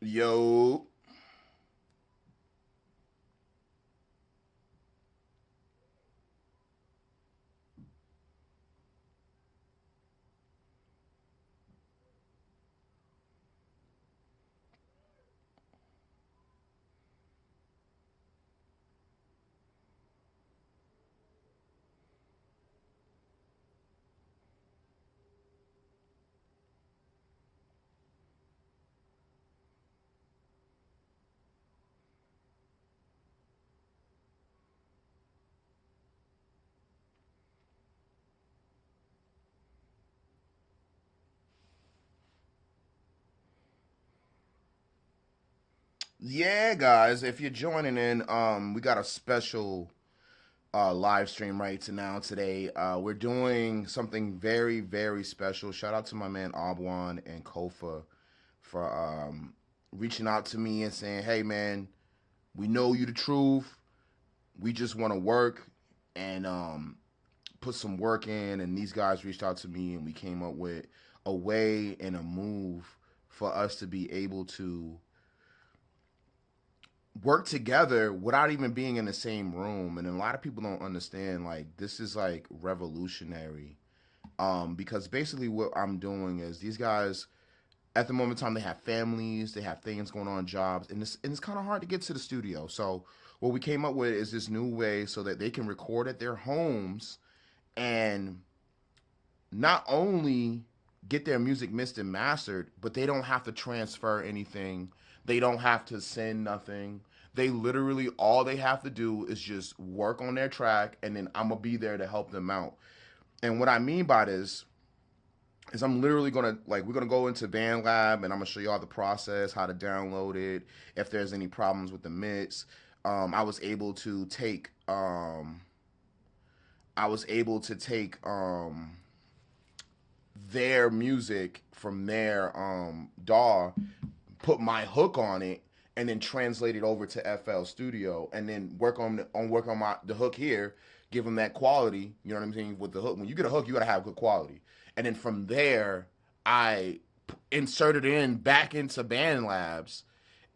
Yo. Yeah, guys, if you're joining in, we got a special live stream right now today. We're doing something very, very special. Shout out to my man Abwan and Kofa for reaching out to me and saying, "Hey, man, we know you the truth. We just want to work and put some work in." And these guys reached out to me, and we came up with a way and a move for us to be able to work together without even being in the same room. And a lot of people don't understand, like, this is like revolutionary, because basically what I'm doing is these guys at the moment in time, they have families, they have things going on, jobs, and it's kind of hard to get to the studio. So what we came up with is this new way so that they can record at their homes and not only get their music mixed and mastered, but they don't have to transfer anything. They don't have to send nothing. They literally, all they have to do is just work on their track, and then I'm gonna be there to help them out. And what I mean by this is I'm literally gonna, like, we're gonna go into BandLab, and I'm gonna show you all the process, how to download it, if there's any problems with the mix. I was able to take their music from their DAW, put my hook on it, and then translate it over to FL Studio, and then work on the hook here, give them that quality. You know what I'm saying? With the hook, when you get a hook, you gotta have good quality. And then from there, I inserted in back into BandLabs,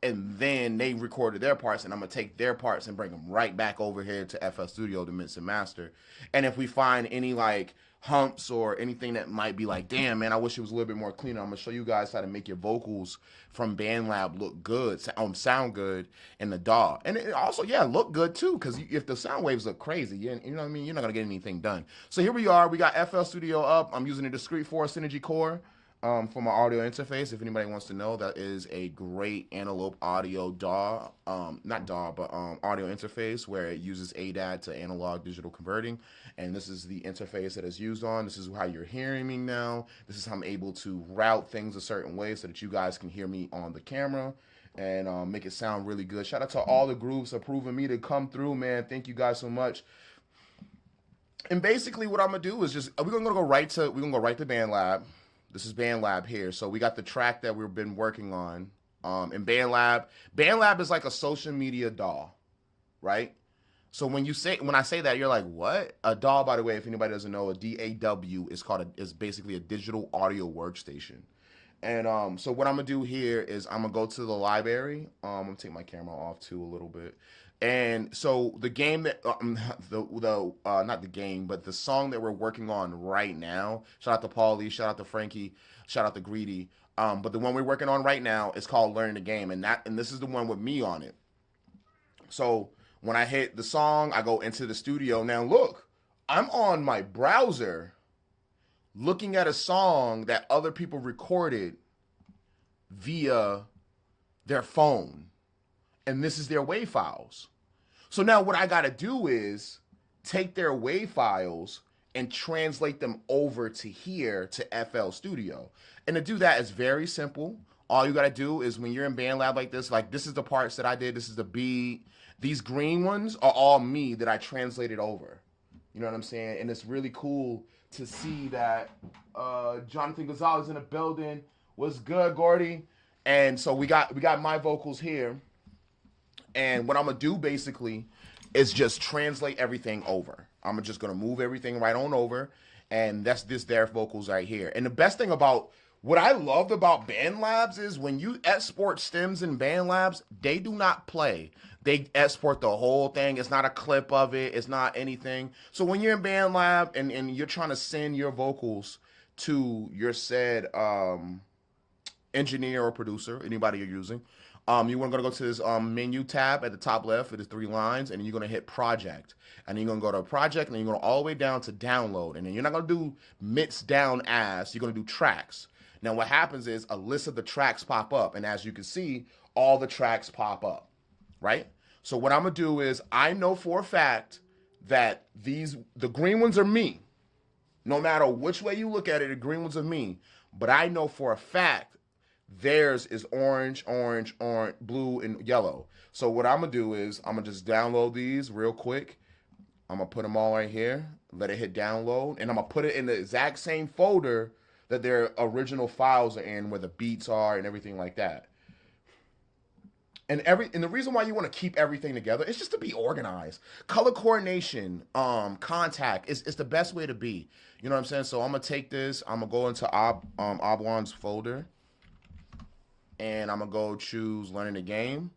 and then they recorded their parts, and I'm gonna take their parts and bring them right back over here to FL Studio to mix and master. And if we find any like humps or anything that might be like, damn man, I wish it was a little bit more cleaner, I'm gonna show you guys how to make your vocals from BandLab look good, sound good in the DAW, and it also, yeah, look good too. Because if the sound waves look crazy, you know what I mean, you're not gonna get anything done. So here we are. We got FL Studio up. I'm using a discrete 4 Synergy core. For my audio interface, if anybody wants to know, that is a great antelope audio DAW, not DAW, but audio interface where it uses ADAT to analog digital converting. And this is the interface that is used on. This is how you're hearing me now. This is how I'm able to route things a certain way so that you guys can hear me on the camera and make it sound really good. Shout out to all the groups approving me to come through, man. Thank you guys so much. And basically what I'm gonna do is just, we're gonna go right to BandLab. This is BandLab here. So we got the track that we've been working on in BandLab. BandLab is like a social media DAW, right? So when I say that, you're like, what? A DAW, by the way, if anybody doesn't know, a DAW is basically a digital audio workstation. And so what I'm gonna do here is I'm gonna go to the library. I'm gonna take my camera off too a little bit. And so the game that not the game, but the song that we're working on right now. Shout out to Paulie, shout out to Frankie, shout out to Greedy. But the one we're working on right now is called "Learning the Game," and this is the one with me on it. So when I hit the song, I go into the studio. Now look, I'm on my browser, looking at a song that other people recorded via their phone. And this is their WAV files. So now what I got to do is take their WAV files and translate them over to here to FL Studio. And to do that is very simple. All you got to do is when you're in BandLab like this is the parts that I did. This is the beat. These green ones are all me that I translated over. You know what I'm saying? And it's really cool to see that Jonathan Gonzalez in the building. What's good, Gordy? And so we got my vocals here. And what I'm going to do basically is just translate everything over. I'm just going to move everything right on over. And that's their vocals right here. And the best thing about What I loved about BandLabs is when you export stems in BandLabs, they do not play. They export the whole thing. It's not a clip of it. It's not anything. So when you're in BandLab and you're trying to send your vocals to your said engineer or producer, anybody you're using, you're going to go to this menu tab at the top left with the three lines, and you're going to hit project. And then you're going to go to project, and then you're going to all the way down to download. And then you're not going to do mix down as, you're going to do tracks. Now what happens is a list of the tracks pop up, and as you can see, all the tracks pop up, right? So what I'm going to do is I know for a fact that the green ones are me. No matter which way you look at it, the green ones are me. But I know for a fact theirs is orange, orange, orange, blue, and yellow. So what I'm going to do is I'm going to just download these real quick. I'm going to put them all right here, let it hit download, and I'm going to put it in the exact same folder that their original files are in, where the beats are and everything like that. And the reason why you want to keep everything together is just to be organized. Color coordination, contact is the best way to be. You know what I'm saying? So I'm gonna take this, I'm gonna go into Oblon's folder, and I'm gonna go choose learning the game.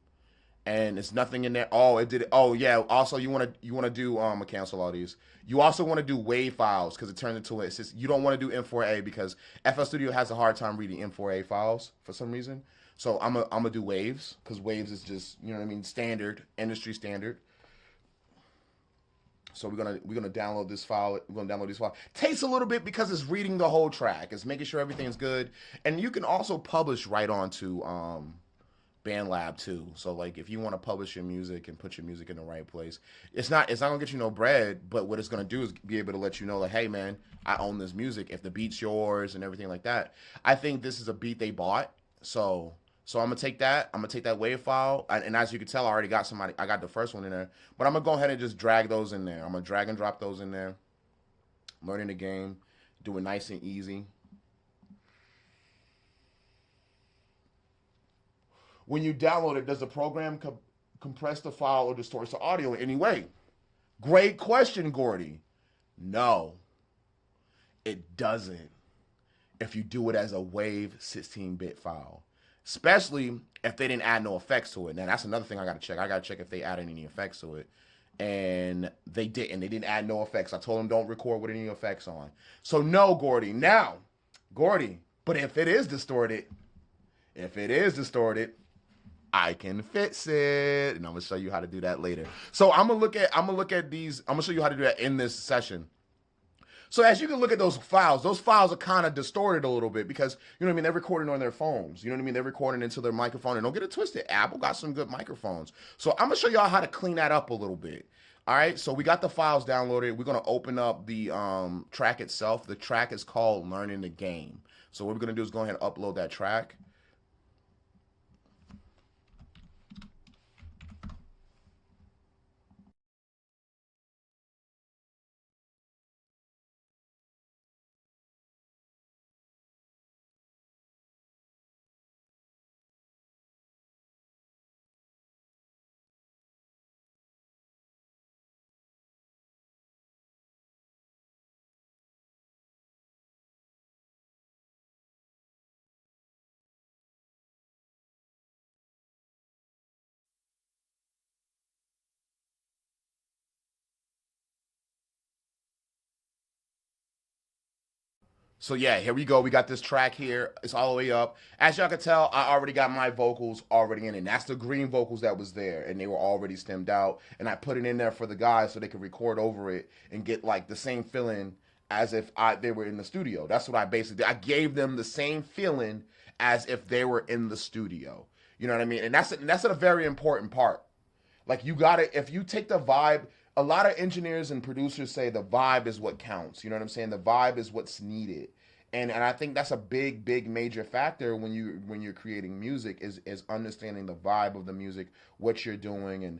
And it's nothing in there. Oh, it did it. Oh yeah. Also, you wanna do I'll cancel all these. You also want to do WAV files because it turns into it. You don't want to do M4A because FL Studio has a hard time reading M4A files for some reason. So I'm gonna do waves because waves is just, you know what I mean, standard, industry standard. So we're gonna download this file. We're gonna download this file. Takes a little bit because it's reading the whole track. It's making sure everything's good, and you can also publish right onto BandLab too. So like if you want to publish your music and put your music in the right place, it's not gonna get you no bread, but what it's gonna do is be able to let you know like, hey man, I own this music. If the beat's yours and everything like that. I think this is a beat they bought. So I'm gonna take that. I'm gonna take that WAV file, and as you can tell, I already got somebody. I got the first one in there, but I'm gonna go ahead and just drag those in there. I'm gonna drag and drop those in there. Learning the game, do it nice and easy. When you download it, does the program compress the file or distorts the audio in any way? Great question, Gordy. No, it doesn't. If you do it as a WAV 16-bit file. Especially if they didn't add no effects to it. Now, that's another thing I got to check. I got to check if they added any effects to it. And they didn't. They didn't add no effects. I told them don't record with any effects on. So, no, Gordy. Now, Gordy, but if it is distorted, I can fix it. And I'm going to show you how to do that later. So, I'm going to look at these. I'm going to show you how to do that in this session. So as you can look at those files are kind of distorted a little bit because, you know what I mean, they're recording on their phones. You know what I mean? They're recording into their microphone. And don't get it twisted. Apple got some good microphones. So I'm going to show y'all how to clean that up a little bit. All right, so we got the files downloaded. We're going to open up the track itself. The track is called Learning the Game. So what we're going to do is go ahead and upload that track. So yeah, here we go. We got this track here. It's all the way up. As y'all can tell, I already got my vocals already in it. And that's the green vocals that was there. And they were already stemmed out. And I put it in there for the guys so they could record over it and get like the same feeling as if they were in the studio. That's what I basically did. I gave them the same feeling as if they were in the studio. You know what I mean? And that's a very important part. Like you gotta, if you take the vibe, a lot of engineers and producers say the vibe is what counts. You know what I'm saying? The vibe is what's needed. And I think that's a big major factor when you're creating music is understanding the vibe of the music, what you're doing, and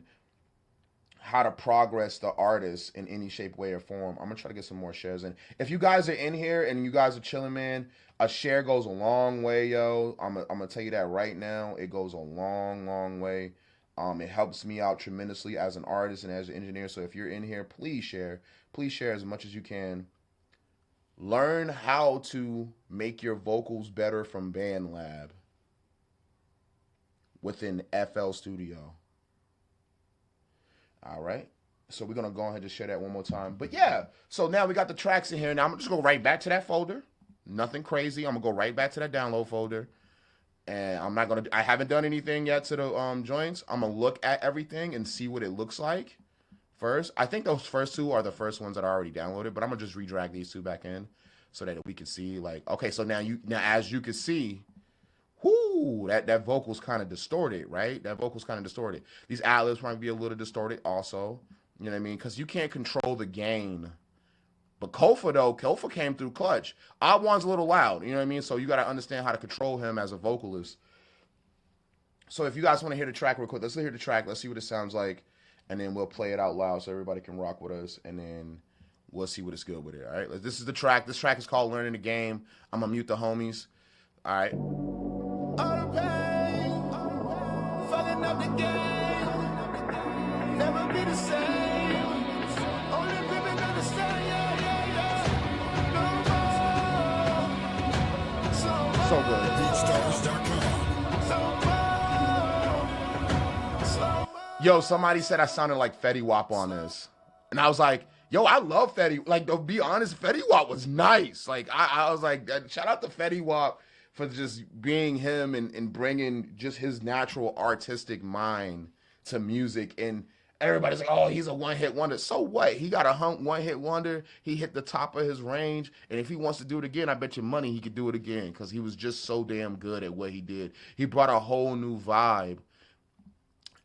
how to progress the artist in any shape, way, or form. I'm gonna try to get some more shares in. If you guys are in here and you guys are chilling, man, a share goes a long way, yo. I'm gonna tell you that right now. It goes a long way. It helps me out tremendously as an artist and as an engineer. So if you're in here, please share as much as you can. Learn how to make your vocals better from BandLab within FL Studio. All right. So we're going to go ahead and share that one more time. But yeah, so now we got the tracks in here. Now I'm just going to go right back to that folder. Nothing crazy. I'm going to go right back to that download folder. And I'm not going to, I haven't done anything yet to the joints. I'm going to look at everything and see what it looks like first. I think those first two are the first ones that I already downloaded, but I'm going to just redrag these two back in so that we can see like, okay, so now as you can see, whoo, that vocal's kind of distorted, right? That vocal's kind of distorted. These ad-libs might be a little distorted also. You know what I mean? Because you can't control the gain. But Kofa, though, Kofa came through clutch. Odd One's a little loud. You know what I mean? So you got to understand how to control him as a vocalist. So if you guys want to hear the track real quick, let's hear the track. Let's see what it sounds like. And then we'll play it out loud so everybody can rock with us. And then we'll see what it's good with it. All right? This is the track. This track is called Learning the Game. I'm going to mute the homies. All right? All the pain, fucking up the game, never be the same. Only women understand, yeah. No more. So good. Yo, somebody said I sounded like Fetty Wap on this. And I was like, yo, I love Fetty. Like, to be honest, Fetty Wap was nice. Like, I was like, shout out to Fetty Wap for just being him and bringing just his natural artistic mind to music. And everybody's like, oh, he's a one-hit wonder. So what? He got a one-hit wonder. He hit the top of his range. And if he wants to do it again, I bet you money he could do it again because he was just so damn good at what he did. He brought a whole new vibe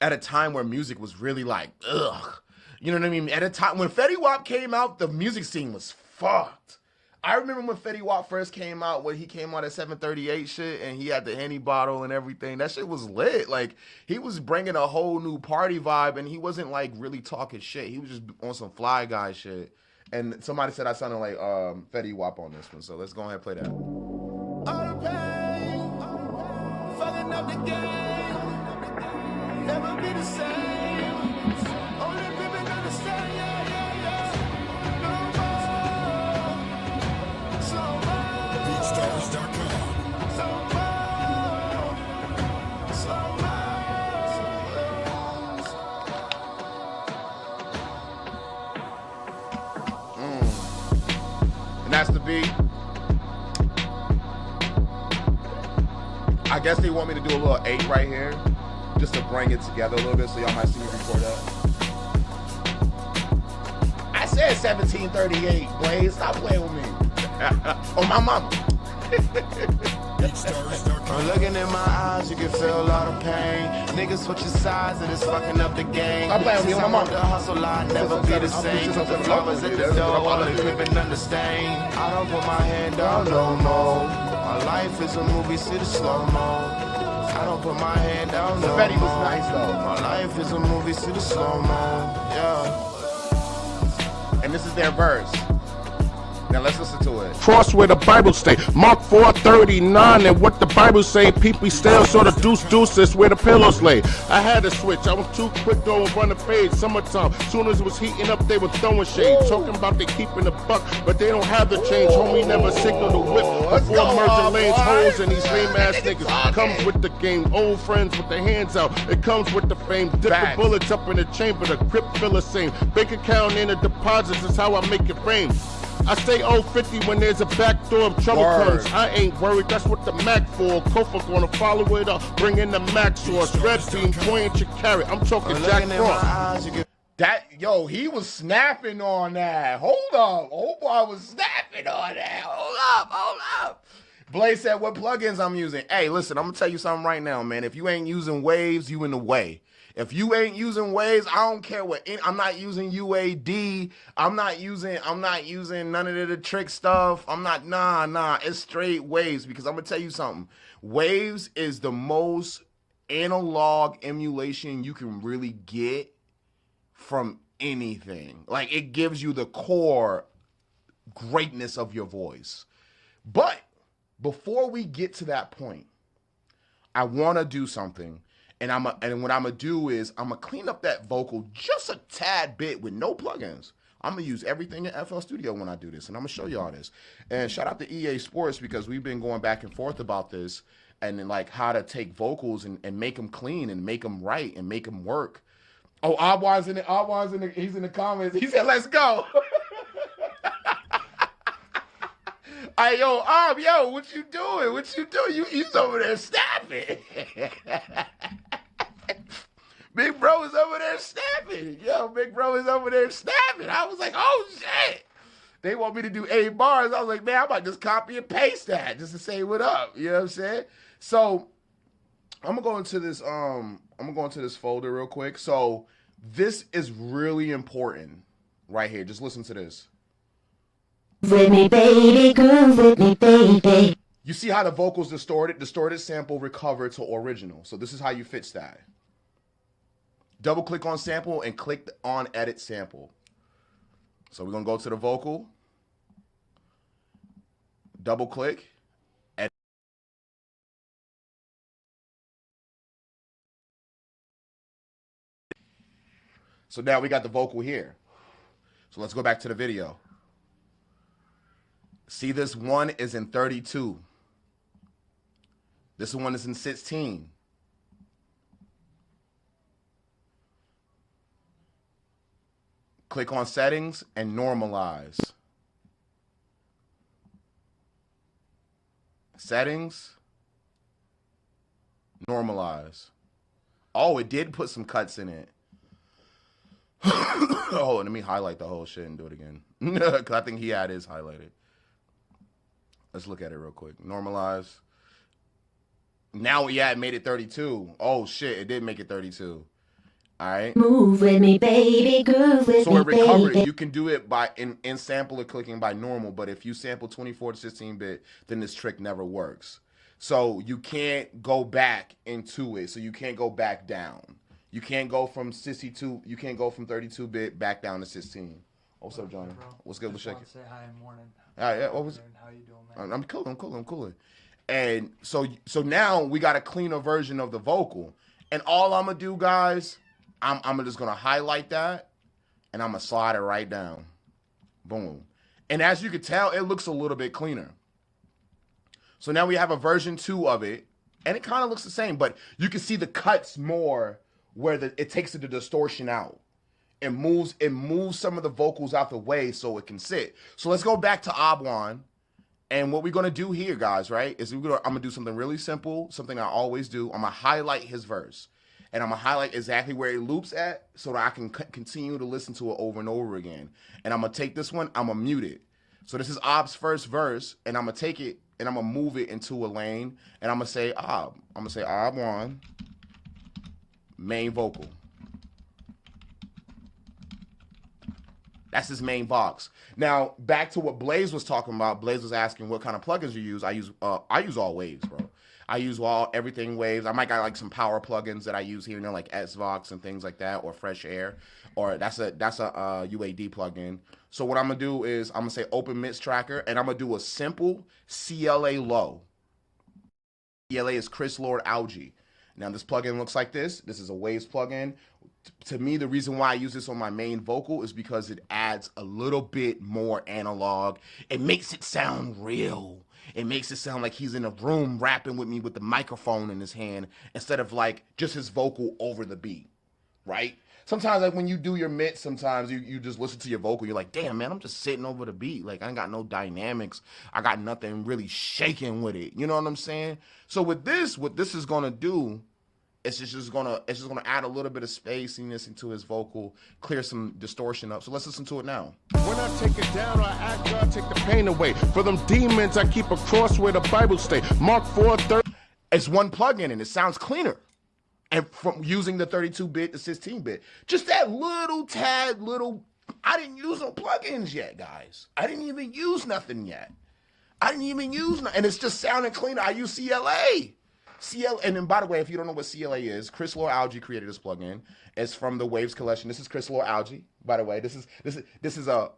at a time where music was really like, ugh. You know what I mean? At a time when Fetty Wap came out, the music scene was fucked. I remember when Fetty Wap first came out, when he came out at 738 shit, and he had the Henny bottle and everything. That shit was lit. Like, he was bringing a whole new party vibe, and he wasn't, like, really talking shit. He was just on some fly guy shit. And somebody said I sounded like Fetty Wap on this one, so let's go ahead and play that. All the pain, fucking up the game, never be the same. Only women understand, yeah. And that's the beat. I guess they want me to do a little 8 right here, just to bring it together a little bit, so y'all might see me record that. I said 1738, Blaze. Stop playing with me. Oh, my mama. Looking in my eyes, you can feel a lot of pain. Niggas switching sides and it's fucking up the game. I'm playing with you, my mama. The hustle line never be the same. The flowers at the door, all the dripping understand. I don't put my hand down no more. My life is a movie, see the slow-mo. I don't put my hand down no more. Fetty was nice though. My life is a movie, see the slow-mo. Yeah. And this is their verse. Now let's listen to it. Cross where the Bible say, Mark 4:39, and what the Bible say, people still sort of deuce is where the pillows lay. I had to switch, I was too quick to run the page. Summertime, soon as it was heating up, they were throwing shade. Talking about they keeping the buck, but they don't have the change. Homie never signal the whip before merging lanes, holes, and these lame ass niggas. Comes with the game, old friends with their hands out. It comes with the fame. Dip the bullets up in the chamber, the grip feel the same. Bank account in the deposits is how I make it rain. I stay 050 when there's a back door of trouble comes. I ain't worried, that's what the Mac for. Kofa gonna follow it up, bring in the Mac source. Red beam, buoyant your carrot. I'm talking Jack Frost. Yo, he was snapping on that. Hold up. Old boy was snapping on that. Hold up. Blaze said, what plugins I'm using? Hey, listen, I'm gonna tell you something right now, man. If you ain't using Waves, you in the way. If you ain't using Waves, I don't care what. I'm not using UAD. I'm not using none of the trick stuff. Nah. It's straight Waves because I'm gonna tell you something. Waves is the most analog emulation you can really get from anything. Like, it gives you the core greatness of your voice. But before we get to that point, I want to do something. And what I'm going to do is I'm going to clean up that vocal just a tad bit with no plugins. I'm going to use everything in FL Studio when I do this, and I'm going to show y'all this. And shout out to EA Sports, because we've been going back and forth about this, and then, like, how to take vocals and make them clean and make them right and make them work. Oh, Abwan's in the, he's in the comments. He said, let's go. Hey, yo, yo, what you doing? What you doing? You's over there snapping. Big bro is over there snapping. Yo, big bro is over there snapping. I was like, oh, shit. They want me to do 8 bars. I was like, man, I might just copy and paste that just to say what up. You know what I'm saying? So I'm gonna go into this folder real quick. So this is really important right here. Just listen to this. With me, baby, groove with me, baby. You see how the vocals distorted sample recover to original. So this is how you fix that. Double click on sample and click on edit sample. So we're gonna go to the vocal, double click, edit. So now we got the vocal here. So let's go back to the video. See, this one is in 32. This one is in 16. Click on settings and normalize. Settings, normalize. Oh, it did put some cuts in it. Oh, let me highlight the whole shit and do it again. Because I think he had his highlighted. Let's look at it real quick. Normalize. Now, yeah, it made it 32. Oh, shit, it did make it 32. All right. Move with me, baby, groove with so me, it recovered baby. it. You can do it by in sampler clicking by normal, but if you sample 24 to 16-bit, then this trick never works. So you can't go back into it. So you can't go back down. You can't go from 62. You can't go from 32-bit back down to 16. What's up, Johnny? What's good? What's shaking? Say hi, morning. All right, yeah. What was? How you doing, man? I'm cool. And so now we got a cleaner version of the vocal. And all I'm gonna do, guys, I'm just gonna highlight that, and I'm gonna slide it right down. Boom. And as you can tell, it looks a little bit cleaner. So now we have a version 2 of it, and it kind of looks the same, but you can see the cuts more where it takes the distortion out. It moves some of the vocals out the way so it can sit. So let's go back to Abwan. And what we're going to do here, guys, right, is I'm going to do something really simple, something I always do. I'm going to highlight his verse. And I'm going to highlight exactly where it loops at so that I can continue to listen to it over and over again. And I'm going to take this one, I'm going to mute it. So this is Ob's first verse, and I'm going to take it, and I'm going to move it into a lane. And I'm going to say Ob. I'm going to say Ob1, main vocal. That's his main box. Now, back to what Blaze was talking about. Blaze was asking what kind of plugins you use. I use all waves, bro. I use everything waves. I might got like some power plugins that I use here and there, like SVox and things like that, or Fresh Air, or that's a UAD plugin. So what I'm gonna do is I'm gonna say Open Mix Tracker, and I'm gonna do a simple CLA low. CLA is Chris Lord Algae. Now this plugin looks like this. This is a Waves plugin. To me, the reason why I use this on my main vocal is because it adds a little bit more analog. It makes it sound real. It makes it sound like he's in a room rapping with me with the microphone in his hand instead of like just his vocal over the beat, right? Sometimes like when you do your mix, sometimes you just listen to your vocal. You're like, damn, man, I'm just sitting over the beat. Like I ain't got no dynamics. I got nothing really shaking with it. You know what I'm saying? So with this, what this is gonna do, it's just gonna add a little bit of spaciness into his vocal, clear some distortion up. So let's listen to it now. When I take it down, I ask God take the pain away. For them demons, I keep a cross where the Bible stay. Mark 4:30. It's one plugin and it sounds cleaner. And from using the 32-bit to 16-bit, just that I didn't use no plugins yet, guys. I didn't even use nothing yet. And it's just sounding cleaner. I use CLA. And then, by the way, if you don't know what CLA is, Chris Lord Algae created this plugin. It's from the Waves collection. This is Chris Lord Algae, by the way. This is a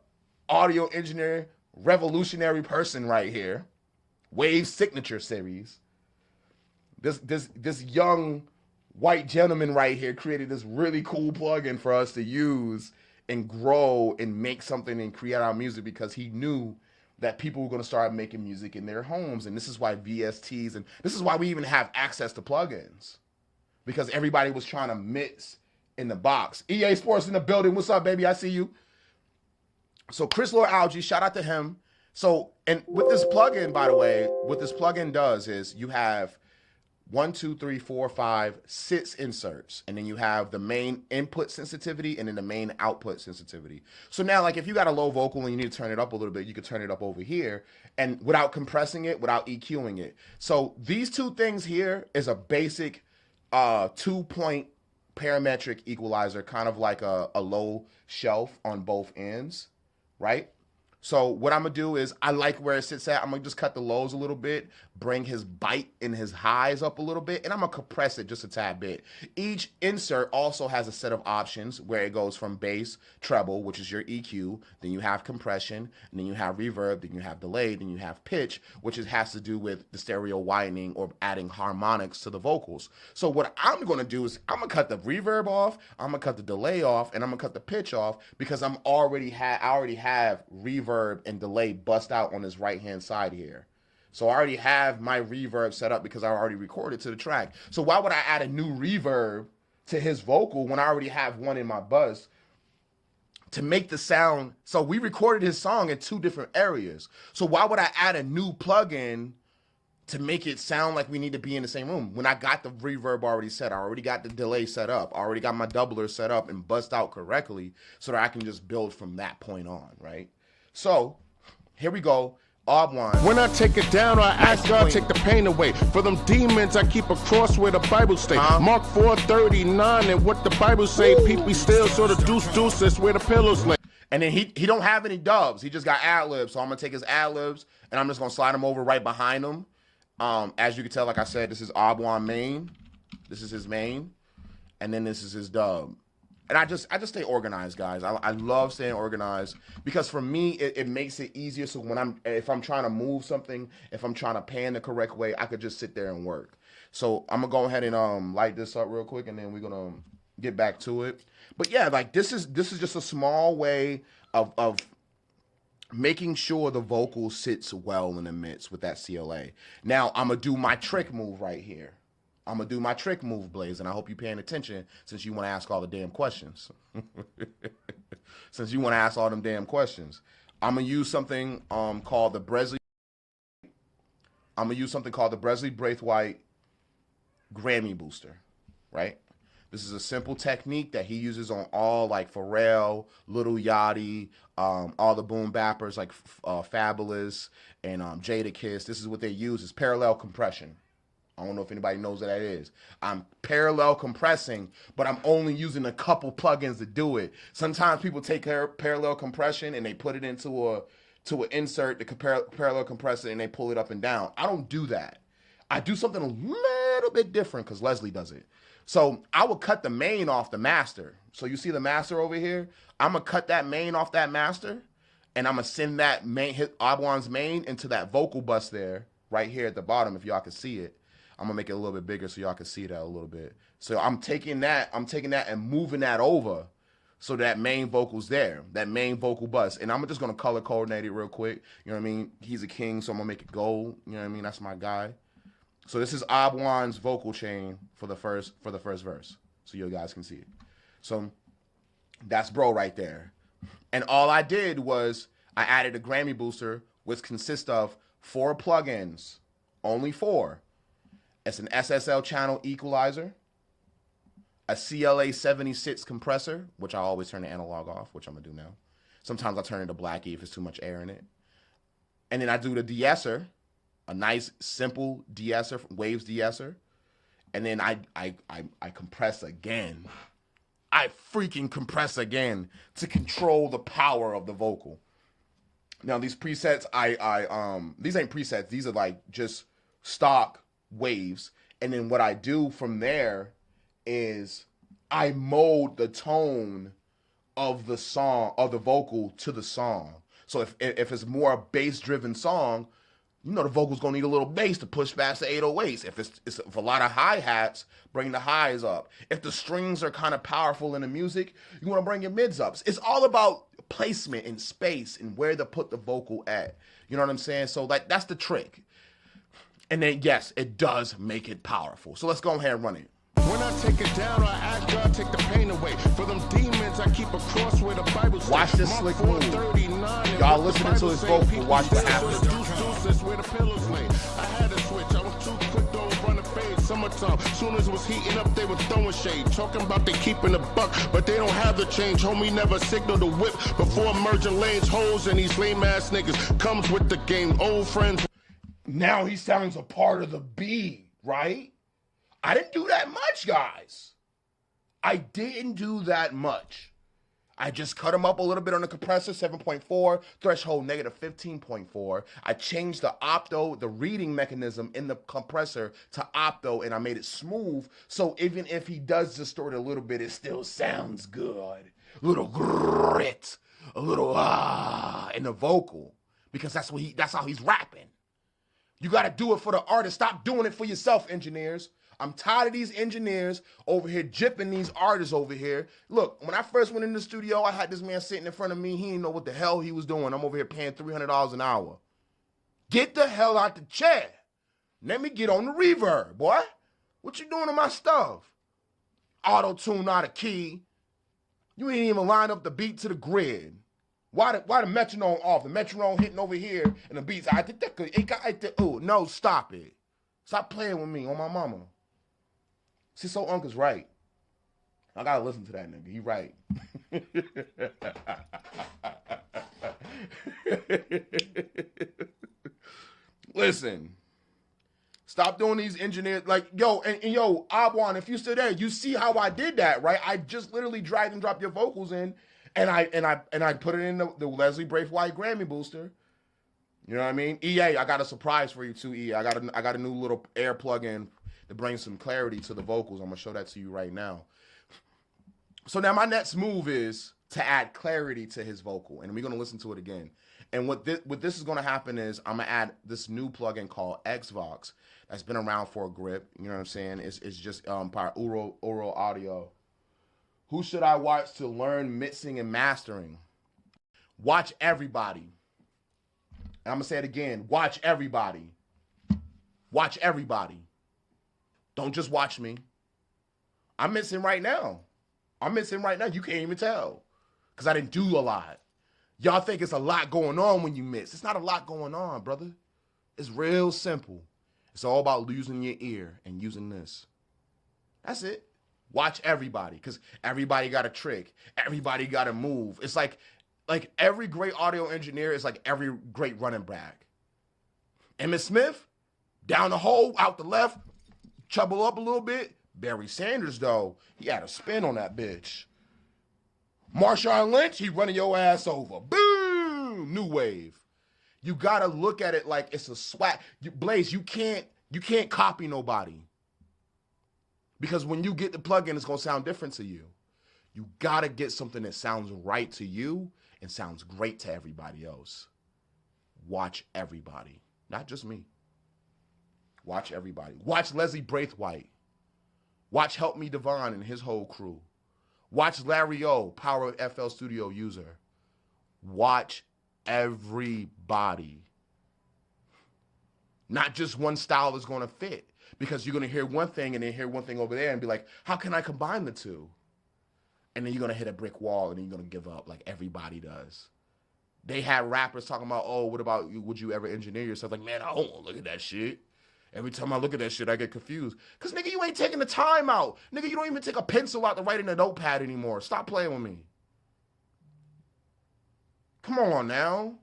audio engineer, revolutionary person right here. Waves Signature Series. This young white gentleman right here created this really cool plugin for us to use and grow and make something and create our music because he knew that people were going to start making music in their homes. And this is why VSTs, and this is why we even have access to plugins, because everybody was trying to mix in the box. EA Sports in the building. What's up, baby? I see you. So Chris Lord Algae, shout out to him. So, and with this plugin, by the way, what this plugin does is you have 1, 2, 3, 4, 5, 6 inserts. And then you have the main input sensitivity and then the main output sensitivity. So now, like, if you got a low vocal and you need to turn it up a little bit, you could turn it up over here and without compressing it, without EQing it. So these two things here is a basic 2-point parametric equalizer, kind of like a low shelf on both ends, right? So what I'm going to do is, I like where it sits at. I'm going to just cut the lows a little bit, bring his bite and his highs up a little bit, and I'm going to compress it just a tad bit. Each insert also has a set of options where it goes from bass, treble, which is your EQ, then you have compression, and then you have reverb, then you have delay, then you have pitch, which has to do with the stereo widening or adding harmonics to the vocals. So what I'm going to do is, I'm going to cut the reverb off, I'm going to cut the delay off, and I'm going to cut the pitch off, because I already have reverb and delay bust out on this right hand side here. So I already have my reverb set up because I already recorded to the track. So why would I add a new reverb to his vocal when I already have one in my buzz to make the sound? So we recorded his song in 2 different areas. So why would I add a new plugin to make it sound like we need to be in the same room when I got the reverb already set? I already got the delay set up. I already got my doubler set up and bust out correctly so that I can just build from that point on, right? So, here we go. Obwan. When I take it down, I ask God take the pain away. For them demons, I keep a cross where the Bible say. Mark 4:39, and what the Bible say, people still sort of deuce, that's where the pillows lay. And then he don't have any dubs. He just got ad-libs. So I'm going to take his ad-libs, and I'm just going to slide them over right behind him. As you can tell, like I said, this is Obwan main. This is his main. And then this is his dub. And I just stay organized, guys. I love staying organized because for me, it makes it easier. So if I'm trying to move something, if I'm trying to pan the correct way, I could just sit there and work. So I'm gonna go ahead and light this up real quick, and then we're gonna get back to it. But yeah, like this is just a small way of making sure the vocal sits well in the mix with that CLA. Now I'm gonna do my trick move right here. I'm going to do my trick move, Blaze, and I hope you're paying attention since you want to ask all the damn questions. Since you want to ask all them damn questions. I'm going to use something called the Bresley. I'm going to use something called the Bresley Braithwaite Grammy Booster, right? This is a simple technique that he uses on all like Pharrell, Lil Yachty, all the boom bappers like Fabulous and Jadakiss. This is what they use, is parallel compression. I don't know if anybody knows what that is. I'm parallel compressing, but I'm only using a couple plugins to do it. Sometimes people take parallel compression and they put it into an insert, the parallel compressor, and they pull it up and down. I don't do that. I do something a little bit different because Leslie does it. So I would cut the main off the master. So you see the master over here? I'm going to cut that main off that master, and I'm going to send that main, hit Obwan's main into that vocal bus there, right here at the bottom, if y'all can see it. I'm gonna make it a little bit bigger so y'all can see that a little bit. So I'm taking that and moving that over so that main vocal's there, that main vocal bus. And I'm just gonna color coordinate it real quick. You know what I mean? He's a king, so I'm gonna make it gold. You know what I mean? That's my guy. So this is Obwan's vocal chain for the first verse. So you guys can see it. So that's bro right there. And all I did was I added a Grammy booster, which consists of 4 plugins, only 4. It's an SSL channel equalizer, a CLA 76 compressor, which I always turn the analog off, which I'm going to do now. Sometimes I turn it to blackie if there's too much air in it. And then I do the de-esser, a nice, simple de-esser, waves de-esser. And then I compress again. I freaking compress again to control the power of the vocal. Now, these presets, these ain't presets. These are like just stock waves, and then what I do from there is I mold the tone of the song, of the vocal, to the song. So if it's more a bass driven song, You know the vocal's gonna need a little bass to push past the 808s. If a lot of hi-hats, bring the highs up. If the strings are kind of powerful in the music, you want to bring your mids up. It's all about placement and space and where to put the vocal at. You know what I'm saying? So that's the trick. And then yes, it does make it powerful. So let's go ahead and run it. When I take it down, I ask God take the pain away. For them demons, I keep a cross where the Bible says. Watch this slick move. Y'all listening to his vocal, watch what happens. Where the pillows lay. I had a switch, I was too quick to run a fade. Summertime, soon as it was heating up, they were throwing shade. Talking about they keeping the buck, but they don't have the change. Homie never signaled the whip before merging lanes. Holes and these lame ass niggas comes with the game. Old friends. Now he sounds a part of the beat, right? I didn't do that much, guys. I didn't do that much. I just cut him up a little bit on the compressor, 7.4, threshold negative 15.4. I changed the opto, the reading mechanism in the compressor to opto, and I made it smooth. So even if he does distort a little bit, it still sounds good. A little grit, a little in the vocal. Because that's how he's rapping. You gotta do it for the artist. Stop doing it for yourself, engineers. I'm tired of these engineers over here jipping these artists over here. Look, when I first went in the studio, I had this man sitting in front of me. He didn't know what the hell he was doing. I'm over here paying $300 an hour. Get the hell out the chair. Let me get on the reverb, boy. What you doing to my stuff? Auto-tune out of key. You ain't even line up the beat to the grid. Why the metronome off? The metronome hitting over here and the beats. No, stop it. Stop playing with me on my mama. See, so Uncle's right. I gotta listen to that nigga. He right. Listen. Stop doing these engineers. Like, yo, and yo, Abwan, if you still there, you see how I did that, right? I just literally dragged and dropped your vocals in, and I put it in the Leslie Braithwaite Grammy booster. You know what I mean? EA, I got a surprise for you too, EA. I got a new little air plug-in to bring some clarity to the vocals. I'm gonna show that to you right now. So now my next move is to add clarity to his vocal, and we're gonna listen to it again. And what this is gonna happen is I'm gonna add this new plugin called Xvox that's been around for a grip. You know what I'm saying? It's just by Oral Audio. Who should I watch to learn mixing and mastering? Watch everybody. And I'm gonna say it again. Watch everybody. Watch everybody. Don't just watch me. I'm mixing right now. You can't even tell. Because I didn't do a lot. Y'all think it's a lot going on when you mix. It's not a lot going on, brother. It's real simple. It's all about using your ear and using this. That's it. Watch everybody. Because everybody got a trick. Everybody got a move. It's like every great audio engineer is like every great running back. Emmitt Smith, down the hole, out the left, trouble up a little bit. Barry Sanders, though, he had a spin on that bitch. Marshawn Lynch, he running your ass over. Boom! New wave. You gotta look at it like it's a swag. Blaze, you can't copy nobody. Because when you get the plugin, it's gonna sound different to you. You gotta get something that sounds right to you and sounds great to everybody else. Watch everybody. Not just me. Watch everybody. Watch Leslie Braithwaite. Watch Help Me Devon and his whole crew. Watch Larry O, Power FL Studio user. Watch everybody. Not just one style is going to fit. Because you're going to hear one thing and then hear one thing over there and be like, how can I combine the two? And then you're going to hit a brick wall and then you're going to give up like everybody does. They had rappers talking about, oh, what about you? Would you ever engineer yourself? Like, man, I don't want to look at that shit. Every time I look at that shit, I get confused. Because, nigga, you ain't taking the time out. Nigga, you don't even take a pencil out to write in a notepad anymore. Stop playing with me. Come on now.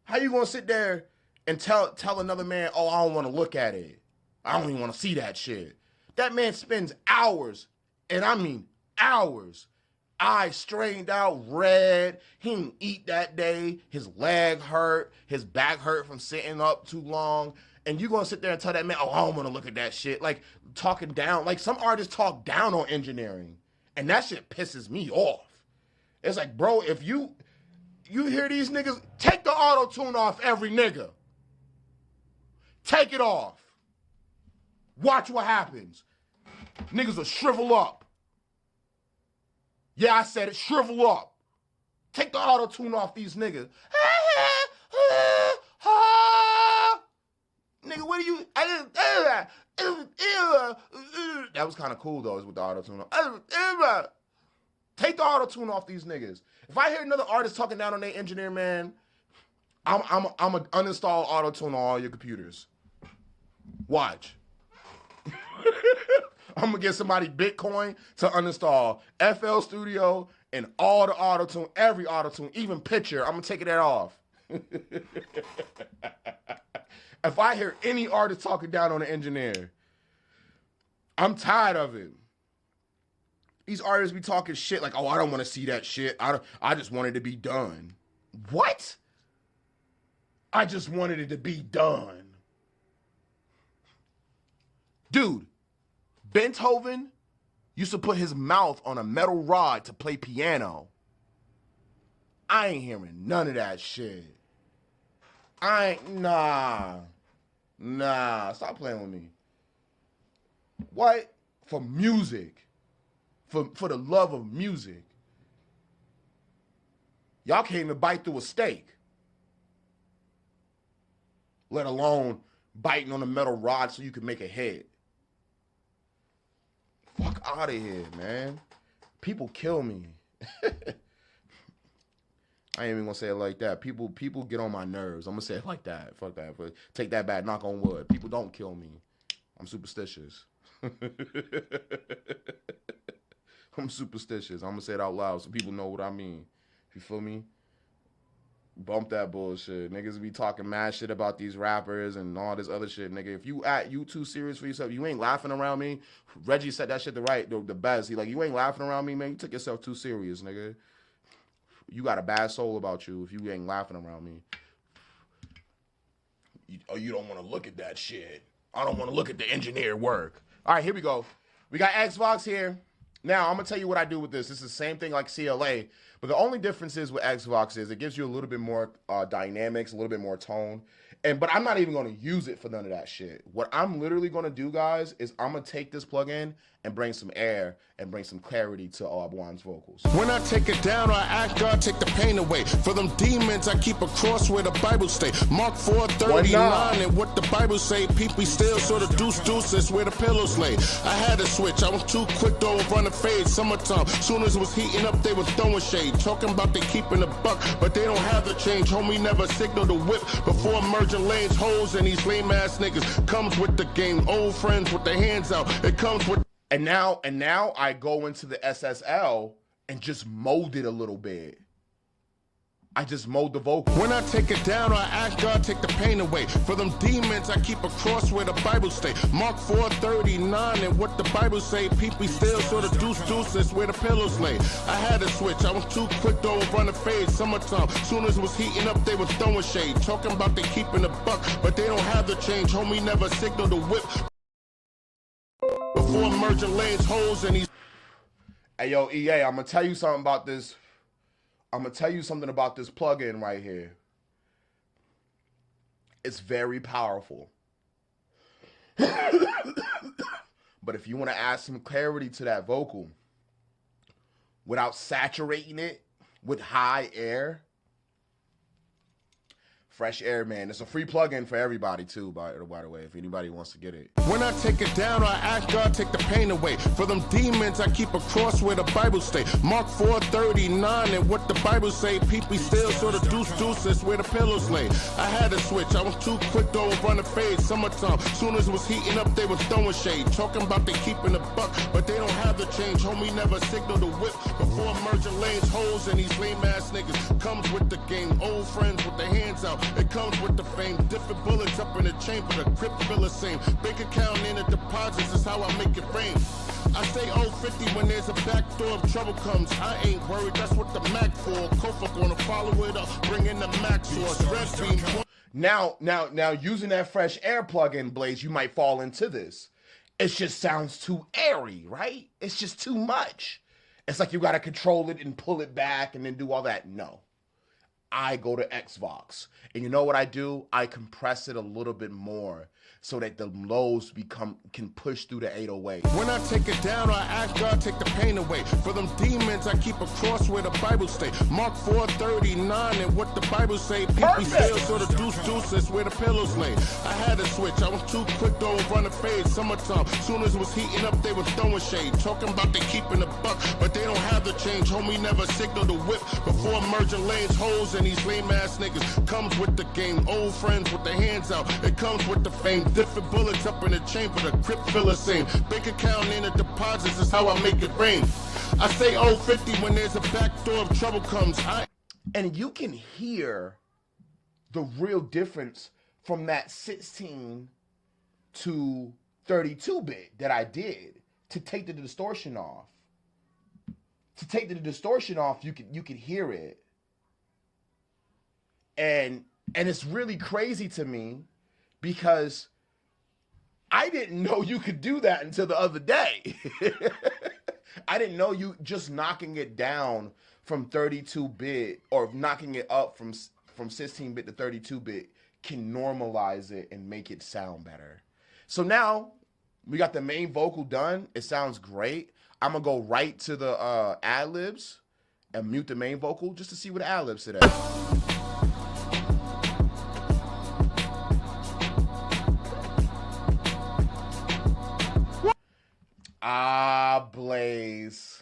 How you going to sit there and tell another man, oh, I don't want to look at it. I don't even want to see that shit. That man spends hours, and I mean hours, eyes strained out, red. He didn't eat that day. His leg hurt. His back hurt from sitting up too long. And you going to sit there and tell that man, oh, I don't want to look at that shit. Like, talking down. Like, some artists talk down on engineering. And that shit pisses me off. It's like, bro, if you You hear these niggas? Take the auto-tune off every nigga. Take it off. Watch what happens. Niggas will shrivel up. Yeah, I said it, shrivel up. Take the auto-tune off these niggas. Nigga, what are you? That was kind of cool though, is with the auto-tune. Take the auto-tune off these niggas. If I hear another artist talking down on their engineer, man, I'm gonna uninstall auto-tune on all your computers. Watch. I'm gonna get somebody Bitcoin to uninstall FL Studio and all the auto-tune, every auto-tune, even Picture. I'm gonna take that off. If I hear any artist talking down on an engineer, I'm tired of it. These artists be talking shit like, oh, I don't want to see that shit. I just wanted it to be done. What? I just wanted it to be done. Dude, Beethoven used to put his mouth on a metal rod to play piano. I ain't hearing none of that shit. Nah, stop playing with me. What? For music. For the love of music. Y'all can't even bite through a steak. Let alone biting on a metal rod so you can make a hit. Fuck out of here, man. People kill me. I ain't even gonna say it like that. People get on my nerves. I'm gonna say it like that. Fuck that. But take that back. Knock on wood. People don't kill me. I'm superstitious. I'm superstitious. I'm gonna say it out loud so people know what I mean. You feel me? Bump that bullshit. Niggas be talking mad shit about these rappers and all this other shit, nigga. If you too serious for yourself, you ain't laughing around me. Reggie said that shit the best. He like, you ain't laughing around me, man. You took yourself too serious, nigga. You got a bad soul about you if you ain't laughing around me. You don't want to look at that shit. I don't want to look at the engineer work. All right, here we go. We got Xbox here. Now, I'm going to tell you what I do with this. This is the same thing like CLA, but the only difference is with Xbox is it gives you a little bit more dynamics, a little bit more tone. But I'm not even going to use it for none of that shit. What I'm literally going to do, guys, is I'm going to take this plugin and bring some air and bring some clarity to Juan's vocals. When I take it down, I ask God take the pain away. For them demons, I keep a cross where the Bible stay. Mark 4:39 and what the Bible say. People still sort of deuce, that's where the pillows lay. I had to switch. I was too quick to run a fade. Summertime, soon as it was heating up, they was throwing shade. Talking about they keeping the buck, but they don't have the change. Homie never signaled the whip before merging lanes. Hoes and these lame ass niggas comes with the game. Old friends with their hands out. It comes with. And now I go into the SSL and just mold it a little bit. I just mold the vocal. When I take it down, I ask God take the pain away. For them demons, I keep a cross where the Bible stay. Mark 4:39 and what the Bible say. People still sort of deuce, that's where the pillows lay. I had to switch. I was too quick to run a fade. Summertime, soon as it was heating up, they was throwing shade. Talking about they keeping the buck, but they don't have the change. Homie never signaled the whip. Before merging lanes, holes, and these. Hey, yo, EA, I'm going to tell you something about this. I'm going to tell you something about this plugin right here. It's very powerful. But if you want to add some clarity to that vocal without saturating it with high air, Fresh Air, man. It's a free plugin for everybody, too, by the way, if anybody wants to get it. When I take it down, I ask God take the pain away. For them demons, I keep a cross where the Bible stay. Mark 4:39 and what the Bible say. People still sort of deuce, that's where the pillows lay. I had to switch. I was too quick to run a fade. Summertime, soon as it was heating up, they was throwing shade. Talking about they keeping the buck, but they don't have the change. Homie never signaled the whip before merging lanes. Hoes and these lame ass niggas comes with the game. Old friends with their hands out. It comes with the fame. Different bullets up in the chamber. The grip feel the same. Bank account in the deposits is how I make it rain. I say 050 when there's a back door of trouble comes. I ain't worried. That's what the Mac for. Kofa gonna follow it up. Bring in the Mac source. Red beam. Now, using that Fresh Air plugin, Blaze, you might fall into this. It just sounds too airy, right? It's just too much. It's like you got to control it and pull it back and then do all that. No. I go to Xbox. And you know what I do? I compress it a little bit more so that the lows can push through the 808. When I take it down, I ask God take the pain away. For them demons, I keep a cross where the Bible say. Mark 4:39 and what the Bible say. People still so the deuce is where the pillows lay. I had to switch. I was too quick to run a fade. Summertime, soon as it was heating up, they was throwing shade. Talking about they keeping the buck, but they don't have the change. Homie never signaled the whip before merging lanes, hoes, and these lame ass niggas. Comes with the game. Old friends with their hands out. It comes with the fame. Different bullets up in the chamber, the grip feel the same. Bank account in the deposits is how I make it rain. I say 050 when there's a back door of trouble comes. And you can hear the real difference from that 16 to 32-bit that I did to take the distortion off. To take the distortion off, you can hear it. And it's really crazy to me because I didn't know you could do that until the other day. I didn't know you just knocking it down from 32-bit or knocking it up from 16-bit to 32-bit can normalize it and make it sound better. So now we got the main vocal done. It sounds great. I'm going to go right to the ad-libs and mute the main vocal just to see what the ad-libs today. Ah, Blaze.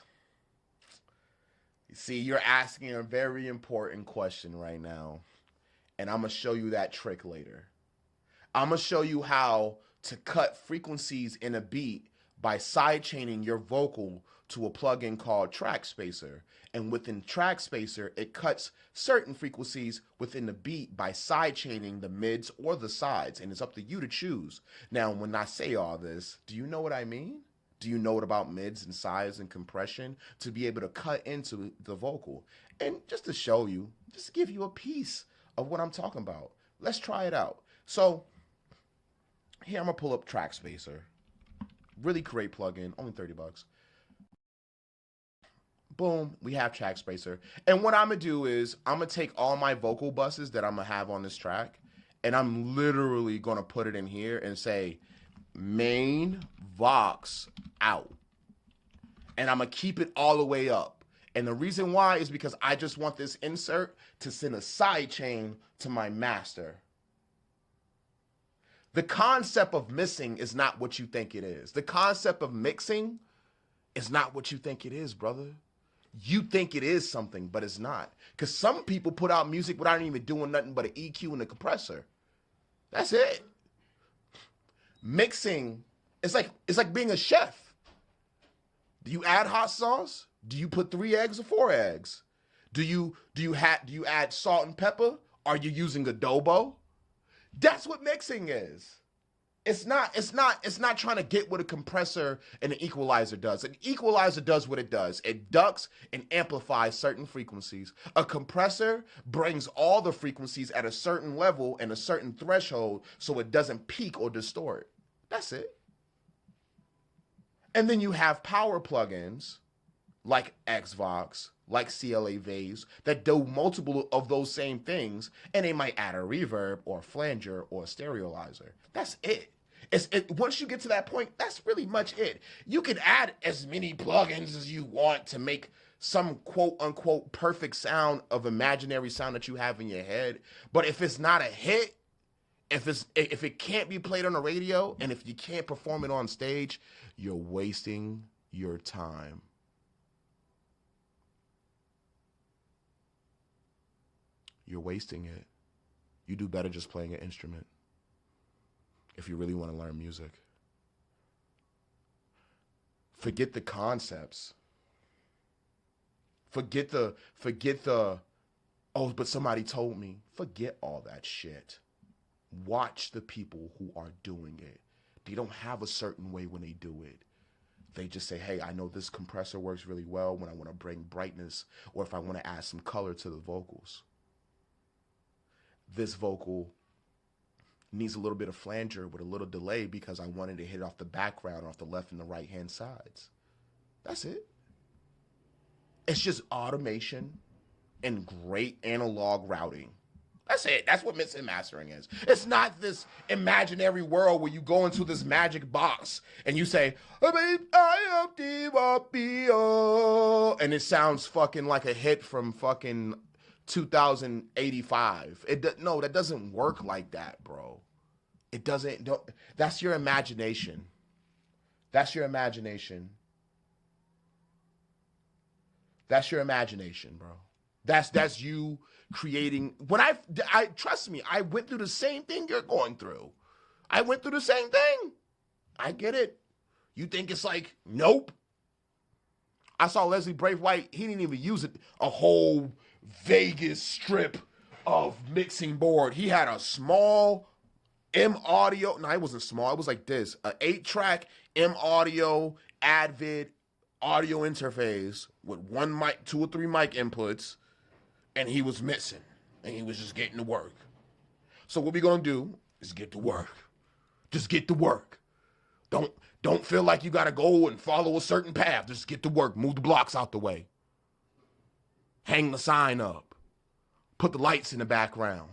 You see, you're asking a very important question right now. And I'm going to show you that trick later. I'm going to show you how to cut frequencies in a beat by sidechaining your vocal to a plugin called Track Spacer. And within Track Spacer, it cuts certain frequencies within the beat by sidechaining the mids or the sides. And it's up to you to choose. Now, when I say all this, do you know what I mean? Do you know what about mids and sides and compression to be able to cut into the vocal? And just to show you, just to give you a piece of what I'm talking about. Let's try it out. So here I'm gonna pull up Track Spacer. Really great plugin, only 30 bucks. Boom, we have Track Spacer. And what I'm gonna do is I'm gonna take all my vocal buses that I'm gonna have on this track, and I'm literally gonna put it in here and say, main Vox out. And I'm going to keep it all the way up. And the reason why is because I just want this insert to send a side chain to my master. The concept of mixing is not what you think it is. The concept of mixing is not what you think it is, brother. You think it is something, but it's not. Because some people put out music without even doing nothing but an EQ and a compressor. That's it. Mixing, it's like being a chef. Do you add hot sauce? Do you put 3 eggs or 4 eggs? Do you add salt and pepper? Are you using adobo? That's what mixing is. It's not trying to get what a compressor and an equalizer does. An equalizer does what it does. It ducks and amplifies certain frequencies. A compressor brings all the frequencies at a certain level and a certain threshold so it doesn't peak or distort. That's it. And then you have power plugins like Xvox, like CLA Waves that do multiple of those same things, and they might add a reverb or a flanger or a stereoizer. That's it. Once you get to that point, that's really much it. You can add as many plugins as you want to make some quote-unquote perfect sound of imaginary sound that you have in your head, but if it's not a hit, if it can't be played on the radio, and if you can't perform it on stage, you're wasting your time. You're wasting it. You do better just playing an instrument if you really want to learn music. Forget the concepts. Forget the, oh, but somebody told me. Forget all that shit. Watch the people who are doing it. They don't have a certain way when they do it. They just say, hey, I know this compressor works really well when I want to bring brightness or if I want to add some color to the vocals. This vocal needs a little bit of flanger with a little delay because I wanted to hit off the background, off the left and the right hand sides. That's it. It's just automation and great analog routing. That's it. That's what mixing and mastering is. It's not this imaginary world where you go into this magic box and you say, and it sounds fucking like a hit from fucking 2085. No, that doesn't work like that, bro. It doesn't. That's your imagination. That's your imagination. That's your imagination, bro. That's you creating. When I trust me, I went through the same thing you're going through. I went through the same thing. I get it. You think it's like, nope. I saw Leslie Braithwaite. He didn't even use a whole Vegas strip of mixing board. He had a small M audio. No, it wasn't small. It was like this, an 8-track M audio Advid audio interface with one mic, 2 or 3 mic inputs, and he was missing, and he was just getting to work. So what we gonna do is get to work. Just get to work. Don't feel like you gotta go and follow a certain path. Just get to work. Move the blocks out the way. Hang the sign up. Put the lights in the background.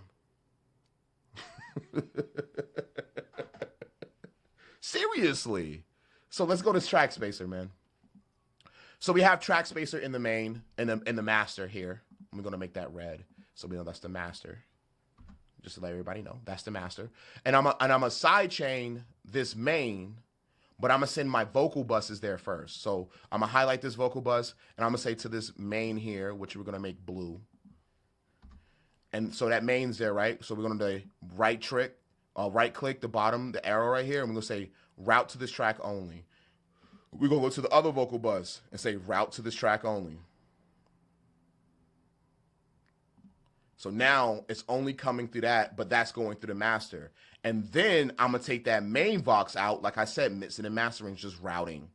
Seriously. So let's go to Track Spacer, man. So we have Track Spacer in the main, in the master here. I'm gonna make that red so we know that's the master. Just to let everybody know, that's the master. And I'm a side chain this main, but I'm gonna send my vocal buses there first. So I'm gonna highlight this vocal bus, and I'm gonna say to this main here, which we're gonna make blue. And so that main's there, right? So we're gonna do right click the bottom, the arrow right here, and we're gonna say route to this track only. We're gonna go to the other vocal bus and say route to this track only. So now it's only coming through that, but that's going through the master. And then I'm gonna take that main Vox out, like I said, mixing and mastering is just routing.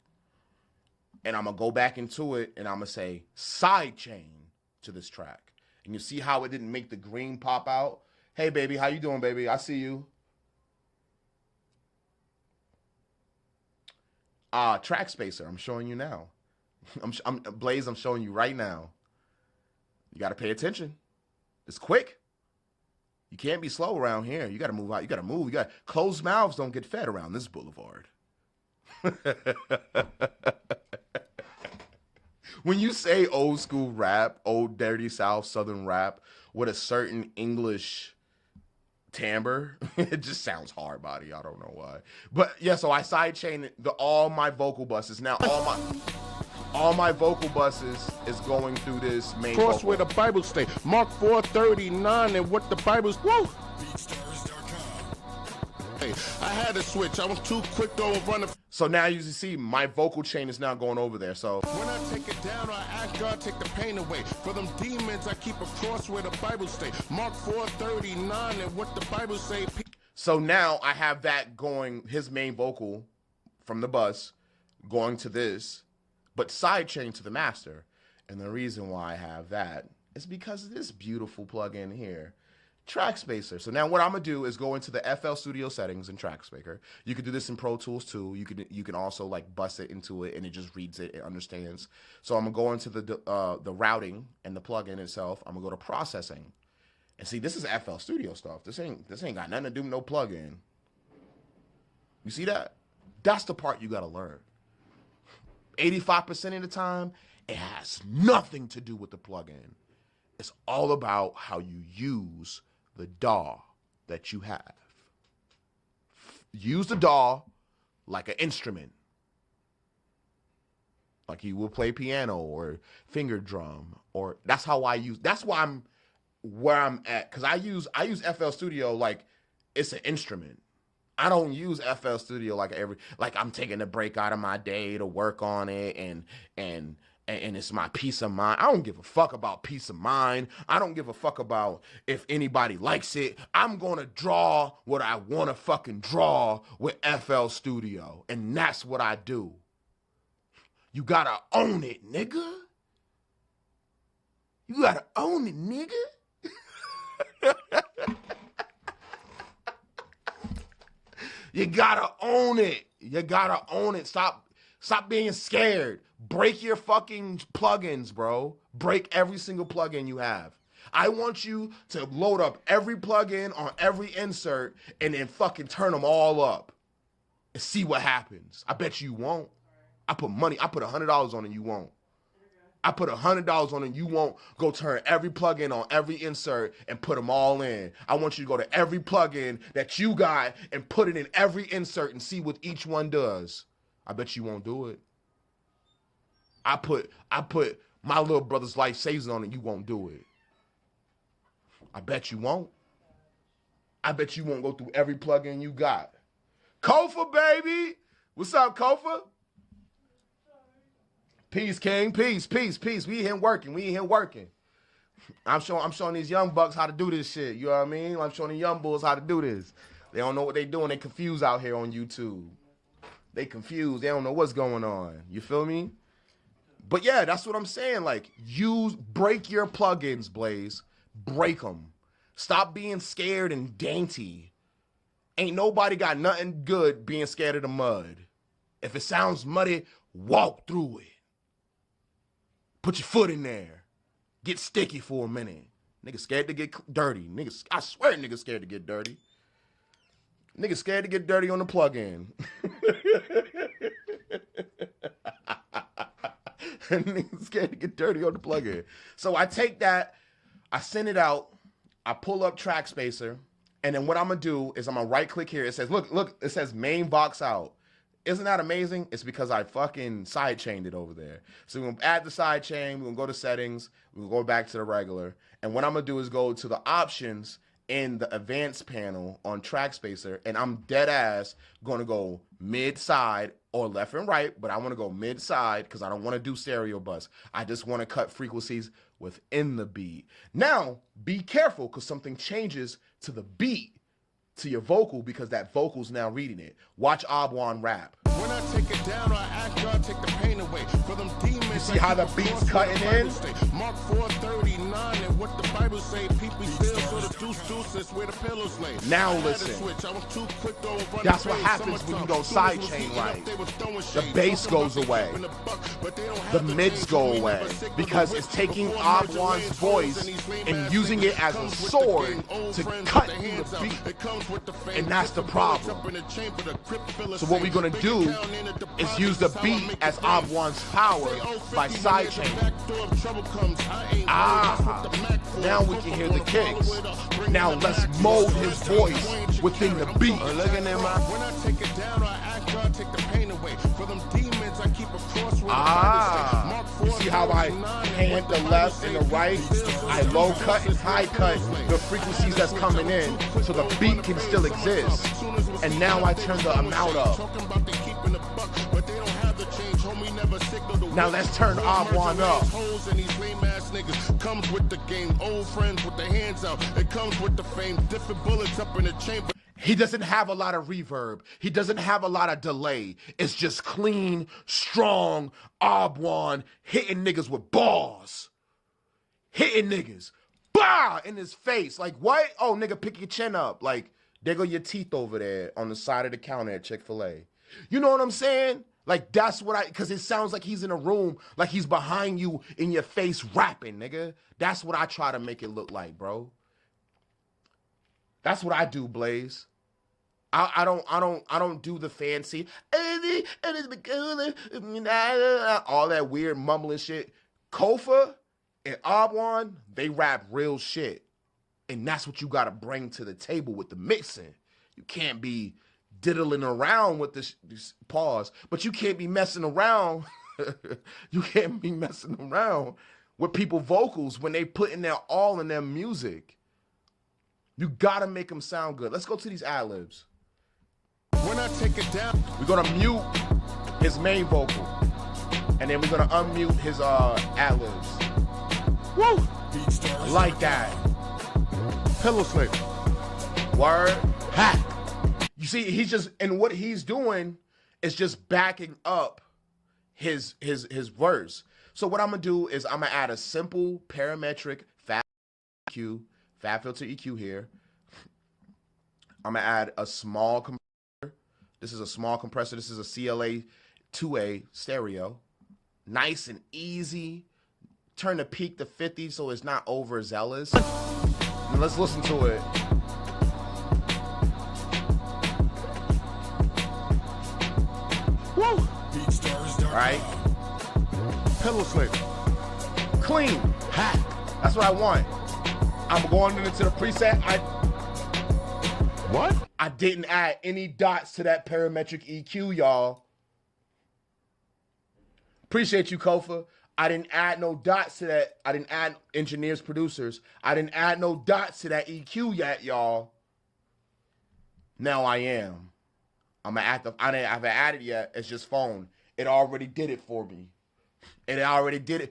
And I'm gonna go back into it and I'm gonna say side chain to this track. And you see how it didn't make the green pop out? Hey baby, how you doing, baby? I see you. Track Spacer, I'm showing you now. Blaze, I'm showing you right now. You gotta pay attention. It's quick. You can't be slow around here. You gotta move out. You gotta move. Closed mouths don't get fed around this boulevard. When you say old school rap, old dirty South Southern rap with a certain English timbre, it just sounds hard body. I don't know why. But yeah, so I sidechain all my vocal buses. Now all my vocal buses is going through this main Cross vocal. where the Bible stay. Mark 4:39 and what the Bible's. Woo! Hey, I had to switch. I was too quick to overrun the. So now you see my vocal chain is now going over there. So When I take it down, I ask God take the pain away. For them demons, I keep a cross where the Bible stay. Mark 4:39 and what the Bible say. So now I have that going, his main vocal from the bus going to this, but sidechain to the master. And the reason why I have that is because of this beautiful plugin here, Track Spacer. So now what I'm gonna do is go into the FL Studio settings in Track Spacer. You can do this in Pro Tools too. You can also like bust it into it and it just reads it, it understands. So I'm gonna go into the routing and the plugin itself. I'm gonna go to processing. And see, this is FL Studio stuff. This ain't got nothing to do with no plugin. You see that? That's the part you gotta learn. 85% of the time, it has nothing to do with the plugin. It's all about how you use the DAW that you have. Use the DAW like an instrument. Like you will play piano or finger drum, or that's how I use. That's why I'm where I'm at, because I use FL Studio like it's an instrument. I don't use FL Studio like I'm taking a break out of my day to work on it and it's my peace of mind. I don't give a fuck about peace of mind. I don't give a fuck about if anybody likes it. I'm gonna draw what I wanna fucking draw with FL Studio, and that's what I do. You gotta own it, nigga. You gotta own it, nigga. You gotta own it. You gotta own it. Stop Stop being scared. Break your fucking plugins, bro. Break every single plugin you have. I want you to load up every plugin on every insert and then fucking turn them all up and see what happens. I bet you won't. I put $100 on it, you won't. I put $100 on it, you won't go turn every plugin on every insert and put them all in. I want you to go to every plugin that you got and put it in every insert and see what each one does. I bet you won't do it. I put my little brother's life saves on it, you won't do it. I bet you won't. I bet you won't go through every plugin you got. Kofa, baby. What's up, Kofa? Peace, King. Peace. We here working. I'm showing these young bucks how to do this shit. You know what I mean? I'm showing the young bulls how to do this. They don't know what they doing. They confused out here on YouTube. They confused. They don't know what's going on. You feel me? But yeah, that's what I'm saying. Like, break your plugins, Blaze. Break them. Stop being scared and dainty. Ain't nobody got nothing good being scared of the mud. If it sounds muddy, walk through it. Put your foot in there. Get sticky for a minute. Niggas scared to get dirty. Niggas, I swear niggas scared to get dirty. Niggas scared to get dirty on the plug-in. Niggas scared to get dirty on the plug-in. So I take that, I send it out, I pull up Track Spacer, and then what I'm gonna do is I'm gonna right click here. It says, look, it says main box out. Isn't that amazing? It's because I fucking sidechained it over there. So we're gonna add the sidechain, we're gonna go to settings, we're gonna go back to the regular, and what I'm gonna do is go to the options in the advanced panel on Track Spacer, and I'm dead ass gonna go mid side or left and right, but I wanna go mid side because I don't wanna do stereo bus. I just wanna cut frequencies within the beat. Now, be careful because something changes to the beat, to your vocal, because that vocal's now reading it. Watch Obwan rap. When I take it down, I act God, take the pain away. For them demons, you see how the beat's cutting in? Mark 4:39 and what the Bible say, people still sort of deuces where the pillows lay. Now listen. That's what happens when you don't sidechain right. The bass goes away. The mids go away. Because it's taking Obwan's voice and using it as a sword to cut through the beat. And that's the problem. So what we're going to do is use the beat as Obwan's power by sidechaining. Now we can hear the kicks. Now let's mold his voice within the beat. Looking at my when I take it down, I act God, take the pain away. For them demons, I keep a cross with you see how I hand the left and the right? I low cut and high cut the frequencies that's coming in so the beat can still exist. And now I turn the amount up. Now let's turn Obwan up. Comes with the game, old friends with the hands out. It comes with the fame, different bullets up in the chamber. He doesn't have a lot of reverb. He doesn't have a lot of delay. It's just clean, strong Obwan hitting niggas with bars. Hitting niggas. Bah! In his face. Like, what? Oh, nigga, pick your chin up. Like, there go your teeth over there on the side of the counter at Chick-fil-A. You know what I'm saying? Like, that's what because it sounds like he's in a room, like he's behind you in your face rapping, nigga. That's what I try to make it look like, bro. That's what I do, Blaze. I don't do the fancy, all that weird mumbling shit. Kofa and Obwan, they rap real shit. And that's what you gotta bring to the table with the mixing. You can't be diddling around with this pause, but you can't be messing around. You can't be messing around with people's vocals when they putting their all in their music. You gotta make them sound good. Let's go to these ad-libs. When I take it down, we're gonna mute his main vocal, and then we're gonna unmute his ad-libs. Woo! Like that. Pillow Slave. Word. Ha! You see, he's just, and what he's doing is just backing up his verse. So what I'm gonna do is I'm gonna add a simple parametric fat filter EQ here. I'm gonna add a small compressor. This is a small compressor. This is a CLA to a stereo. Nice and easy. Turn the peak to 50 so it's not overzealous. And let's listen to it. Woo! Right? Pillow slate. Clean. Ha! That's what I want. I'm going into the preset. What? I didn't add any dots to that parametric EQ, y'all. Appreciate you, Kofa. I didn't add no dots to that. I didn't add engineers, producers. I didn't add no dots to that EQ yet, y'all. Now I am. I'm gonna add I haven't added yet. It's just phone. It already did it for me. It already did it.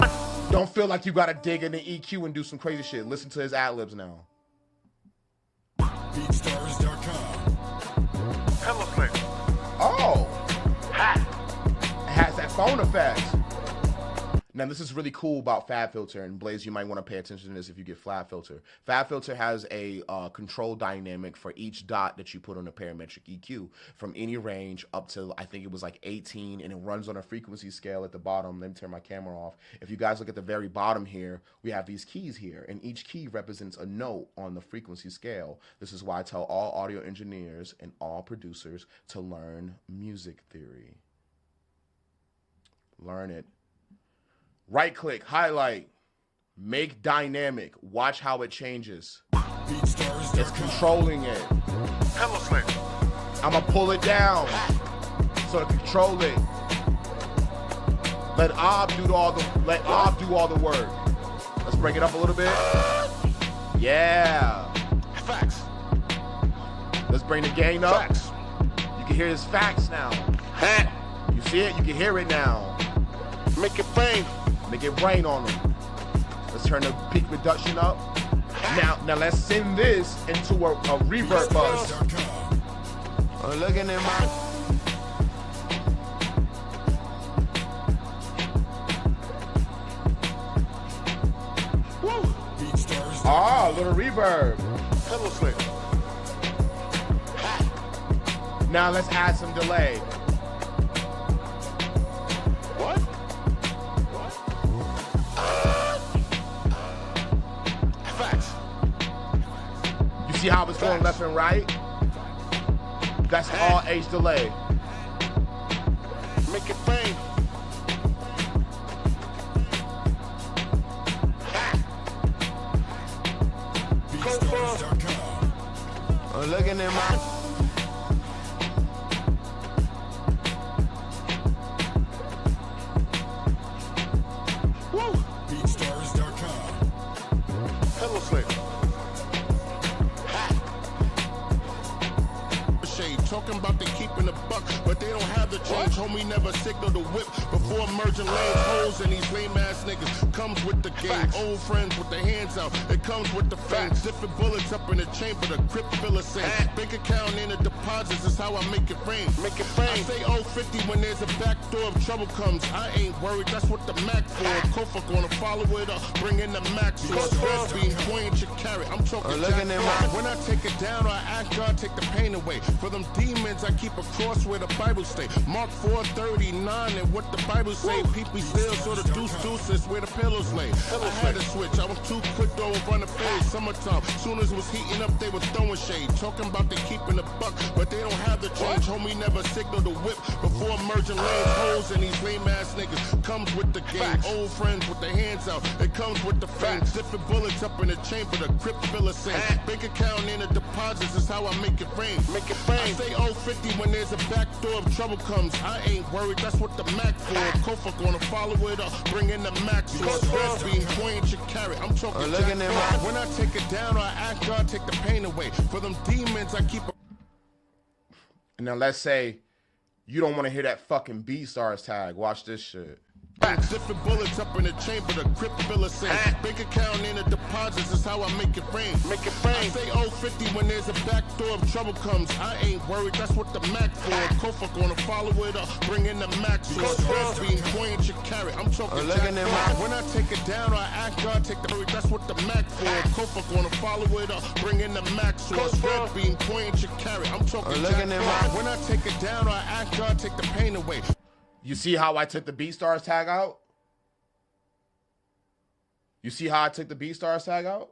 Don't feel like you gotta dig in the EQ and do some crazy shit. Listen to his ad-libs now. BeatStars.com. Pillow slate. Oh! Ha! It has that phone effect. Now, this is really cool about FabFilter, and Blaze, you might want to pay attention to this if you get FabFilter. FabFilter has a control dynamic for each dot that you put on a parametric EQ, from any range up to, I think it was like 18, and it runs on a frequency scale at the bottom. Let me turn my camera off. If you guys look at the very bottom here, we have these keys here, and each key represents a note on the frequency scale. This is why I tell all audio engineers and all producers to learn music theory. Learn it. Right click, highlight, make dynamic. Watch how it changes. It's controlling it. Pillow slate. I'm gonna pull it down so to control it. Let Ob do all the work. Let's break it up a little bit. Yeah. Facts. Let's bring the gain up. Facts. You can hear his facts now. You see it? You can hear it now. Make it rain. Make it rain on them. Let's turn the peak reduction up. Now let's send this into a reverb bus. I'm looking at my Ah, a little reverb. Pillow slate. Now let's add some delay. What? Facts. You see how it's going left and right? That's all H delay. Make it rain. I'm looking at my BeatStars.com. Pillow slate. Shade talking about they keeping a buck, but they don't have the change. Homie never signal the whip before merging lanes, holes, and these lame ass niggas comes with the game. Old friends with their hands out, it comes with the fangs. Different bullets up in the chamber, the grip feel the same. Bank account in the deposits is how I make it rain. Make it rain. I say 050 when there's a back door of trouble comes. I ain't worried, that's what the Mac for. Kofa gonna follow it up, bring in the Max source. Red beam, point your carrot. I'm talking looking at my when I take it down, I ask God take the pain away. For them demons, I keep a cross where the Bible stay. Mark 4:39 and what the Bible say. People still sort of deuces where the pillows lay. I had to switch, I was too quick to run the fade. Summertime, soon as it was heating up, they were throwing shade. Talking about they keeping a buck, but they don't have the change. Homie never signal the whip before merging lanes, holes, and these lame ass niggas comes with the game. Old friends with their hands out, it comes with the fangs. Different bullets up in the chamber, the grip feel the same. Bank account in the deposits is how I make it rain. Make it rain. I say 050 when there's a back door of trouble comes. I ain't worried, that's what the Mac for. Kofa gonna follow it up, bring in the Max source. Red beam, point your carrot. I'm talking looking at my when I take it down, I ask God take the pain away. For them demons, I keep a Now let's say you don't want to hear that fucking BeatStars tag. Watch this shit. different bullets up in the chamber, the grip feel the same. Bank account in the deposits is how I make it rain. Make it rain. I say 050 when there's a back door of trouble comes. I ain't worried, that's what the Mac for. Kofa gonna follow it up, bring in the Max source. Red beam, point your carrot. I'm talking looking at my when I take it down, I ask God take the that's what the Mac for. Kofa gonna follow it up, bring in the Max source. Red beam, point your carrot. I'm talking looking at my when I take it down, I ask God take the pain away. You see how I took the BeatStars tag out? You see how I took the BeatStars tag out?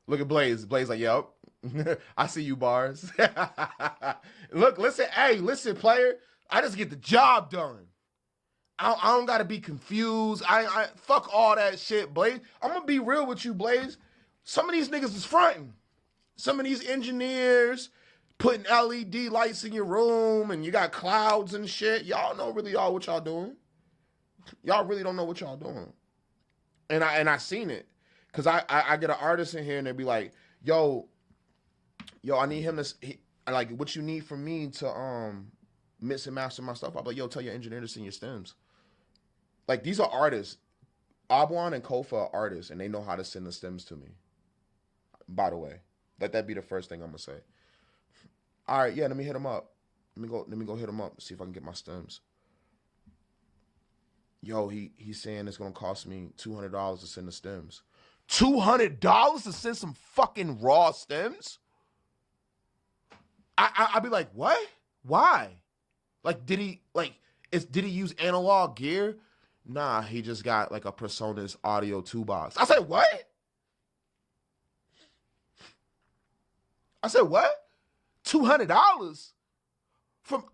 Look at Blaze. Blaze like, yep. I see you, Bars. Look, listen, hey, listen, player. I just get the job done. I don't gotta be confused. I fuck all that shit, Blaze. I'm gonna be real with you, Blaze. Some of these niggas is fronting. Some of these engineers putting LED lights in your room and you got clouds and shit. Y'all know really all what y'all doing. Y'all really don't know what y'all doing. And I seen it. Cause I get an artist in here and they be like, yo, I need him to like what you need from me to mix and master my stuff. I'm like, yo, tell your engineer to send your stems. Like these are artists. Abwan and Kofa are artists and they know how to send the stems to me. By the way. Let that be the first thing I'm gonna say. All right, yeah, let me hit him up. Let me go hit him up, see if I can get my stems. Yo, he's saying it's gonna cost me $200 to send the stems. $200 to send some fucking raw stems? I'd be like, what? Why? Like, did he use analog gear? Nah, he just got like a PreSonus audio 2-box. I said, what? $200 from,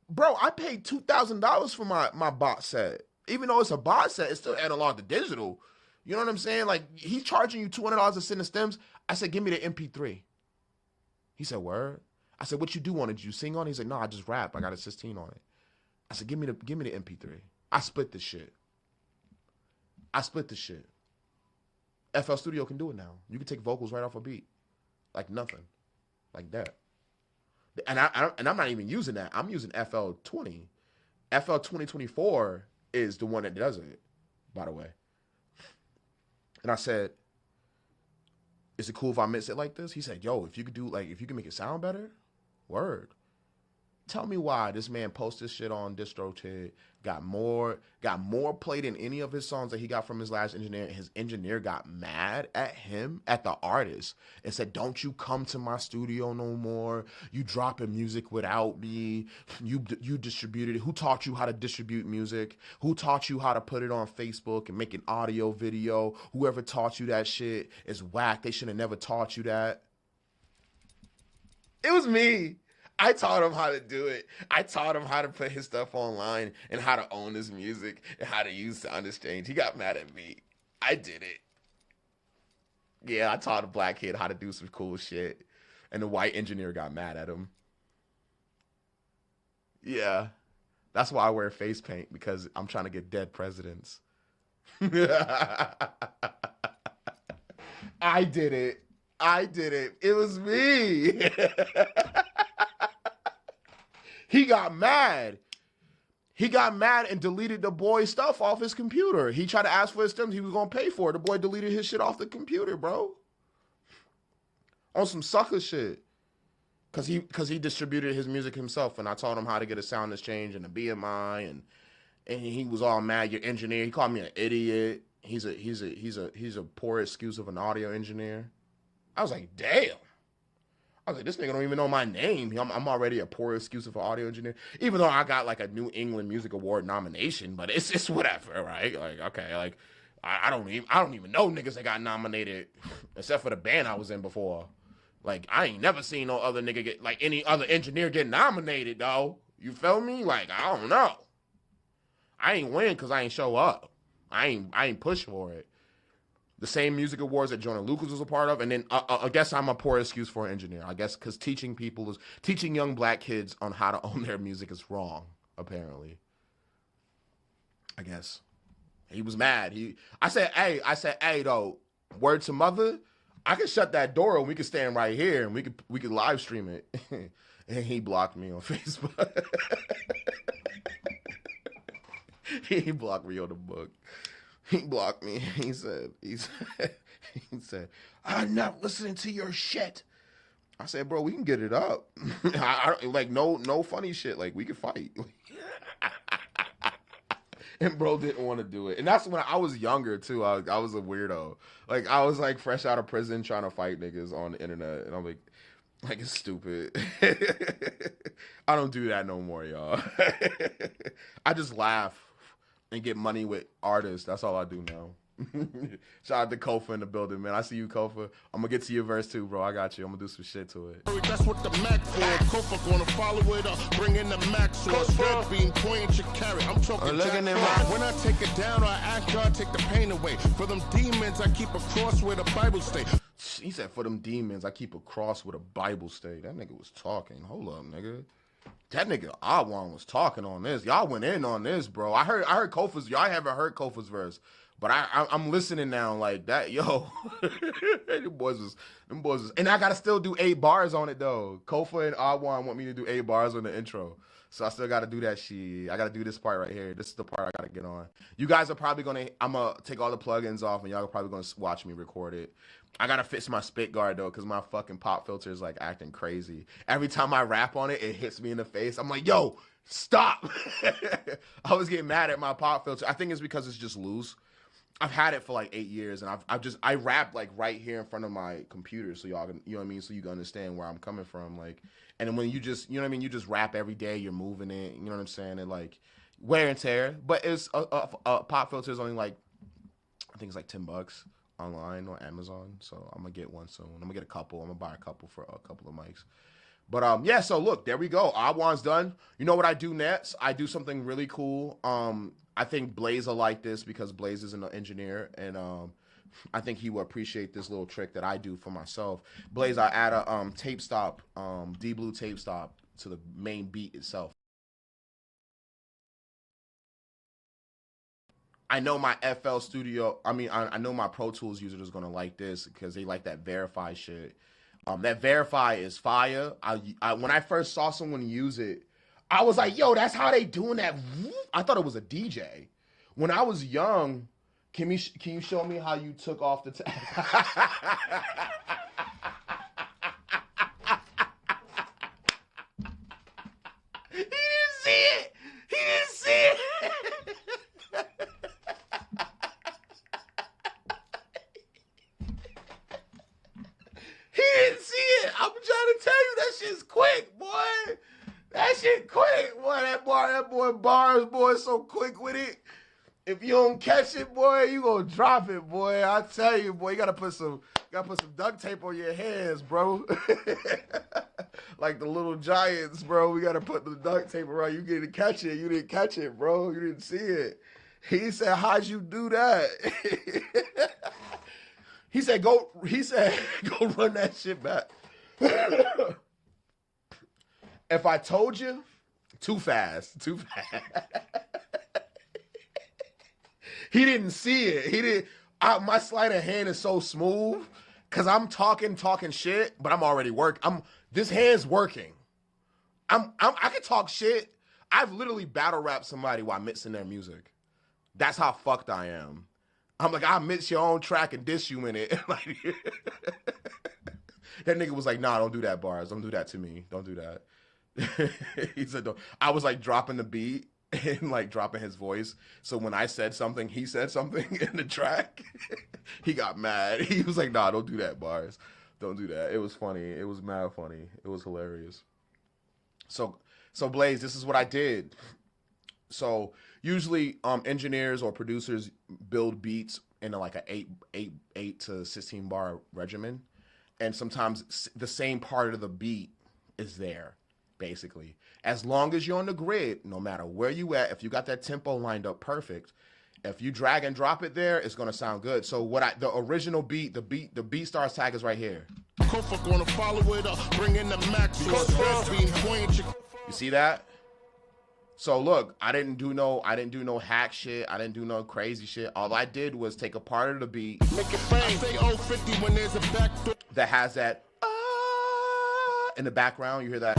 bro, I paid $2,000 for my box set. Even though it's a box set, it's still analog to digital. You know what I'm saying? Like, he's charging you $200 to send the stems. I said, give me the MP3. He said, word? I said, what you do on it? Did you sing on it? He said, no, I just rap. I got a 16 on it. I said, give me the MP3. I split the shit. FL Studio can do it now. You can take vocals right off a beat. Like nothing. Like that. And I'm not even using that. I'm using FL 20. FL 2024 is the one that does it, by the way. And I said, is it cool if I mix it like this? He said, yo, if you can make it sound better, word. Tell me why this man posts this shit on DistroKid, got more play than any of his songs that he got from his last engineer. And his engineer got mad at him, at the artist, and said, don't you come to my studio no more. You dropping music without me. You distributed it. Who taught you how to distribute music? Who taught you how to put it on Facebook and make an audio video? Whoever taught you that shit is whack. They should have never taught you that. It was me. I taught him how to do it. I taught him how to put his stuff online and how to own his music and how to use Sound Exchange. He got mad at me. I did it. Yeah, I taught a black kid how to do some cool shit. And the white engineer got mad at him. Yeah. That's why I wear face paint, because I'm trying to get dead presidents. I did it. It was me. He got mad. He got mad and deleted the boy's stuff off his computer. He tried to ask for his stems. He was going to pay for it. The boy deleted his shit off the computer, bro. On some sucker shit. Because he distributed his music himself. And I taught him how to get a Sound Exchange and a BMI. And he was all mad. Your engineer, he called me an idiot. He's a poor excuse of an audio engineer. I was like, damn. I was like, this nigga don't even know my name. I'm already a poor excuse of an audio engineer. Even though I got like a New England Music Award nomination, but it's whatever, right? Like, okay, like I don't even know niggas that got nominated except for the band I was in before. Like, I ain't never seen no other nigga get, like, any other engineer get nominated, though. You feel me? Like, I don't know. I ain't win because I ain't show up. I ain't push for it. The same music awards that Jonah Lucas was a part of, and then I guess I'm a poor excuse for an engineer. I guess because teaching young black kids on how to own their music is wrong, apparently. I guess. He was mad. I said, hey, though, word to mother, I can shut that door and we can stand right here and we could live stream it. And he blocked me on Facebook. He blocked me on the book. He blocked me. He said, I'm not listening to your shit. I said, bro, we can get it up. I like, no funny shit. Like, we can fight. And bro didn't want to do it. And that's when I was younger, too. I was a weirdo. Like, I was, like, fresh out of prison trying to fight niggas on the internet. And I'm like, it's stupid. I don't do that no more, y'all. I just laugh and get money with artists. That's all I do now. Shout out to Kofa in the building, man. I see you, Kofa. I'm gonna get to your verse too, bro. I got you. I'm gonna do some shit to it. That's what the Mac for. Kofa gonna follow it up. Bring in the Mac source. Red bean, point your carry. I'm talking looking at When I take it down, I ask God take the pain away. For them demons, I keep a cross where the Bible stay. He said, for them demons, I keep a cross with a Bible stay. That nigga was talking. Hold up, nigga. That nigga Awan was talking on this. Y'all went in on this, bro. I heard Kofa's. Y'all haven't heard Kofa's verse. But I'm listening now like that, yo. them boys was, and I gotta still do 8 bars on it though. Kofa and Awan want me to do 8 bars on the intro, so I still gotta do that shit. I gotta do this part right here. This is the part I gotta get on. You guys are probably I'm gonna take all the plugins off, and y'all are probably gonna watch me record it. I gotta fix my spit guard though, cause my fucking pop filter is like acting crazy. Every time I rap on it, it hits me in the face. I'm like, yo, stop. I was getting mad at my pop filter. I think it's because it's just loose. I've had it for like 8 years, and I rap like right here in front of my computer, so y'all can, you know what I mean, so you can understand where I'm coming from, like. And then when you just, you know what I mean, you just rap every day, you're moving it, you know what I'm saying, and like wear and tear. But it's a pop filter is only like, I think it's like $10 online or Amazon, so I'm gonna get one soon. I'm gonna get a couple. I'm gonna buy a couple for a couple of mics. But yeah, so look, there we go. Awan's done. You know what I do next? I do something really cool. I think Blaze will like this because Blaze is an engineer, and I think he will appreciate this little trick that I do for myself. Blaze, I add a tape stop, D-Blue tape stop to the main beat itself. I know my FL Studio, I know my Pro Tools user is going to like this because they like that Verify shit. That Verify is fire. When I first saw someone use it, I was like, yo, that's how they doing that. I thought it was a DJ. When I was young, can you show me how you took off the He didn't see it. He didn't see it. He didn't see it. I'm trying to tell you that shit's quick, boy. That shit quick, boy. That boy Bars, boy, so quick with it. If you don't catch it, boy, you gonna drop it, boy. I tell you, boy, you gotta put some duct tape on your hands, bro. Like the little giants, bro. We gotta put the duct tape around. You didn't catch it. You didn't catch it, bro. You didn't see it. He said, "How'd you do that?" He said, "Go run that shit back." If I told you, too fast. He didn't see it. He didn't. My sleight of hand is so smooth because I'm talking shit, but I'm already this hand's working. I can talk shit. I've literally battle rapped somebody while mixing their music. That's how fucked I am. I'm like, I'll mix your own track and diss you in it. Like, that nigga was like, nah, don't do that, Bars. Don't do that to me. Don't do that. He said, don't. I was like dropping the beat and like dropping his voice. So when I said something, he said something in the track. He got mad. He was like, nah, don't do that, Bars. Don't do that. It was funny. It was mad funny. It was hilarious. So Blaze, this is what I did. So usually engineers or producers build beats in like a 8 to 16 bar regimen. And sometimes the same part of the beat is there. Basically, as long as you're on the grid, no matter where you at, if you got that tempo lined up perfect, if you drag and drop it there, it's gonna sound good. So the original beat, the beat stars tag is right here. Kofa gonna follow it up, bring in the Mac source. You see that? So look, I didn't do no hack shit. I didn't do no crazy shit. All I did was take a part of the beat, make it bang. Say 050 when there's a back door that has that in the background. You hear that?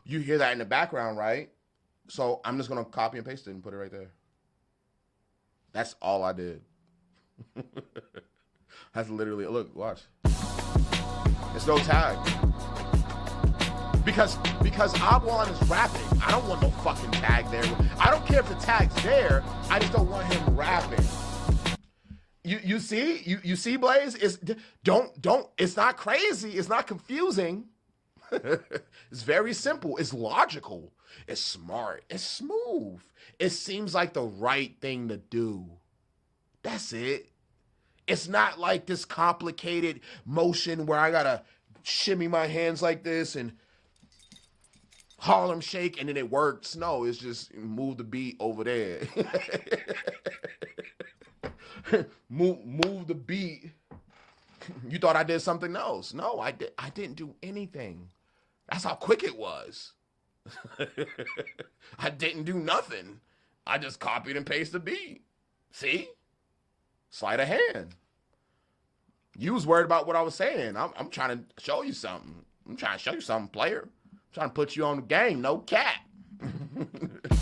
You hear that in the background, right? So I'm just gonna copy and paste it and put it right there. That's all I did. That's literally, look, watch. There's no tag. Because Awan is rapping. I don't want no fucking tag there. I don't care if the tag's there. I just don't want him rapping. You see, Blaze? It's not crazy. It's not confusing. It's very simple. It's logical. It's smart. It's smooth. It seems like the right thing to do. That's it. It's not like this complicated motion where I gotta shimmy my hands like this and Harlem shake and then it works. No, it's just move the beat over there. move the beat. You thought I did something else. No, I didn't do anything. That's how quick it was. I didn't do nothing. I just copied and pasted the beat. See? Sleight of hand. You was worried about what I was saying. I'm trying to show you something. I'm trying to show you something, player. I'm trying to put you on the game. No cap.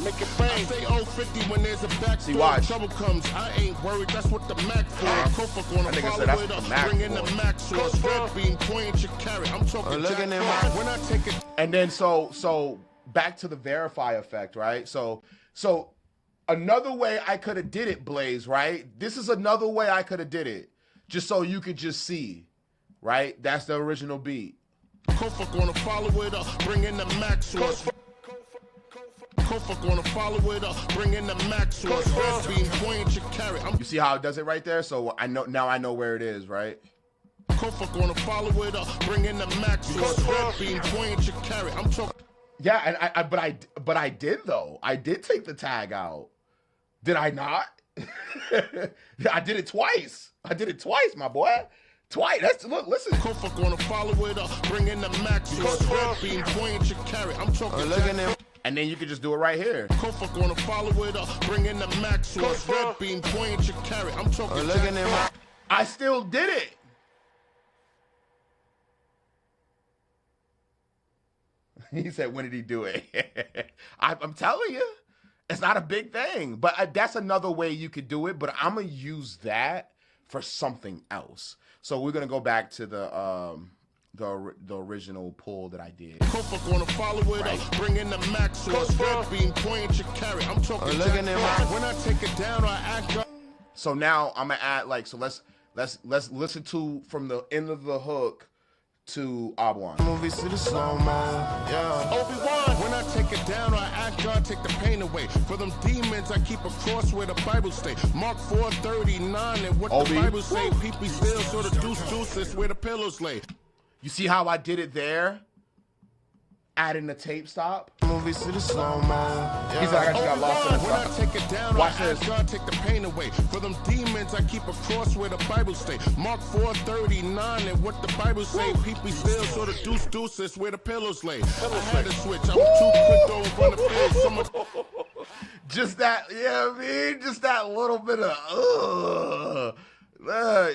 Make it bang. Say 050 when there's a back. See, watch. Trouble comes. I ain't worried. That's what the Mac for. Kofa gonna follow that's it what up. the Mac Bring in for. the Mac source. Red beam, point your carrot. I'm talking looking Jack at Frost. When I take it. And then so back to the verify effect, right? So another way I could have did it, Blaze, right? This is another way I could have did it. Just so you could just see, right? That's the original beat. Kofa gonna follow it up. Bring in the Mac source. Kofa gonna follow it up. Bring in the Mac source. Red beam, point your carrot. You see how it does it right there? So I know where it is, right? Kofa gonna follow it up. Bring in the Mac source. Red beam, point your carrot. I'm talking. Yeah, and but I did though. I did take the tag out. Did I not? I did it twice. My boy. Twice. Listen. Kofa gonna follow it up. Bring in the Mac source. Red beam, point your carrot. I'm talking. Looking at And then you can just do it right here. Kofa gonna follow it up. Bring in the Mac source. Red beam, point your carrot. I'm talking. looking at my I still did it. He said, when did he do it? I'm telling you, it's not a big thing. But that's another way you could do it. But I'm going to use that for something else. So we're going to go back to the original pull that I did. Kofa gonna follow it up. Bring in the Mac source. Red beam, point your carrot. I'm talking. looking at my When I take it down, I act up. So now I'm gonna add let's listen to from the end of the hook to Abuan. movies to the slow-mo, yeah. Obi-Wan. When I take it down, I act God, take the pain away. For them demons, I keep a cross where the Bible stay. Mark 4:39 and what Obi. the Bible say. People still sort of deuce where the pillows lay. You see how I did it there? Adding the tape stop. Movies to the slow-mo, yeah. He's like, I just got lost in the When I sauce. take it down, Watch I ask this. God, take the pain away. For them demons, I keep a cross where the Bible stay. Mark 4:39 and what the Bible say. People still sort of deuce where the pillows lay. I had to switch. I was too quick to run the page. Someone. Just that, yeah, I mean, just that little bit of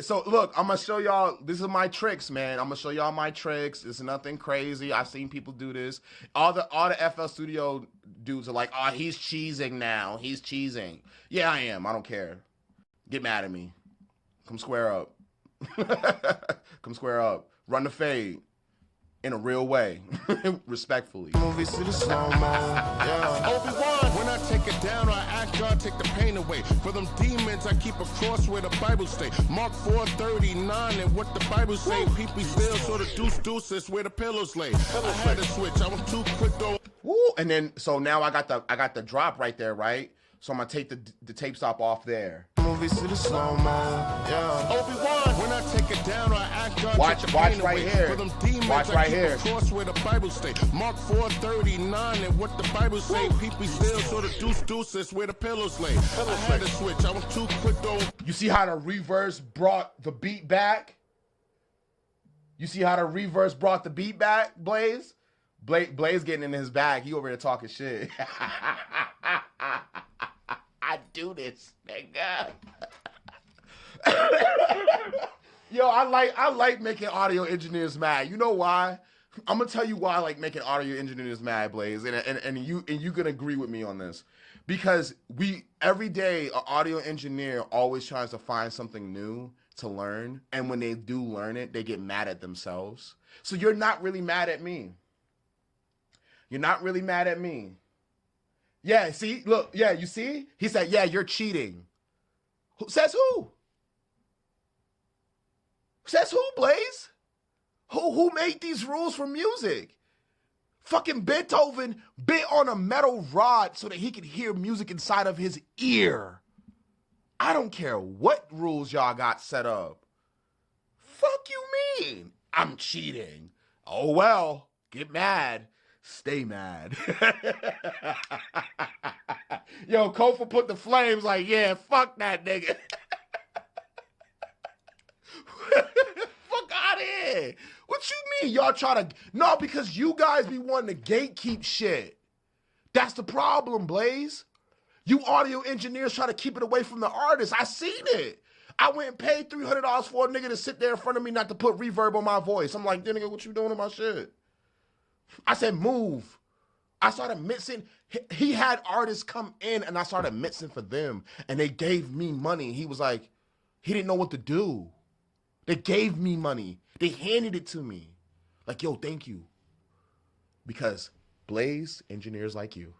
so look, I'm gonna show y'all. This is my tricks, man. I'm gonna show y'all my tricks. It's nothing crazy. I've seen people do this. All the FL Studio dudes are like, oh, he's cheesing now. He's cheesing. Yeah, I am. I don't care. Get mad at me. Come square up. Come square up. Run the fade in a real way, respectfully. Movies to the slow-mo, yeah. Obi-Wan. When I take it down, I act God, take the pain away. For them demons, I keep a cross where the Bible stay. Mark 4:39 and what the Bible say. People still sort of deuce where the pillows lay. I had to switch. I was too quick though. Woo! And then so now I got the drop right there, right? So I'm gonna take the tape stop off there. Movies to the slow-mo, yeah. Obi-Wan. When I take it down, I act God, Watch take the pain right away. here. For them demons, Watch I right keep here. a cross where the Bible stay. Mark 4:39 and what the Bible say. People still sort of deuce where the pillows lay. I had to switch. I was too quick though. You see how the reverse brought the beat back? You see how the reverse brought the beat back, Blaze? Blaze getting in his bag. He over here talking shit. I do this, nigga. Yo, I like making audio engineers mad. You know why? I'm gonna tell you why I like making audio engineers mad, Blaze, and you can agree with me on this. Because every day an audio engineer always tries to find something new to learn, and when they do learn it, they get mad at themselves. So you're not really mad at me. You're not really mad at me. Yeah, see? Look, yeah, you see? He said, yeah, you're cheating. Who says who? Says who, Blaze? Who made these rules for music? Fucking Beethoven bit on a metal rod so that he could hear music inside of his ear. I don't care what rules y'all got set up. Fuck you mean? I'm cheating. Oh well, get mad. Stay mad. Yo, Kofa put the flames like, yeah, fuck that nigga. Fuck out of here. What you mean y'all try to... No, because you guys be wanting to gatekeep shit. That's the problem, Blaze. You audio engineers try to keep it away from the artists. I seen it. I went and paid $300 for a nigga to sit there in front of me not to put reverb on my voice. I'm like, nigga, what you doing to my shit? I said, move. I started mixing. He had artists come in and I started mixing for them. And they gave me money. He was like, he didn't know what to do. They gave me money. They handed it to me. Like, yo, thank you. Because Blaze, engineers like you,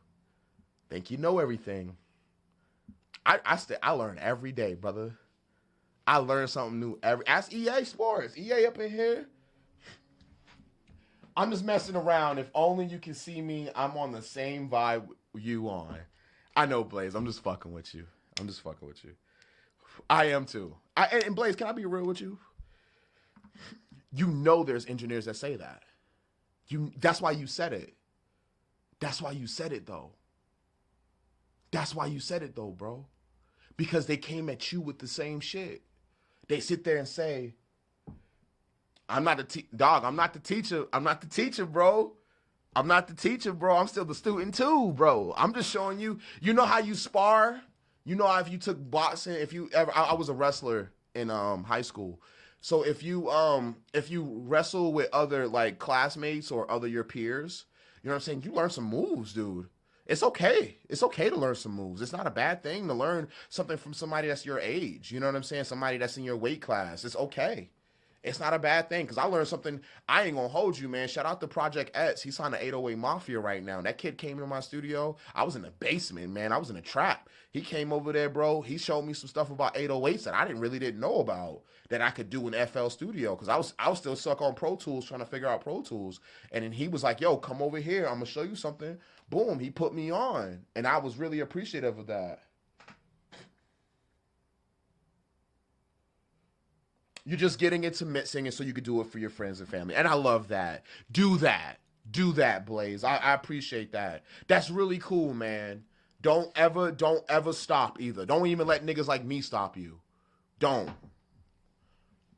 think you know everything. I learn every day, brother. I learn something new ask EA Sports. EA up in here. I'm just messing around. If only you can see me, I'm on the same vibe you on. I know, Blaze. I'm just fucking with you. I am too. And Blaze, can I be real with you? You know there's engineers that say that. That's why you said it. That's why you said it, though. Bro. Because they came at you with the same shit. They sit there and say, I'm not the teacher. I'm not the teacher, bro. I'm still the student too, bro. I'm just showing you. You know how you spar? You know how if you took boxing, I was a wrestler in high school. So if you wrestle with other like classmates or other your peers, you know what I'm saying? You learn some moves, dude. It's okay. It's okay to learn some moves. It's not a bad thing to learn something from somebody that's your age. You know what I'm saying? Somebody that's in your weight class. It's okay. It's not a bad thing because I learned something. I ain't gonna hold you, man. Shout out to Project X. He's on the 808 Mafia right now. That kid came into my studio. I was in the basement, man. I was in a trap. He came over there, bro. He showed me some stuff about 808s that I didn't know about that I could do in FL Studio because I was still stuck on Pro Tools trying to figure out Pro Tools. And then he was like, yo, come over here. I'm gonna show you something. Boom. He put me on. And I was really appreciative of that. You're just getting into mixing, and so you could do it for your friends and family. And I love that. Do that, Blaze. I appreciate that. That's really cool, man. Don't ever stop either. Don't even let niggas like me stop you. Don't.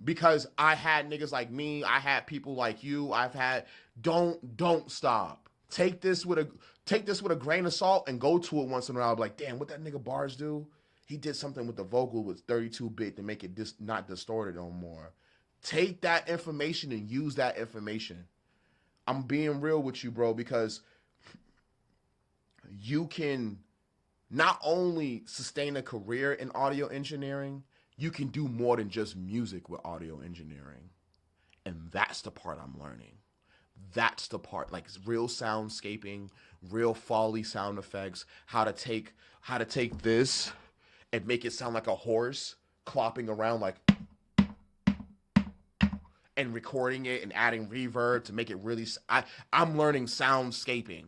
Because I had niggas like me. I had people like you. Don't stop. Take this with a grain of salt and go to it once in a while. Be like, damn, what that nigga Barz do? He did something with the vocal with 32-bit to make it not distorted no more. Take that information and use that information. I'm being real with you, bro, because you can not only sustain a career in audio engineering, you can do more than just music with audio engineering. And that's the part I'm learning. That's the part, like real soundscaping, real Foley sound effects, how to take this and make it sound like a horse clopping around like, and recording it and adding reverb to make it really, I'm learning soundscaping,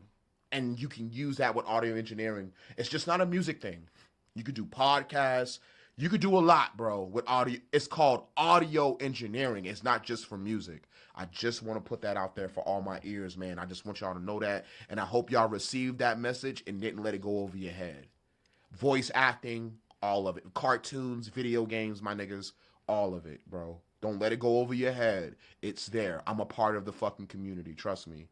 and you can use that with audio engineering. It's just not a music thing. You could do podcasts. You could do a lot, bro, with audio. It's called audio engineering. It's not just for music. I just want to put that out there for all my ears, man. I just want y'all to know that, and I hope y'all received that message and didn't let it go over your head. Voice acting, all of it. Cartoons, video games, my niggas, all of it, bro. Don't let it go over your head. It's there. I'm a part of the fucking community, trust me.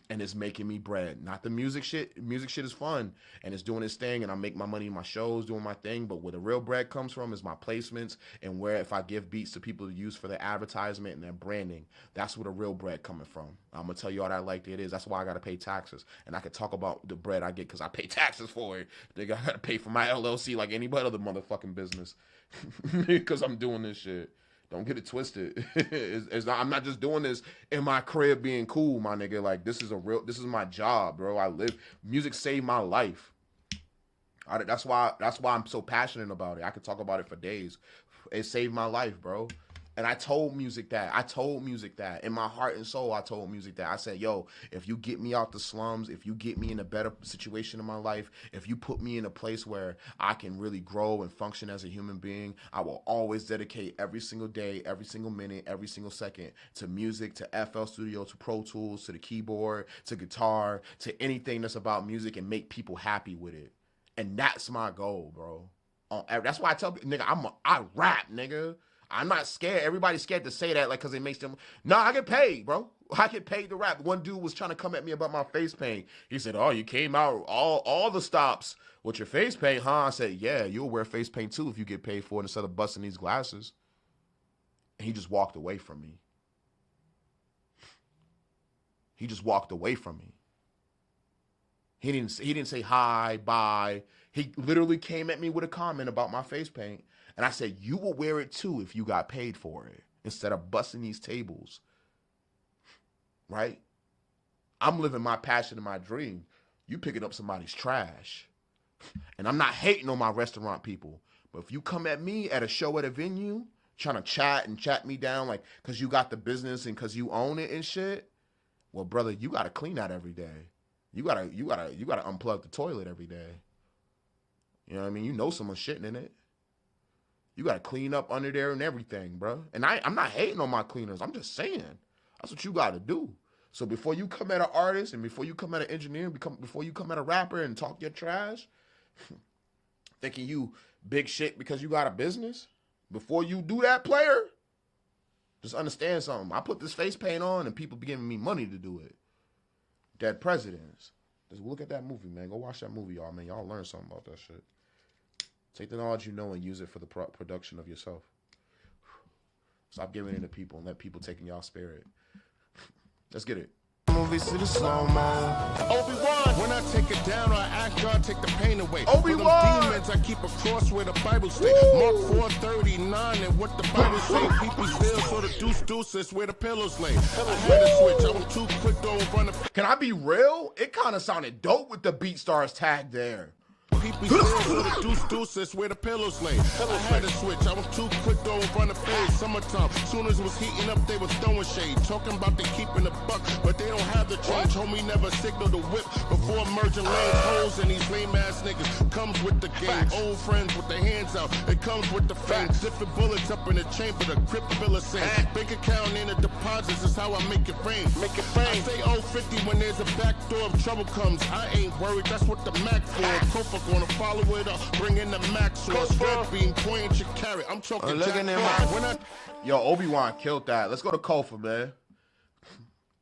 And it's making me bread. Not the music shit. Music shit is fun, and it's doing its thing, and I make my money in my shows, doing my thing, but where the real bread comes from is my placements, and where if I give beats to people to use for their advertisement and their branding, that's where the real bread coming from. I'm going to tell you all that like it is. That's why I got to pay taxes, and I can talk about the bread I get because I pay taxes for it. I got to pay for my LLC like any other motherfucking business because I'm doing this shit. Don't get it twisted. I'm not just doing this in my crib being cool, my nigga. Like, this is my job, bro. Music saved my life. That's why I'm so passionate about it. I could talk about it for days. It saved my life, bro. And I told music that. I told music that. In my heart and soul, I told music that. I said, yo, if you get me out the slums, if you get me in a better situation in my life, if you put me in a place where I can really grow and function as a human being, I will always dedicate every single day, every single minute, every single second to music, to FL Studio, to Pro Tools, to the keyboard, to guitar, to anything that's about music and make people happy with it. And that's my goal, bro. That's why I tell people, nigga, I rap, nigga. I'm not scared. Everybody's scared to say that, like, because it makes them. No, I get paid, bro. I get paid to rap. One dude was trying to come at me about my face paint. He said, "Oh, you came out all the stops with your face paint, huh?" I said, "Yeah, you'll wear face paint too if you get paid for it instead of busting these glasses." And he just walked away from me. He just walked away from me. He didn't say hi, bye. He literally came at me with a comment about my face paint. And I said, you will wear it too if you got paid for it instead of busting these tables. Right? I'm living my passion and my dream. You picking up somebody's trash. And I'm not hating on my restaurant people. But if you come at me at a show at a venue, trying to chat me down like because you got the business and because you own it and shit, well, brother, you got to clean that every day. You gotta unplug the toilet every day. You know what I mean? You know someone's shitting in it. You got to clean up under there and everything, bro. And I'm not hating on my cleaners. I'm just saying. That's what you got to do. So before you come at an artist and before you come at an engineer, before you come at a rapper and talk your trash, thinking you big shit because you got a business, before you do that, player, just understand something. I put this face paint on and people be giving me money to do it. Dead Presidents. Just look at that movie, man. Go watch that movie, y'all, man. Y'all learn something about that shit. Take the knowledge you know and use it for the production of yourself. Stop giving it to people and let people take in y'all spirit. Let's get it. Movies to the slow-mo. Obi-Wan, when I take it down, I ask God take the pain away. Obi-Wan! For them demons, I keep a cross where the Bible say. Mark 4:39 and what the Bible say. People still sort of deuces where the pillows lay. I had to switch. I was too quick to run the. Can I be real? It kind of sounded dope with the BeatStars tag there. People still sort of deuces where the pillows lay. I had to switch. I was too quick to run the page. Summertime, soon as it was heating up, they was throwing shade. Talking about they keeping the buck, but they don't have the change. Homie never signaled the whip before merging lanes. Holes and these lame ass niggas comes with the game. Old friends with their hands out, it comes with the fame. Different bullets up in the chamber, the grip feel the same. Bank account in the deposits is how I make it rain. I say 050 when there's a back door of trouble comes. I ain't worried, that's what the Mac for. Kofa gonna follow it up, bring in the max source. Red beam, pointing your carrot. I'm talking looking at my. Yo, Obi-Wan killed that. Let's go to Kofa, man.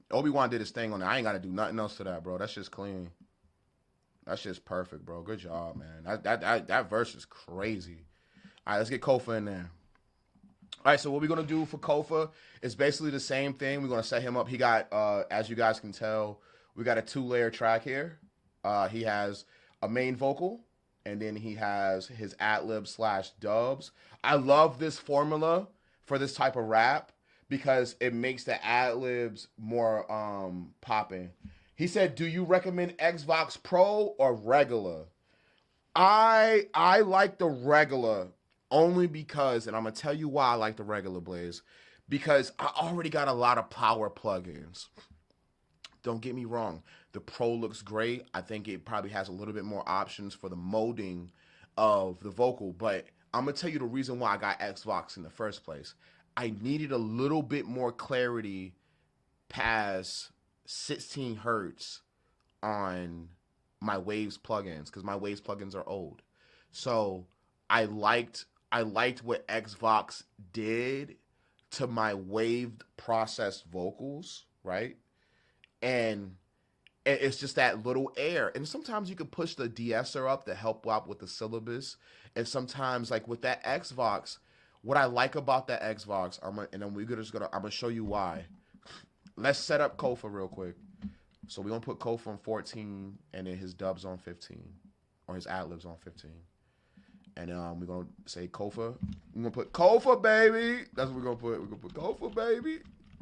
Obi-Wan did his thing on it. I ain't got to do nothing else to that, bro. That shit's clean. That shit's perfect, bro. Good job, man. That verse is crazy. All right, let's get Kofa in there. All right, so what we're going to do for Kofa is basically the same thing. We're going to set him up. He got, as you guys can tell, we got a 2-layer track here. He has a main vocal, and then he has his ad-lib / dubs. I love this formula for this type of rap because it makes the ad-libs more popping. He said, do you recommend Xbox Pro or regular? I like the regular only because, and I'm going to tell you why I like the regular, Blaze, because I already got a lot of power plugins. Don't get me wrong. The Pro looks great. I think it probably has a little bit more options for the molding of the vocal. But I'm going to tell you the reason why I got Xbox in the first place. I needed a little bit more clarity past 16 hertz on my Waves plugins because my Waves plugins are old. So I liked what Xbox did to my waved processed vocals, right? And it's just that little air. And sometimes you can push the de-esser up to help out with the syllabus. And sometimes, like with that Xbox, what I like about that Xbox, I'm gonna show you why. Let's set up Kofa real quick. So we're gonna put Kofa on 14 and then his dubs on 15. Or his ad-libs on 15. And we're gonna say Kofa. We're gonna put Kofa, baby. That's what we're gonna put. We're gonna put Kofa, baby.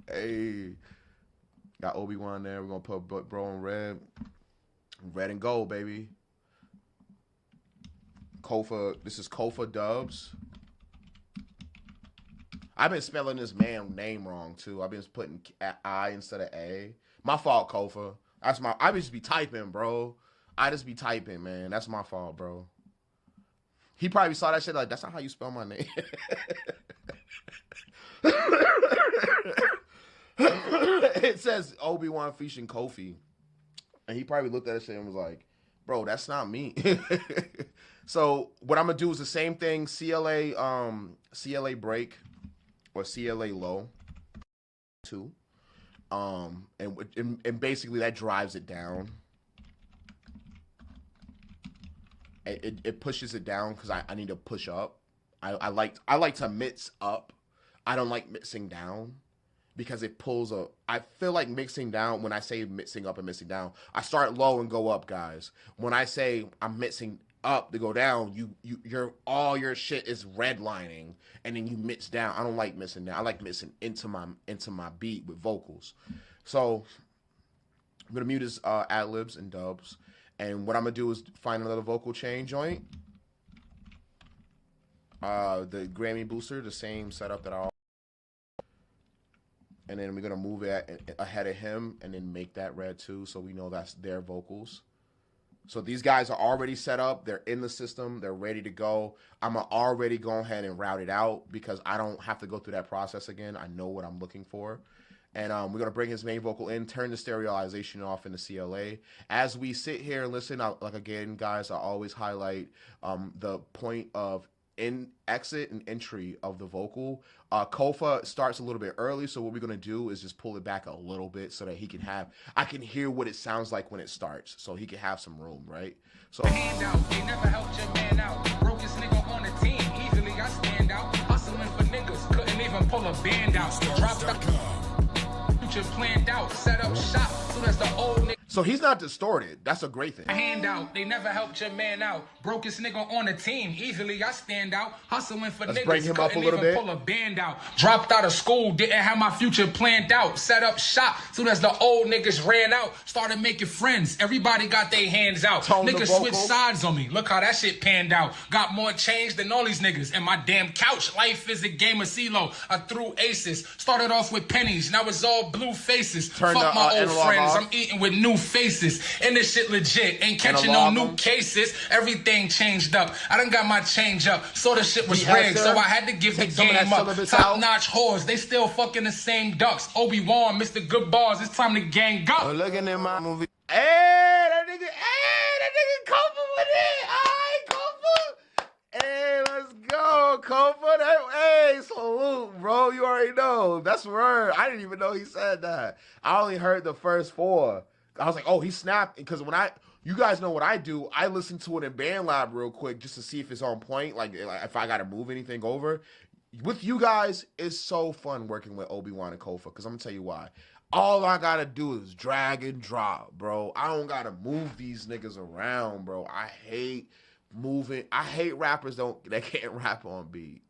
Hey. Got Obi-Wan there. We're going to put bro in red. Red and gold, baby. Kofa. This is Kofa dubs. I've been spelling this man name wrong too. I've been putting I instead of A. My fault, Kofa. I just be typing, bro. I just be typing, man. That's my fault, bro. He probably saw that shit like, that's not how you spell my name. It says Obi-Wan featuring Kofi. And he probably looked at that shit and was like, bro, that's not me. So what I'm going to do is the same thing, CLA break or CLA low 2. And basically that drives it down. It pushes it down because I need to push up. I like to mix up. I don't like mixing down because it pulls I feel like mixing down, when I say mixing up and mixing down, I start low and go up, guys. When I say I'm mixing up to go down, all your shit is redlining and then you mix down. I don't like mixing down. I like mixing into my beat with vocals. So I'm gonna mute his ad-libs and dubs. And what I'm going to do is find another vocal chain joint. The Grammy booster, the same setup that and then we're going to move it ahead of him and then make that red too, so we know that's their vocals. So these guys are already set up. They're in the system. They're ready to go. I'm going to already go ahead and route it out because I don't have to go through that process again. I know what I'm looking for. And we're going to bring his main vocal in, turn the stereoization off in the CLA. As we sit here and listen, like again, guys, I always highlight the point of exit and entry of the vocal. Kofa starts a little bit early, so what we're going to do is just pull it back a little bit so that I can hear what it sounds like when it starts, so he can have some room, right? So. Handout, they never helped your man out. Brokest nigga on the team, easily I stand out. Hustling for niggas, couldn't even pull a band out. Dropped up. Planned out, set up shop, soon as the old nigga. So he's not distorted. That's a great thing. Handout, they never helped your man out. Brokest nigga on the team, easily I stand out. Hustling for Let's niggas, bring him up a little bit. Pull a band out. Dropped out of school, didn't have my future planned out. Set up shop, soon as the old niggas ran out. Started making friends, everybody got their hands out. Niggas switched sides on me, look how that shit panned out. Got more change than all these niggas. And my damn couch, life is a game of CeeLo. I threw aces, started off with pennies, now it's all blue faces. Fuck my old friends, off. I'm eating with new faces. And this shit legit, ain't catching no new cases. Everything changed up. I done got my change up. So the shit was rigged, so I had to give the game up. Top notch whores, they still fucking the same ducks. Obi-Wan, Mr.Goodbarz, it's time to gang up. Looking at my movie. Hey, that nigga Kofa with it. All right, Kofa. Hey, let's go, Kofa. Hey, salute, bro. You already know. That's word. I didn't even know he said that. I only heard the first 4. I was like, oh, he snapped. Because you guys know what I do. I listen to it in BandLab real quick just to see if it's on point. Like if I got to move anything over. With you guys, it's so fun working with Obi-Wan and Kofa. Because I'm going to tell you why. All I got to do is drag and drop, bro. I don't got to move these niggas around, bro. I hate moving. I hate rappers that can't rap on beat.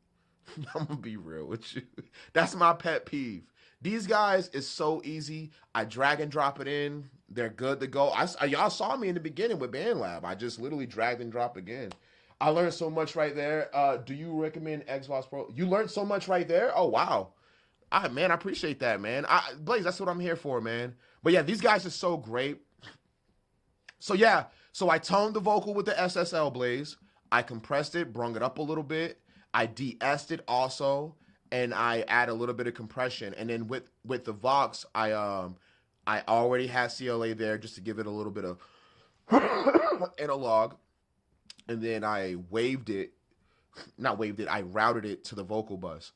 I'm going to be real with you. That's my pet peeve. These guys is so easy. I drag and drop it in. They're good to go. Y'all saw me in the beginning with BandLab. I just literally dragged and dropped again. I learned so much right there. Do you recommend Xbox Pro? You learned so much right there? Oh, wow. Man, I appreciate that, man. Blaze, that's what I'm here for, man. But yeah, these guys are so great. So yeah, so I toned the vocal with the SSL, Blaze. I compressed it, brung it up a little bit. I de-essed it also. And I add a little bit of compression. And then with the Vox, I already had CLA there just to give it a little bit of analog. And then I I routed it to the vocal bus.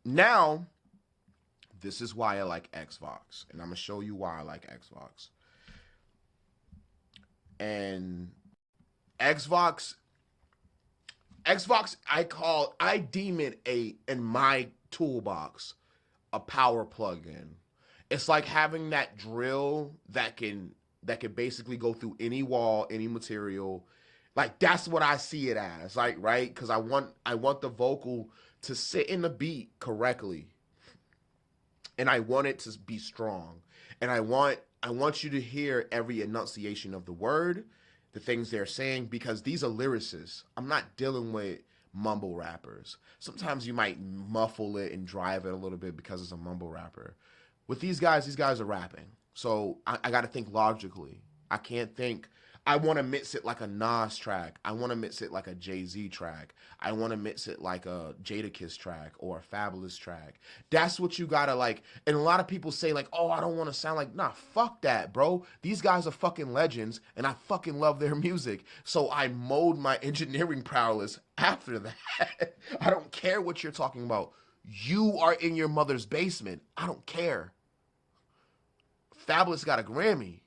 Now, this is why I like Xvox. And I'm going to show you why I like Xvox. And Xvox, I deem it in my toolbox, a power plug-in. It's like having that drill that can basically go through any wall, any material. Like that's what I see it as, like, right? Because I want the vocal to sit in the beat correctly. And I want it to be strong. And I want you to hear every enunciation of the word, the things they're saying, because these are lyricists. I'm not dealing with mumble rappers. Sometimes you might muffle it and drive it a little bit because it's a mumble rapper. With these guys are rapping. So I got to think logically. I can't think. I want to mix it like a Nas track. I want to mix it like a Jay-Z track. I want to mix it like a Jadakiss track or a Fabulous track. That's what you got to like. And a lot of people say like, oh, I don't want to sound like, nah, fuck that, bro. These guys are fucking legends and I fucking love their music. So I mold my engineering prowess after that. I don't care what you're talking about. You are in your mother's basement. I don't care. Fabulous got a Grammy.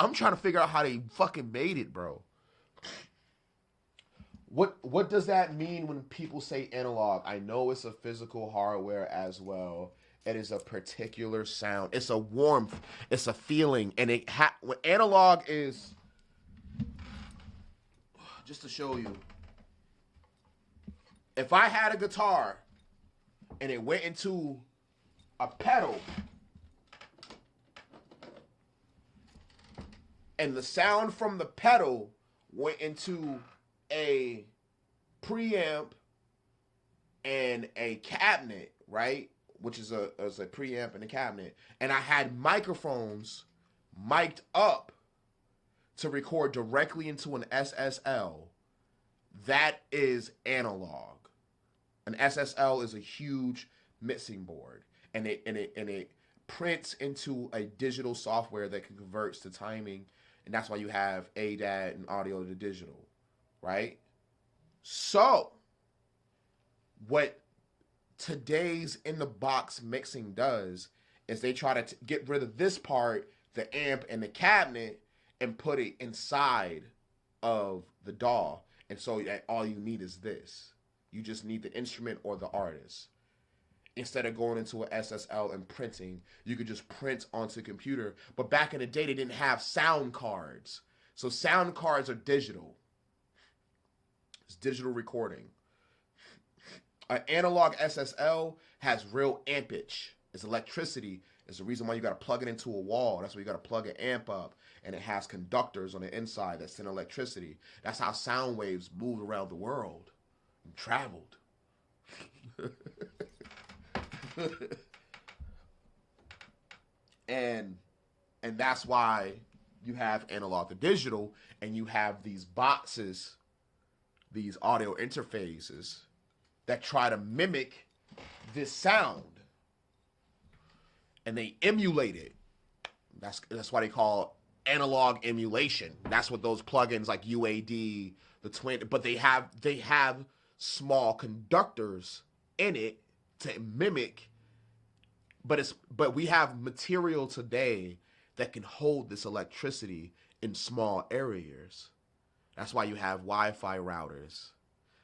I'm trying to figure out how they fucking made it, bro. What does that mean when people say analog? I know it's a physical hardware as well. It is a particular sound. It's a warmth. It's a feeling. And when analog is, just to show you, if I had a guitar and it went into a pedal, and the sound from the pedal went into a preamp and a cabinet, right? Which is a preamp and a cabinet. And I had microphones mic'd up to record directly into an SSL. That is analog. An SSL is a huge mixing board. And it prints into a digital software that converts to timing. And that's why you have ADAT and audio to digital, right? So, what today's in-the-box mixing does is they try to get rid of this part, the amp and the cabinet, and put it inside of the DAW. And so all you need is this. You just need the instrument or the artist. Instead of going into an SSL and printing, you could just print onto a computer. But back in the day, they didn't have sound cards. So sound cards are digital. It's digital recording. An analog SSL has real ampage. It's electricity. It's the reason why you got to plug it into a wall. That's why you got to plug an amp up. And it has conductors on the inside that send electricity. That's how sound waves moved around the world and traveled. and that's why you have analog to digital, and you have these boxes, these audio interfaces that try to mimic this sound, and they emulate it. That's why they call analog emulation. That's what those plugins like UAD, the Twin, but they have small conductors in it to mimic, but we have material today that can hold this electricity in small areas. That's why you have Wi-Fi routers.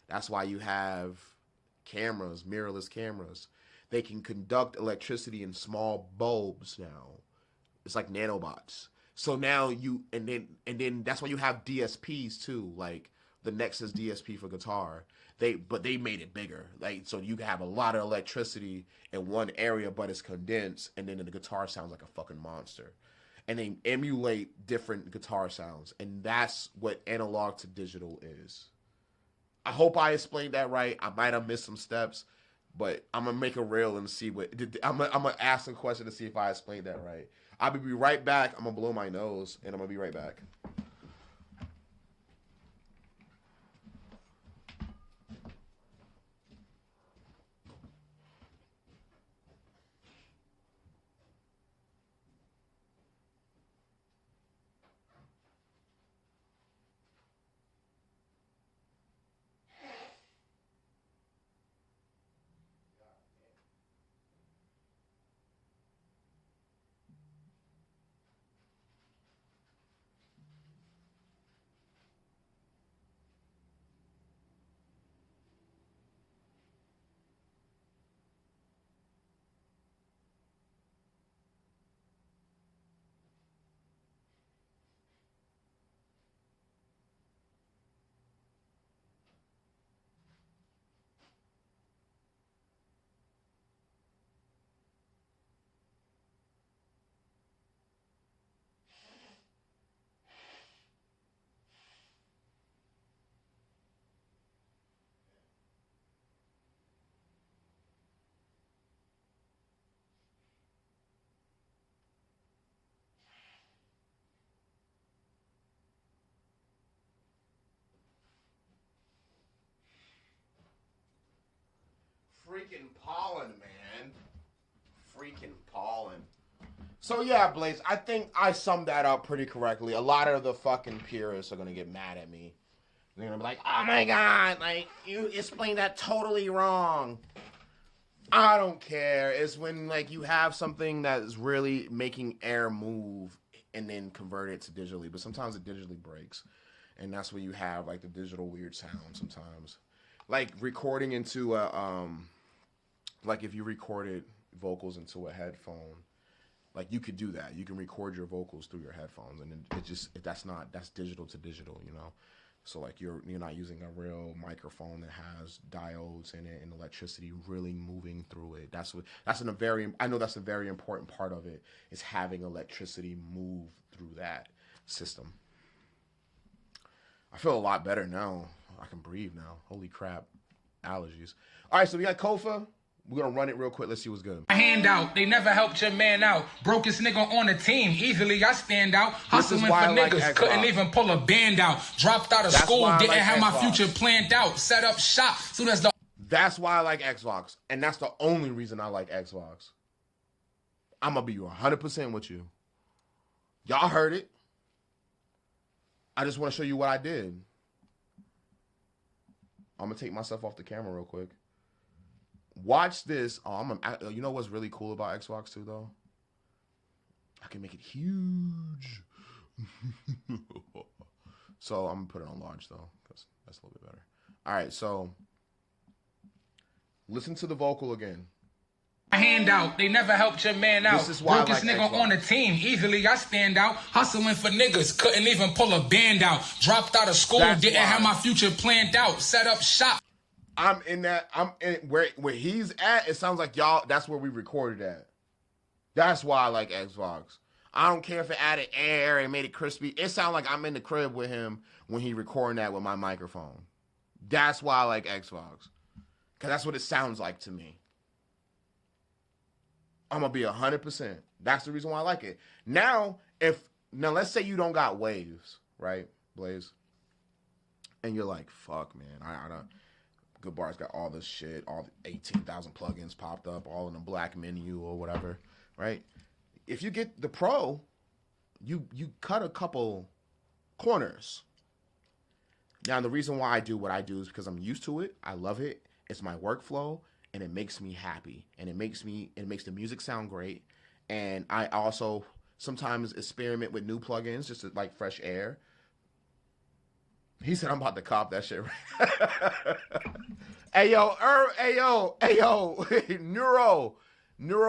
That's why you have cameras, mirrorless cameras. They can conduct electricity in small bulbs now. It's like nanobots. So now and then that's why you have DSPs too, like the Nexus DSP for guitar. But they made it bigger. Like, so you can have a lot of electricity in one area, but it's condensed, and then the guitar sounds like a fucking monster. And they emulate different guitar sounds, and that's what analog to digital is. I hope I explained that right. I might have missed some steps, but I'm gonna make a reel and see what I'm gonna ask some question to see if I explained that right. I'll be right back. I'm gonna blow my nose, and I'm gonna be right back. Freaking pollen, man. Freaking pollen. So yeah, Blaze, I think I summed that up pretty correctly. A lot of the fucking purists are gonna get mad at me. They're gonna be like, oh my god, like, you explained that totally wrong. I don't care. It's when, like, you have something that is really making air move and then convert it to digitally. But sometimes it digitally breaks. And that's where you have, like, the digital weird sound sometimes. Like, recording into a, like, if you recorded vocals into a headphone, like, you could do that. You can record your vocals through your headphones. And it just, that's digital to digital, you know? So, like, you're not using a real microphone that has diodes in it and electricity really moving through it. I know that's a very important part of it, is having electricity move through that system. I feel a lot better now. I can breathe now. Holy crap. Allergies. All right, so we got Kofa. We're going to run it real quick. Let's see what's good. My hand out. They never helped your man out. Brokest nigga on the team. Easily I stand out. Hustling for niggas. Couldn't even pull a band out. Dropped out of school. Didn't have my future planned out. Set up shop. Soon as the... That's why I like Xbox. And that's the only reason I like Xbox. I'm going to be 100% with you. Y'all heard it. I just want to show you what I did. I'm going to take myself off the camera real quick. Watch this. You know what's really cool about Xbox too, though? I can make it huge. So I'm going to put it on large, though, because that's a little bit better. All right, so listen to the vocal again. My hand out. They never helped your man out. This is why Brokest nigga on the team. Easily I stand out. Hustling for niggas. Couldn't even pull a band out. Dropped out of school. Didn't have my future planned out. Set up shop. I'm in where he's at. It sounds like y'all, that's where we recorded at. That's why I like Xbox. I don't care if it added air and made it crispy. It sounds like I'm in the crib with him when he recording that with my microphone. That's why I like Xbox. Because that's what it sounds like to me. I'm going to be 100%. That's the reason why I like it. Now, let's say you don't got waves, right, Blaze? And you're like, fuck, man, I don't... Goodbarz got all this shit, all the 18,000 plugins popped up, all in the black menu or whatever, right? If you get the Pro, you cut a couple corners. Now, the reason why I do what I do is because I'm used to it. I love it. It's my workflow, and it makes me happy, and it makes the music sound great. And I also sometimes experiment with new plugins just to, like, fresh air. He said I'm about to cop that shit right. Hey yo, Neuro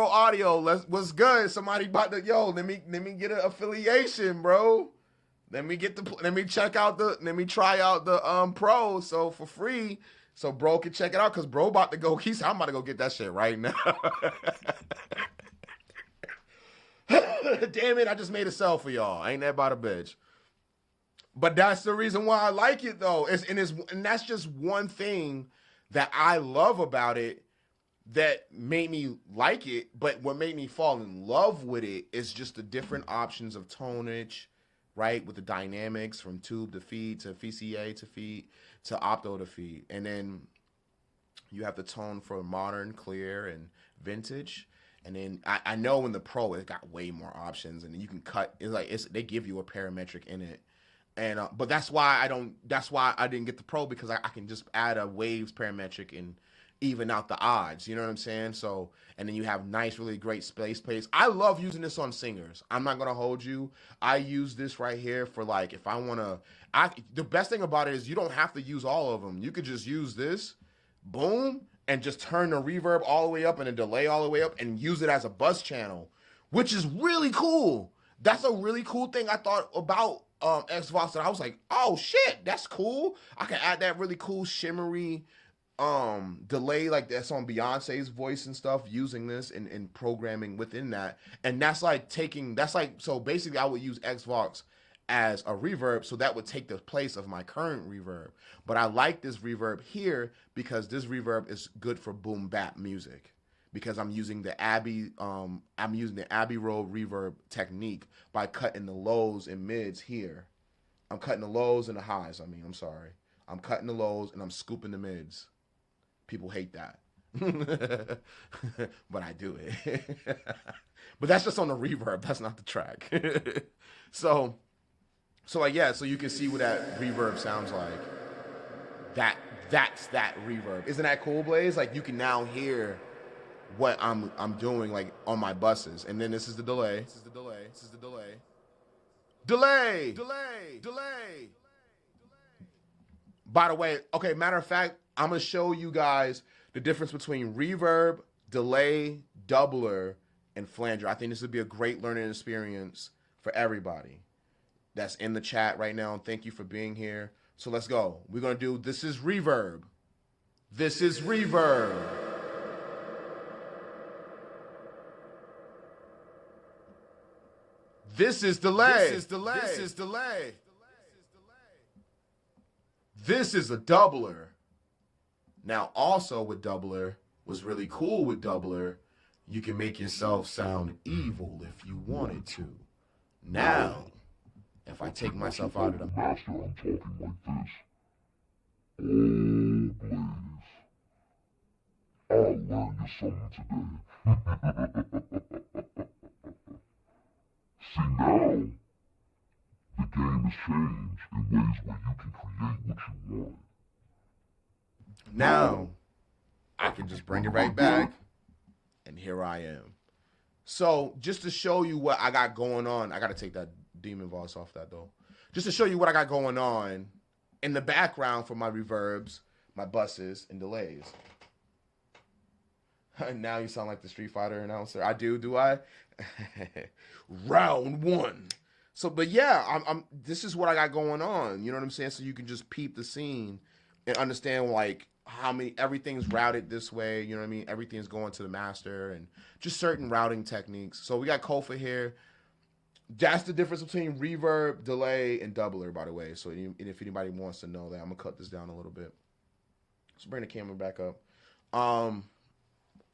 Audio, what's good? Somebody about to, let me get an affiliation, bro. Let me try out the Pro so for free, so bro can check it out, cause bro about to go. I'm about to go get that shit right now. Damn it, I just made a sell for y'all. Ain't that about a bitch? But that's the reason why I like it, though. And that's just one thing that I love about it that made me like it. But what made me fall in love with it is just the different options of tonage, right? With the dynamics from tube to feed to VCA to feed to opto to feed. And then you have the tone for modern, clear, and vintage. And then I know in the Pro, it got way more options. And you can cut. They give you a parametric in it. And but that's why I didn't get the Pro, because I can just add a waves parametric and even out the odds. You know what I'm saying? So, and then you have nice, really great space. I love using this on singers. I'm not gonna hold you. I use this right here for, like, if I wanna. The best thing about it is you don't have to use all of them. You could just use this, boom, and just turn the reverb all the way up and the delay all the way up and use it as a bus channel, which is really cool. That's a really cool thing I thought about Xbox, and I was like, oh shit, that's cool. I can add that really cool shimmery delay like that's on Beyonce's voice and stuff, using this and programming within that. And so basically I would use Xbox as a reverb, so that would take the place of my current reverb. But I like this reverb here because this reverb is good for boom bap music, because I'm using the Abbey Road reverb technique by cutting the lows and mids here. I'm cutting the lows and the highs. I'm cutting the lows and I'm scooping the mids. People hate that. but I do it. But that's just on the reverb. That's not the track. So like, yeah, so you can see what that reverb sounds like. That's that reverb. Isn't that cool, Blaze? Like, you can now hear what I'm doing, like, on my buses. And then this is the delay. This is the delay. This is the delay. Delay! Delay! Delay! By the way, okay, matter of fact, I'm going to show you guys the difference between reverb, delay, doubler, and flanger. I think this would be a great learning experience for everybody that's in the chat right now. And thank you for being here. So let's go. We're going to do, this is reverb. This is reverb. This is delay. This is delay. This is delay. This is a doubler. Now, also with doubler, what's really cool with doubler, you can make yourself sound evil if you wanted to. Now, if I take myself out of the master, I'm talking like this. Oh, Blaze, I'll learn you something today. See, now, the game has changed in ways where you can create what you want. Now, I can just bring it right back, and here I am. So, just to show you what I got going on, I got to take that demon voice off that, though. Just to show you what I got going on in the background for my reverbs, my buses, and delays. Now you sound like the Street Fighter announcer. I do I? Round one. So, but yeah, this is what I got going on. You know what I'm saying? So you can just peep the scene and understand, like, how many, everything's routed this way. You know what I mean? Everything's going to the master and just certain routing techniques. So we got Kofa here. That's the difference between reverb, delay, and doubler, by the way. So if anybody wants to know that, I'm going to cut this down a little bit. Let's bring the camera back up.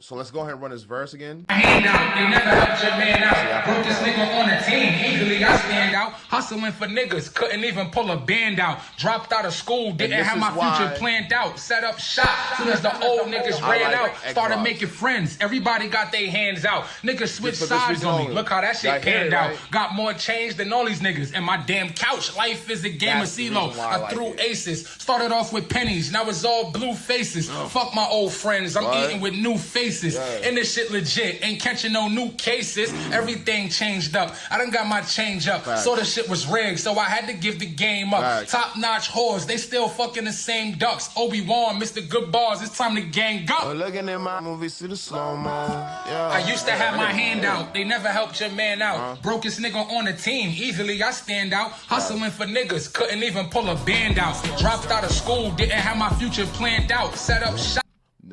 So let's go ahead and run this verse again. Hand out, they never helped your man out. Broke this nigga on the team, easily I stand out. Hustling for niggas, couldn't even pull a band out. Dropped out of school, didn't have my future planned out. Set up shop, soon as the old niggas ran out. Started making friends, everybody got their hands out. Niggas switched sides on me, look how that shit panned out. Got more change than all these niggas. And my damn couch, life is a game of CeeLo. I threw aces, started off with pennies, now it's all blue faces. Fuck my old friends, I'm eating with new faces. And this shit legit, ain't catching no new cases. Everything changed up, I done got my change up. So the shit was rigged, so I had to give the game up. Top notch whores, they still fucking the same ducks. Obi-Wan, Mr.Goodbarz, it's time to gang up. Looking at my movies to the slow-mo. I used to have my hand out, they never helped your man out. Brokest nigga on the team, easily I stand out. Hustling for niggas, couldn't even pull a band out. Dropped out of school, didn't have my future planned out. Set up shop.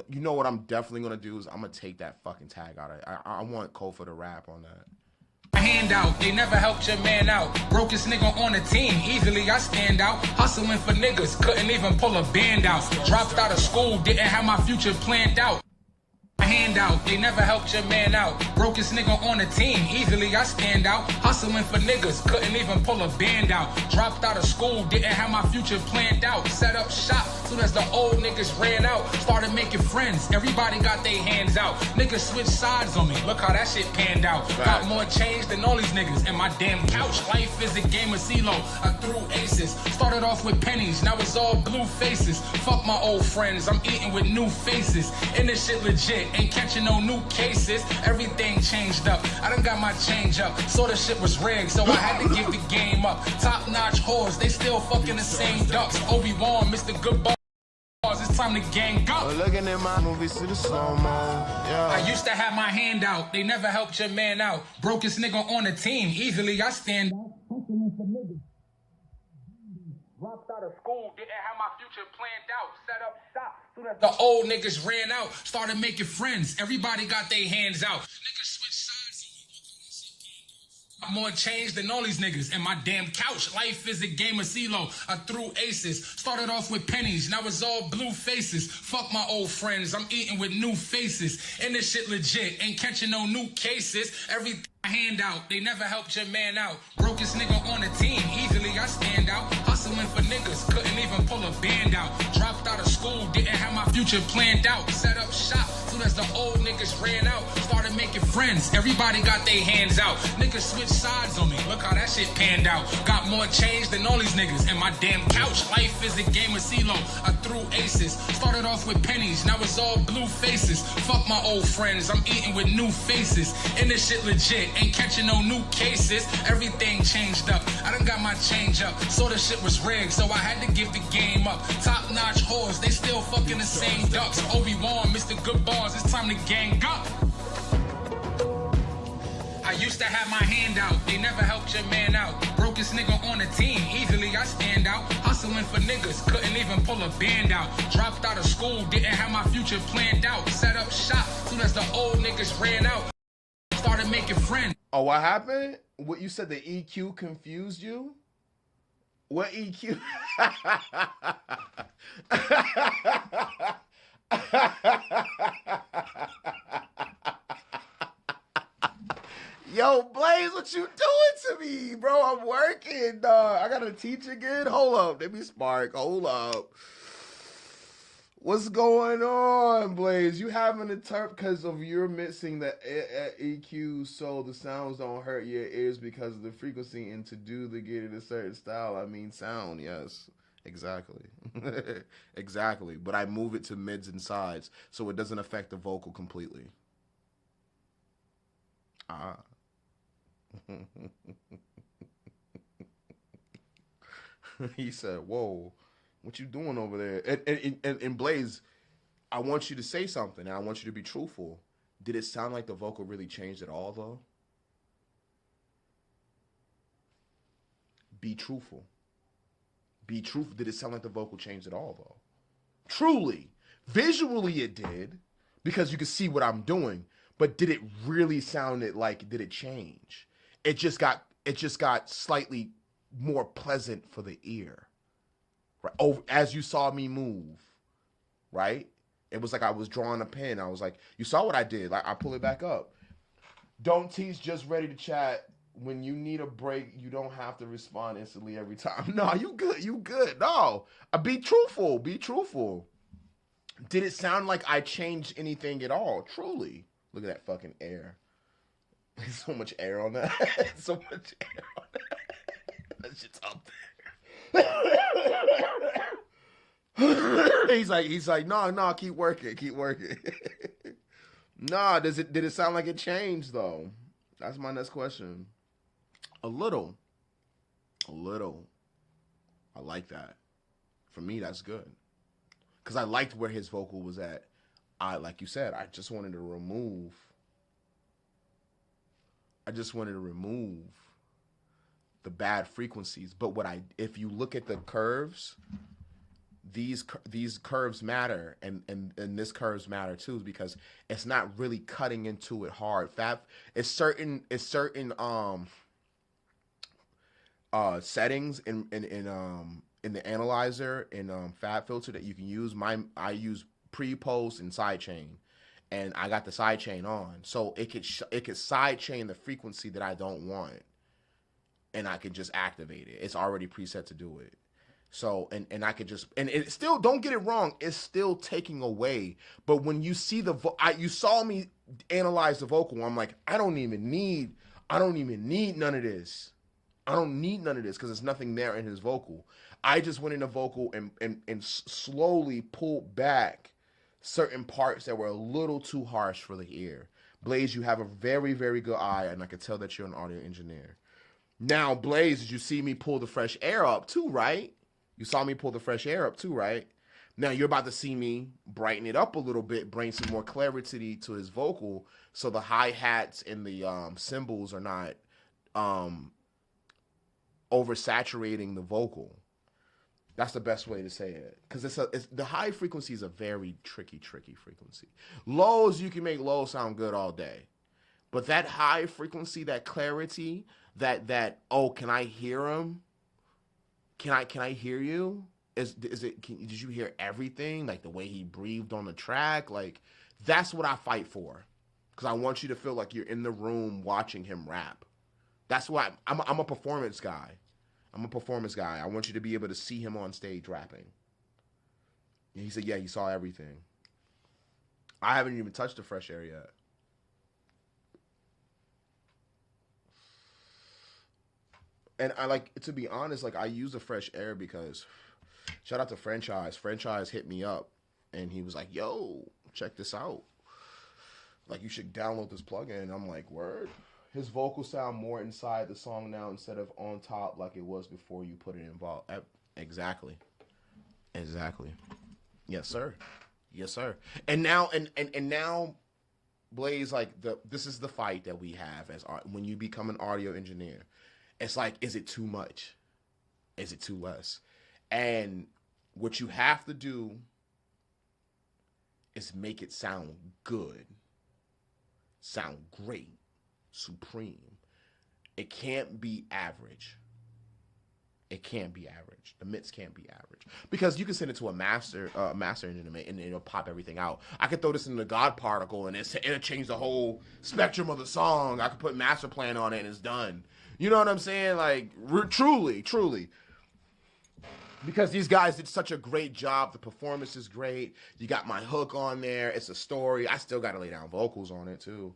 You know what I'm definitely going to do is I'm going to take that fucking tag out of it. I want Kofa to rap on that. Hand out, they never helped your man out. Brokest nigga on the team, easily I stand out. Hustling for niggas, couldn't even pull a band out. Dropped out of school, didn't have my future planned out. Hand out, they never helped your man out. Brokest nigga on the team, easily I stand out. Hustling for niggas, couldn't even pull a band out. Dropped out of school, didn't have my future planned out. Set up shop, soon as the old niggas ran out. Started making friends, everybody got their hands out. Niggas switched sides on me, look how that shit panned out. Got more change than all these niggas. And my damn couch, life is a game of CeeLo. I threw aces, started off with pennies, now it's all blue faces. Fuck my old friends, I'm eating with new faces. And this shit legit, ain't catching no new cases. Everything changed up, I done got my change up. So the shit was rigged, so I had to give the game up. Top notch whores, they still fucking the same ducks. Obi-Wan, Mr.Goodbarz, it's time to gang up. Looking at my movies to the slow-mo. I used to have my hand out, they never helped your man out. Brokest nigga on the team, easily I stand out. Dropped out of school, didn't have my future planned out. Set up shop, soon as the old niggas ran out. Started making friends, everybody got their hands out. Niggas switched sides. More change than all these niggas. And my damn couch, life is a game of CeeLo. I threw aces, started off with pennies, now it's all blue faces. Fuck my old friends, I'm eating with new faces. And this shit legit, ain't catching no new cases. Everything Handout, they never helped your man out. Brokest nigga on the team, easily I stand out. Hustling for niggas, couldn't even pull a band out. Dropped out of school, didn't have my future planned out. Set up shop, soon as the old niggas ran out. Started making friends, everybody got their hands out. Niggas switched sides on me, look how that shit panned out. Got more change than all these niggas in my damn couch. Life is a game of CeeLo, I threw aces. Started off with pennies, now it's all blue faces. Fuck my old friends, I'm eating with new faces. And this shit legit, ain't catching no new cases. Everything changed up, I done got my change up. So the shit was rigged, so I had to give the game up. Top notch whores, they still fucking the same ducks. Obi-Wan, Mr.Goodbarz, it's time to gang up. I used to have my hand out, they never helped your man out. Brokest nigga on the team, easily I stand out. Hustling for niggas, couldn't even pull a band out. Dropped out of school, didn't have my future planned out. Set up shop, soon as the old niggas ran out. Started making friends. Oh, what happened? What you said, the EQ confused you? What EQ? Yo, Blaze, what you doing to me, bro? I'm working, dog. I gotta teach again. Hold up, let me spark. Hold up. What's going on, Blaze? You having a turf because of you're mixing the EQ so the sounds don't hurt your ears because of the frequency, and to do to get it a certain style, I mean sound, yes. Exactly. Exactly. But I move it to mids and sides so it doesn't affect the vocal completely. Ah. He said, whoa, what you doing over there? And Blaze, I want you to say something, and I want you to be truthful. Did it sound like the vocal really changed at all, though? Be truthful. Be truthful. Did it sound like the vocal changed at all, though? Truly. Visually, it did, because you could see what I'm doing. But did it really sound like, did it change? It just got slightly more pleasant for the ear, right? Over as you saw me move, right? It was like I was drawing a pen. I was like, you saw what I did. Like I pull it back up. Don't teach, just ready to chat. When you need a break, you don't have to respond instantly every time. No, you good. You good. No, be truthful. Be truthful. Did it sound like I changed anything at all? Truly. Look at that fucking air. There's so much air on that. So much air on that. That shit's up there. He's like, no, keep working. Nah, did it sound like it changed though? That's my next question. A little. I like that. For me, that's good. Because I liked where his vocal was at. Like you said, I just wanted to remove the bad frequencies. But if you look at the curves, these curves matter, and this curves matter too, because it's not really cutting into it hard. It's certain settings in the analyzer in Fab Filter that you can use. I use pre, post, and sidechain, and I got the sidechain on, so it could sidechain the frequency that I don't want, and I could just activate it. It's already preset to do it. So and I could just, and it still, don't get it wrong, it's still taking away. But when you see you saw me analyze the vocal, I'm like, I don't even need none of this. I don't need none of this because there's nothing there in his vocal. I just went in the vocal and slowly pulled back certain parts that were a little too harsh for the ear. Blaze, you have a very, very good eye, and I can tell that you're an audio engineer. Now, Blaze, did you see me pull the fresh air up too, right? You saw me pull the fresh air up too, right? Now, you're about to see me brighten it up a little bit, bring some more clarity to his vocal, so the hi-hats and the cymbals are not oversaturating the vocal. That's the best way to say it, because the high frequency is a very tricky frequency. Lows, you can make lows sound good all day, but that high frequency, that clarity, that oh, can I hear him? Can I hear you? Did you hear everything? Like the way he breathed on the track? Like that's what I fight for. because I want you to feel like you're in the room watching him rap. That's why I'm a performance guy. I'm a performance guy. I want you to be able to see him on stage rapping. And he said, yeah, he saw everything. I haven't even touched the fresh air yet. And I like, to be honest, like I use the fresh air because, shout out to Franchise. Franchise hit me up and he was like, yo, check this out. Like, you should download this plugin. And I'm like, word? His vocals sound more inside the song now instead of on top like it was before you put it in vault. Exactly. Yes, sir. Yes, sir. And now, and now, Blaze, like this is the fight that we have as when you become an audio engineer. It's like, is it too much? Is it too less? And what you have to do is make it sound good, sound great, supreme. It can't be average. It can't be average. The mix can't be average because you can send it to a master engineer and it'll pop everything out. I could throw this in the God particle and it'll change the whole spectrum of the song. I could put master plan on it and it's done. You know what I'm saying? Like truly. Because these guys did such a great job. The performance is great. You got my hook on there. It's a story. I still got to lay down vocals on it too.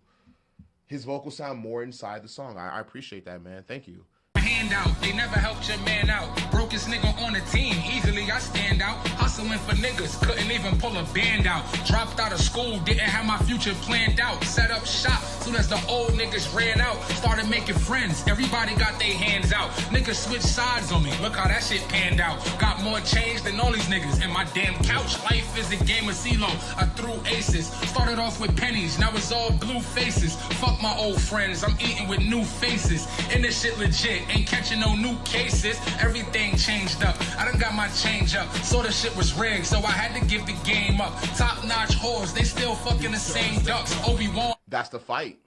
His vocals sound more inside the song. I appreciate that, man. Thank you. Handout, they never helped your man out. Brokest nigga on the team, easily I stand out. Hustling for niggas, couldn't even pull a band out. Dropped out of school, didn't have my future planned out. Set up shop, soon as the old niggas ran out. Started making friends, everybody got their hands out. Niggas switched sides on me, look how that shit panned out. Got more change than all these niggas in my damn couch. Life is a game of CeeLo, I threw aces. Started off with pennies, now it's all blue faces. Fuck my old friends, I'm eating with new faces. And this shit legit, ain't catching no new cases. Everything changed up. I done got my change up. So the shit was rigged, so I had to give the game up. Top notch whores, they still fucking the same ducks. Obi-Wan. That's the fight.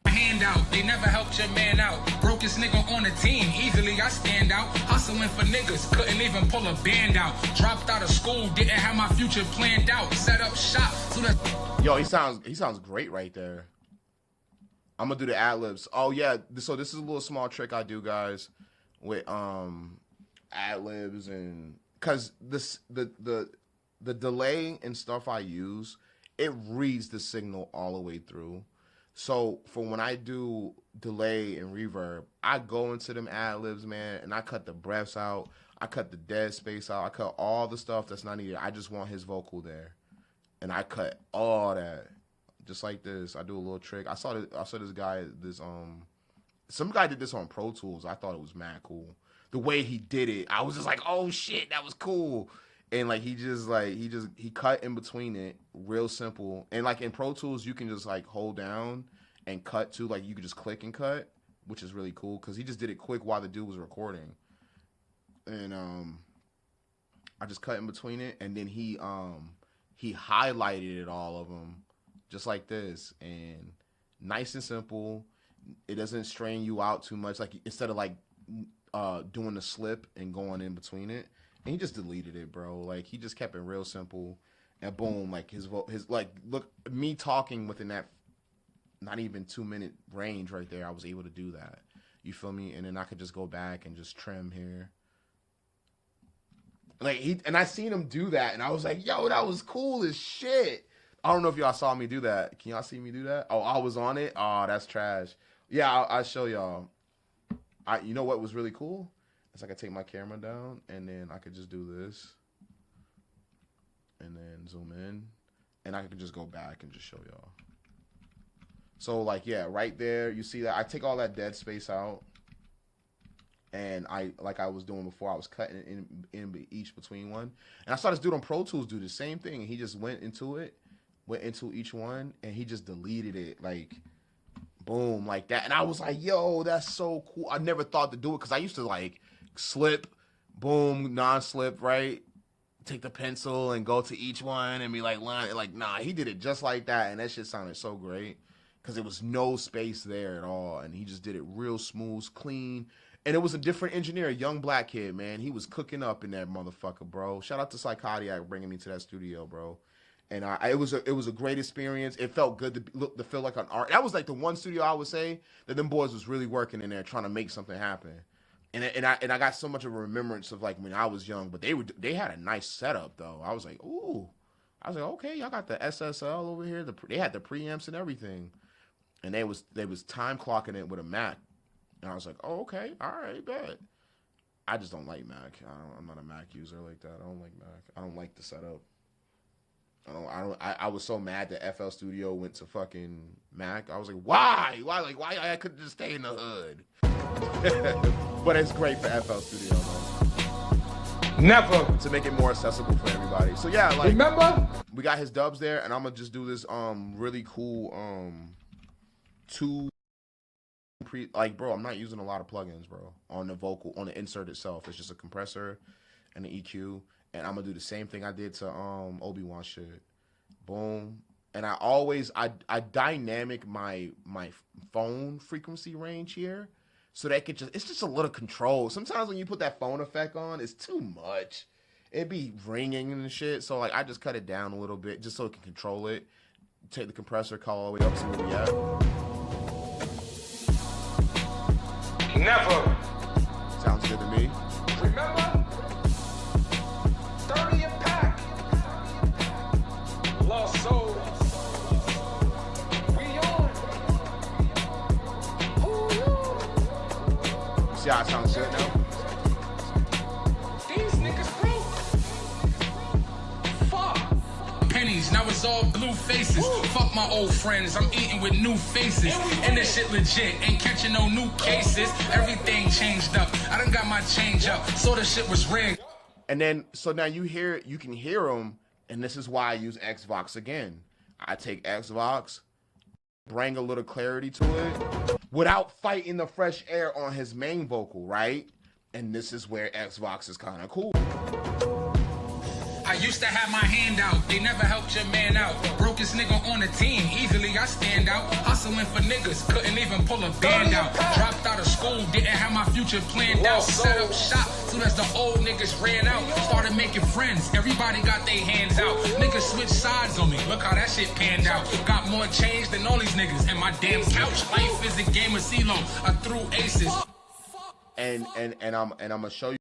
Handout, they never helped your man out. Brokest nigga on the team, easily I stand out. Hustling for niggas, couldn't even pull a band out. Dropped out of school, didn't have my future planned out. Set up shop, so that. Yo, he sounds great right there. I'm gonna do the ad-libs. Oh yeah, so this is a little small trick I do, guys, with ad-libs, and cause the delay and stuff I use, it reads the signal all the way through. So for when I do delay and reverb, I go into them ad-libs, man, and I cut the breaths out, I cut the dead space out, I cut all the stuff that's not needed. I just want his vocal there, and I cut all that. Just like this, I do a little trick. I saw this guy, some guy did this on Pro Tools. I thought it was mad cool. The way he did it, I was just like, oh shit, that was cool. And like he cut in between it, real simple. And like in Pro Tools, you can just like hold down and cut too. Like you could just click and cut, which is really cool because he just did it quick while the dude was recording. And I just cut in between it, and then he highlighted it, all of them. Just like this, and nice and simple. It doesn't strain you out too much. Like instead of like doing the slip and going in between it, and he just deleted it, bro. Like he just kept it real simple, and boom, like his like look me talking within that not even 2-minute range right there. I was able to do that. You feel me? And then I could just go back and just trim here. Like I seen him do that, and I was like, yo, that was cool as shit. I don't know if y'all saw me do that. Can y'all see me do that? Oh, I was on it? Oh, that's trash. Yeah, I'll show y'all. You know what was really cool? It's like I take my camera down, and then I could just do this. And then zoom in. And I could just go back and just show y'all. So, like, yeah, right there, you see that? I take all that dead space out. And like I was doing before, I was cutting in each between one. And I saw this dude on Pro Tools do the same thing. And he just went into each one, and he just deleted it, like, boom, like that. And I was like, yo, that's so cool. I never thought to do it, because I used to, like, slip, boom, non-slip, right? Take the pencil and go to each one and be like, nah, he did it just like that, and that shit sounded so great, because there was no space there at all, and he just did it real smooth, clean. And it was a different engineer, a young black kid, man. He was cooking up in that motherfucker, bro. Shout out to Psychotic bringing me to that studio, bro. And it was a great experience. It felt good to feel like an art. That was like the one studio I would say that them boys was really working in there trying to make something happen. And I got so much of a remembrance of like when I was young, but they had a nice setup though. I was like, ooh. I was like, okay, y'all got the SSL over here. They had the preamps and everything. And they was time clocking it with a Mac. And I was like, oh, okay, all right, bet. I just don't like Mac. I'm not a Mac user like that. I don't like Mac. I don't like the setup. I was so mad that FL Studio went to fucking Mac. I was like, why? Why I couldn't just stay in the hood? But it's great for FL Studio though. Never. To make it more accessible for everybody. So yeah, like remember? We got his dubs there, and I'm gonna just do this really cool bro, I'm not using a lot of plugins, bro, on the insert itself. It's just a compressor and an EQ. And I'm gonna do the same thing I did to Obi-Wan shit. Boom. And I dynamic my phone frequency range here. So that it's just a little control. Sometimes when you put that phone effect on, it's too much. It'd be ringing and shit. So like I just cut it down a little bit just so it can control it. Take the compressor, call all the way up, see where we at. Never. Sounds good to me. Remember? 30 a pack. Lost soul. We on. See how it sounds good now? These niggas broke. Fuck. Pennies, now it's all blue faces. Fuck my old friends, I'm eating with new faces. And this shit legit, ain't catching no new cases. Everything changed up, I done got my change up. So the shit was rigged. And then, so now you can hear them, and this is why I use Xvox again. I take Xvox, bring a little clarity to it, without fighting the fresh air on his main vocal, right? And this is where Xvox is kind of cool. I used to have my hand out, they never helped your man out. Brokest nigga on the team, easily I stand out. Hustling for niggas, couldn't even pull a band out. Dropped out of school, didn't have my future planned out. Set up shop, soon as the old niggas ran out. Started making friends, everybody got their hands out. Niggas switched sides on me, look how that shit panned out. Got more change than all these niggas, and my damn couch. Life is a game of CeeLo, I threw aces. And I'm gonna show you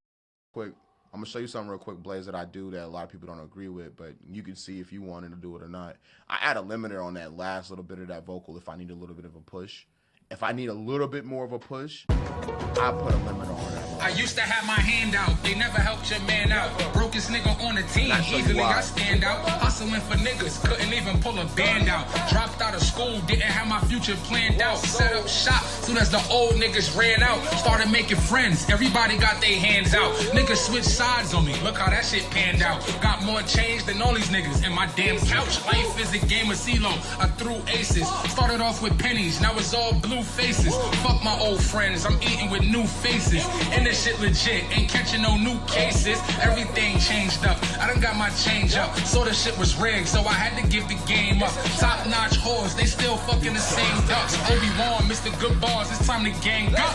quick. I'm gonna show you something real quick, Blaze, that I do that a lot of people don't agree with, but you can see if you wanted to do it or not. I add a limiter on that last little bit of that vocal if I need a little bit of a push. If I need a little bit more of a push, I put a limiter on that. I used to have my hand out, they never helped your man out. Brokest nigga on the team, easily I stand out. Hustling for niggas, couldn't even pull a band out. Dropped out of school, didn't have my future planned out. Set up shop, soon as the old niggas ran out. Started making friends, everybody got their hands out. Niggas switched sides on me, look how that shit panned out. Got more change than all these niggas, and my damn couch. Life is a game of CeeLo, I threw aces. Started off with pennies, now it's all blue faces. Fuck my old friends, I'm eating with new faces. And this shit legit, ain't catching no new cases. Everything changed up, I done got my change up. So the shit was rigged, so I had to give the game up. Top notch whores, they still fucking the same ducks. Obi-Wan, Mr.Goodbarz, it's time to gang up.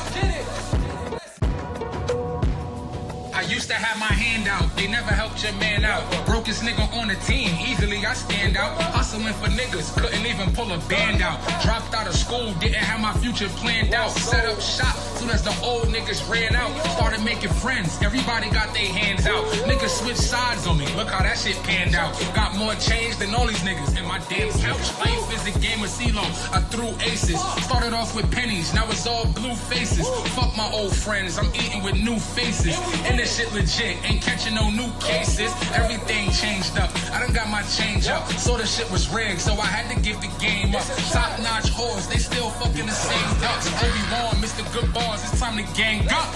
I used to have my hand out, they never helped your man out. Brokest nigga on the team, easily I stand out. Hustling for niggas, couldn't even pull a band out. Dropped out of school, didn't have my future planned out. Set up shop, soon as the old niggas ran out. Started making friends, everybody got their hands out. Niggas switched sides on me, look how that shit panned out. Got more change than all these niggas, and my damn couch. Life is a game of CeeLo, I threw aces. Started off with pennies, now it's all blue faces. Fuck my old friends, I'm eating with new faces. And this shit legit, ain't catching no new cases. Everything changed up, I done got my change up. So the shit was rigged, so I had to give the game up. Top notch whores, they still fucking the same ducks. Obi-Wan, Mr.Goodbarz, it's time to gang up.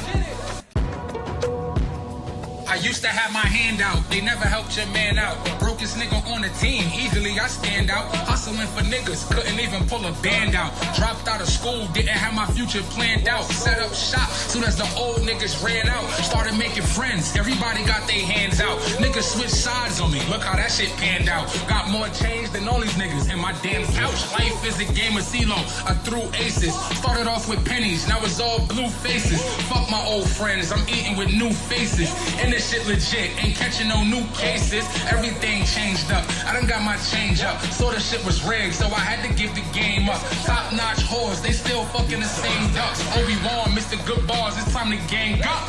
I used to have my hand out, they never helped your man out. Brokest nigga on the team, easily I stand out. Hustling for niggas, couldn't even pull a band out. Dropped out of school, didn't have my future planned out. Set up shop, soon as the old niggas ran out. Started making friends, everybody got their hands out. Niggas switched sides on me, look how that shit panned out. Got more change than all these niggas, and my damn couch. Life is a game of CeeLo, I threw aces. Started off with pennies, now it's all blue faces. Fuck my old friends, I'm eating with new faces. And this this shit legit, ain't catching no new cases. Everything changed up, I done got my change up. So the shit was rigged, so I had to give the game up. Top notch whores, they still fucking the same ducks. Obi-Wan, Mr.Goodbarz, it's time to gang up.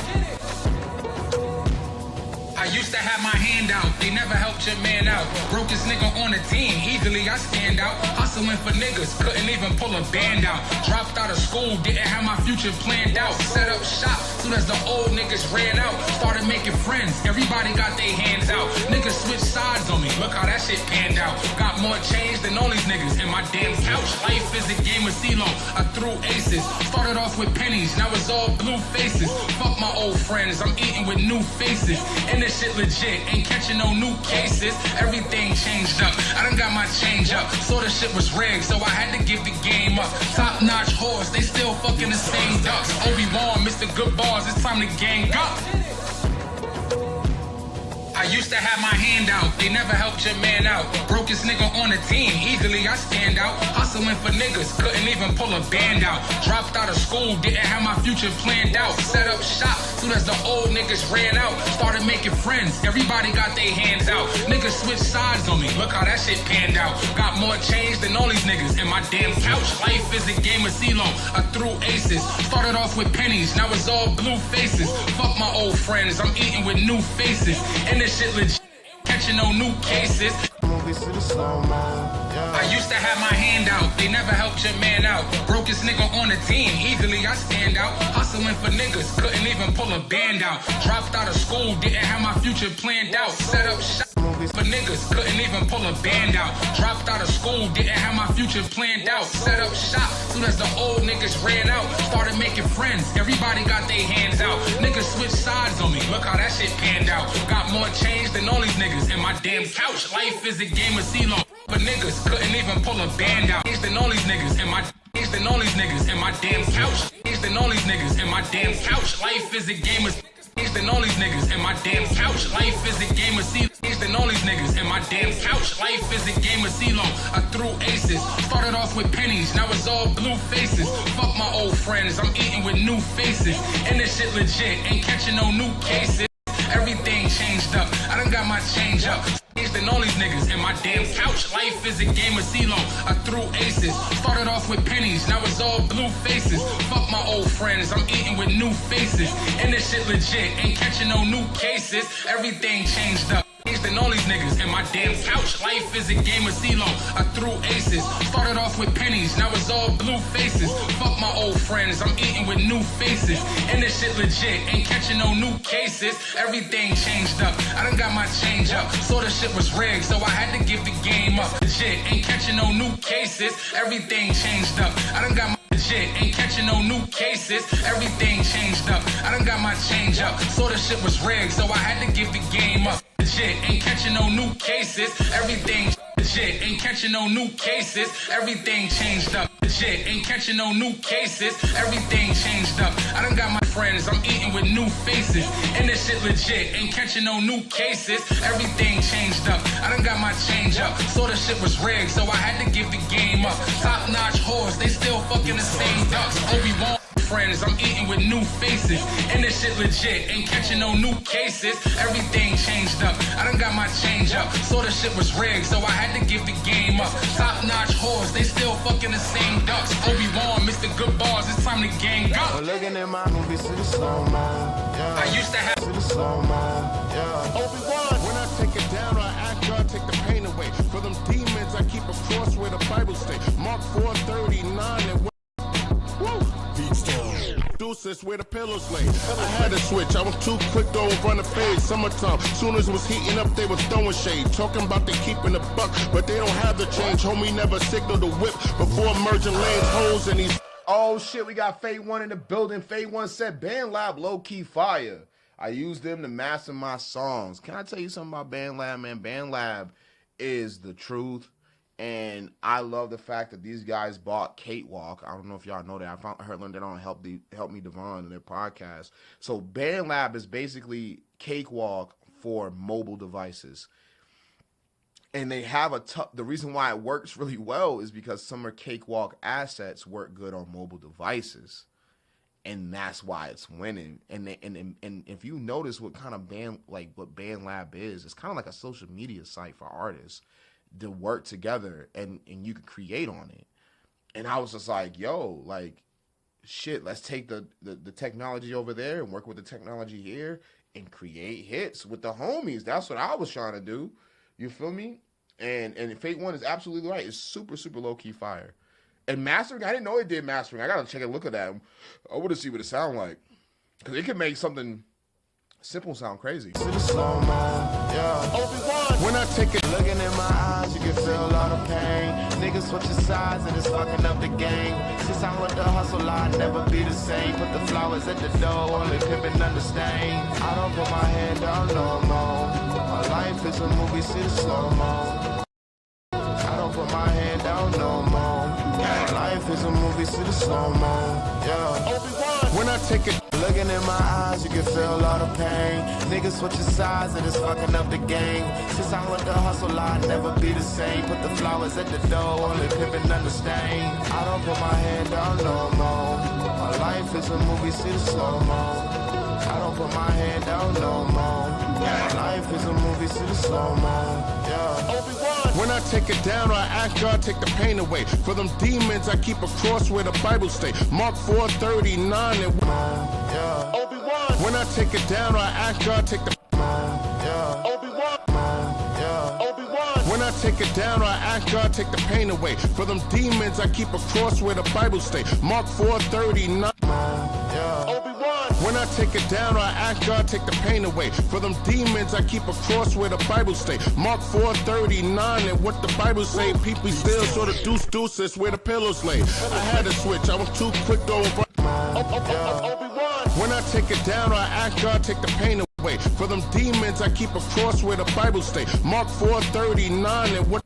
I used to have my hand out, they never helped your man out. Brokest nigga on the team, easily I stand out. Hustling for niggas, couldn't even pull a band out. Dropped out of school, didn't have my future planned out. Set up shop, soon as the old niggas ran out. Started making friends, everybody got their hands out. Niggas switched sides on me, look how that shit panned out. Got more change than all these niggas in my damn couch. Life is a game of CeeLo, I threw aces. Started off with pennies, now it's all blue faces. Fuck my old friends, I'm eating with new faces. And this shit legit, ain't catching no new cases. Everything changed up, I done got my change up. So the shit was rigged, so I had to give the game up. Top notch whores, they still fucking the same ducks. Obi-Wan, Mr.Goodbarz, it's time to gang up. I used to have my hand out, they never helped your man out. Brokest nigga on the team, easily I stand out. Hustling for niggas, couldn't even pull a band out. Dropped out of school, didn't have my future planned out. Set up shop, soon as the old niggas ran out. Started making friends, everybody got their hands out. Niggas switched sides on me, look how that shit panned out. Got more change than all these niggas in my damn couch. Life is a game of CeeLo, I threw aces. Started off with pennies, now it's all blue faces. Fuck my old friends, I'm eating with new faces. And this shit legit, catching no new cases. I used to have my hand out, they never helped your man out. Brokest nigga on the team, easily I stand out. Hustling for niggas, couldn't even pull a band out. Dropped out of school, didn't have my future planned out. Set up shop for niggas, couldn't even pull a band out. Dropped out of school, didn't have my future planned out. Set up shop, soon as the old niggas ran out. Started making friends, everybody got their hands out. Niggas switched sides on me, look how that shit panned out. Got more change than all these niggas in my damn couch. Life is a game of CeeLo, but niggas couldn't even pull a band out. Than all these niggas in my than all these niggas in my damn couch. Than all these niggas in my damn couch. Life is a game of than all these niggas in my damn couch. Life is a game of CeeLo. Than all these niggas in my damn couch. Life is a game of CeeLo, I threw aces. Started off with pennies, now it's all blue faces. Fuck my old friends, I'm eating with new faces. And this shit legit, ain't catching no new cases. Everything changed up, I done got my change up. Than all these niggas in my damn couch. Life is a game of CeeLo, I threw aces. Started off with pennies, now it's all blue faces. Fuck my old friends, I'm eating with new faces. And this shit legit, ain't catching no new cases. Everything changed up. Than all these niggas in my damn couch. Life is a game of CeeLo, I threw aces. Started off with pennies, now it's all blue faces. Fuck my old friends, I'm eating with new faces. And this shit legit, ain't catching no new cases. Everything changed up, I done got my change up. So the shit was rigged, so I had to give the game up. Legit, ain't catching no new cases. Everything changed up, I done got my legit, ain't catching no new cases. Everything changed up, I done got my change up. So the shit was rigged, so I had to give the game up. Legit, ain't catching no new cases. Everything legit, ain't catching no new cases. Everything changed up. Legit, ain't catching no new cases. Everything changed up, I done got my friends, I'm eating with new faces. And this shit legit, ain't catching no new cases. Everything changed up, I done got my change up. So the shit was rigged, so I had to give the game up. Top notch whores, they still fucking the same ducks. Obi-Wan friends, I'm eating with new faces. And this shit legit, ain't catching no new cases. Everything changed up, I done got my change up. So the shit was rigged, so I had to give the game up. Top notch whores, they still fucking the same ducks. Obi-Wan, Mr.Goodbarz, it's time to gang up. Looking at my movies to the slow-mo, yeah. I used to have to the slow-mo, yeah. Obi-Wan, when I take it down, I ask God take the pain away. For them demons, I keep a cross where the Bible stay. Mark 4:39 and woo! Deuces where the pillows lay. I had to switch, I was too quick to run the fade. Summertime, soon as it was heating up, they was throwing shade. Talking about they keeping the buck, but they don't have the change. Homie never signaled the whip before merging lanes, holes in these. Oh shit, we got Fade One in the building. Fade One said BandLab low-key fire. I use them to master my songs. Can I tell you something about BandLab, man? BandLab is the truth. And I love the fact that these guys bought Cakewalk. I don't know if y'all know that. I heard that on Help Me Devon in their podcast. So BandLab is basically Cakewalk for mobile devices. And they have the reason why it works really well is because some of Cakewalk assets work good on mobile devices. And that's why it's winning. And if you notice what kind of what BandLab is, it's kind of like a social media site for artists to work together and you can create on it. And I was just like, yo, like, shit, let's take the technology over there and work with the technology here and create hits with the homies. That's what I was trying to do. You feel me? And Fate 1 is absolutely right. It's super, super low-key fire. And mastering, I didn't know it did mastering. I got to check a look at that. I want to see what it sound like. Because it can make something simple sound crazy. When I take it, looking in my eyes, you can feel a lot of pain. Niggas switching sides and it's fucking up the game. Since I went to hustle, I'll never be the same. Put the flowers at the door, only pimpin' understand. I don't put my hand down no more. My life is a movie, see the slow-mo. I don't put my hand down no more. My life is a movie, see the slow-mo. Yeah. When I take it, looking in my eyes, you can feel a lot of pain. Niggas switching sides and it's fucking up the game. Since I went to hustle, I'll never be the same. Put the flowers at the door, only pimpin' understand. I don't put my hand down no more. My life is a movie, see the slow-mo. I don't put my hand down no more. My life is a movie, see the slow-mo. Yeah. When I take it down, I ask God take the pain away. For them demons, I keep a cross where the Bible say. Mark 4:39 and Obi-Wan. When I take it down, I ask God take the Obi-Wan. When I take it down, I ask God take the pain away. For them demons, I keep a cross where the Bible say. Mark 4:39. When I take it down, I ask God take the pain away. For them demons, I keep a cross where the Bible stay. Mark 4:39 and what the Bible say. People still sort of deuces where the pillows lay. I had to switch, I was too quick to over. When I take it down, I ask God take the pain away. For them demons, I keep a cross where the Bible stay. Mark 4:39 and what.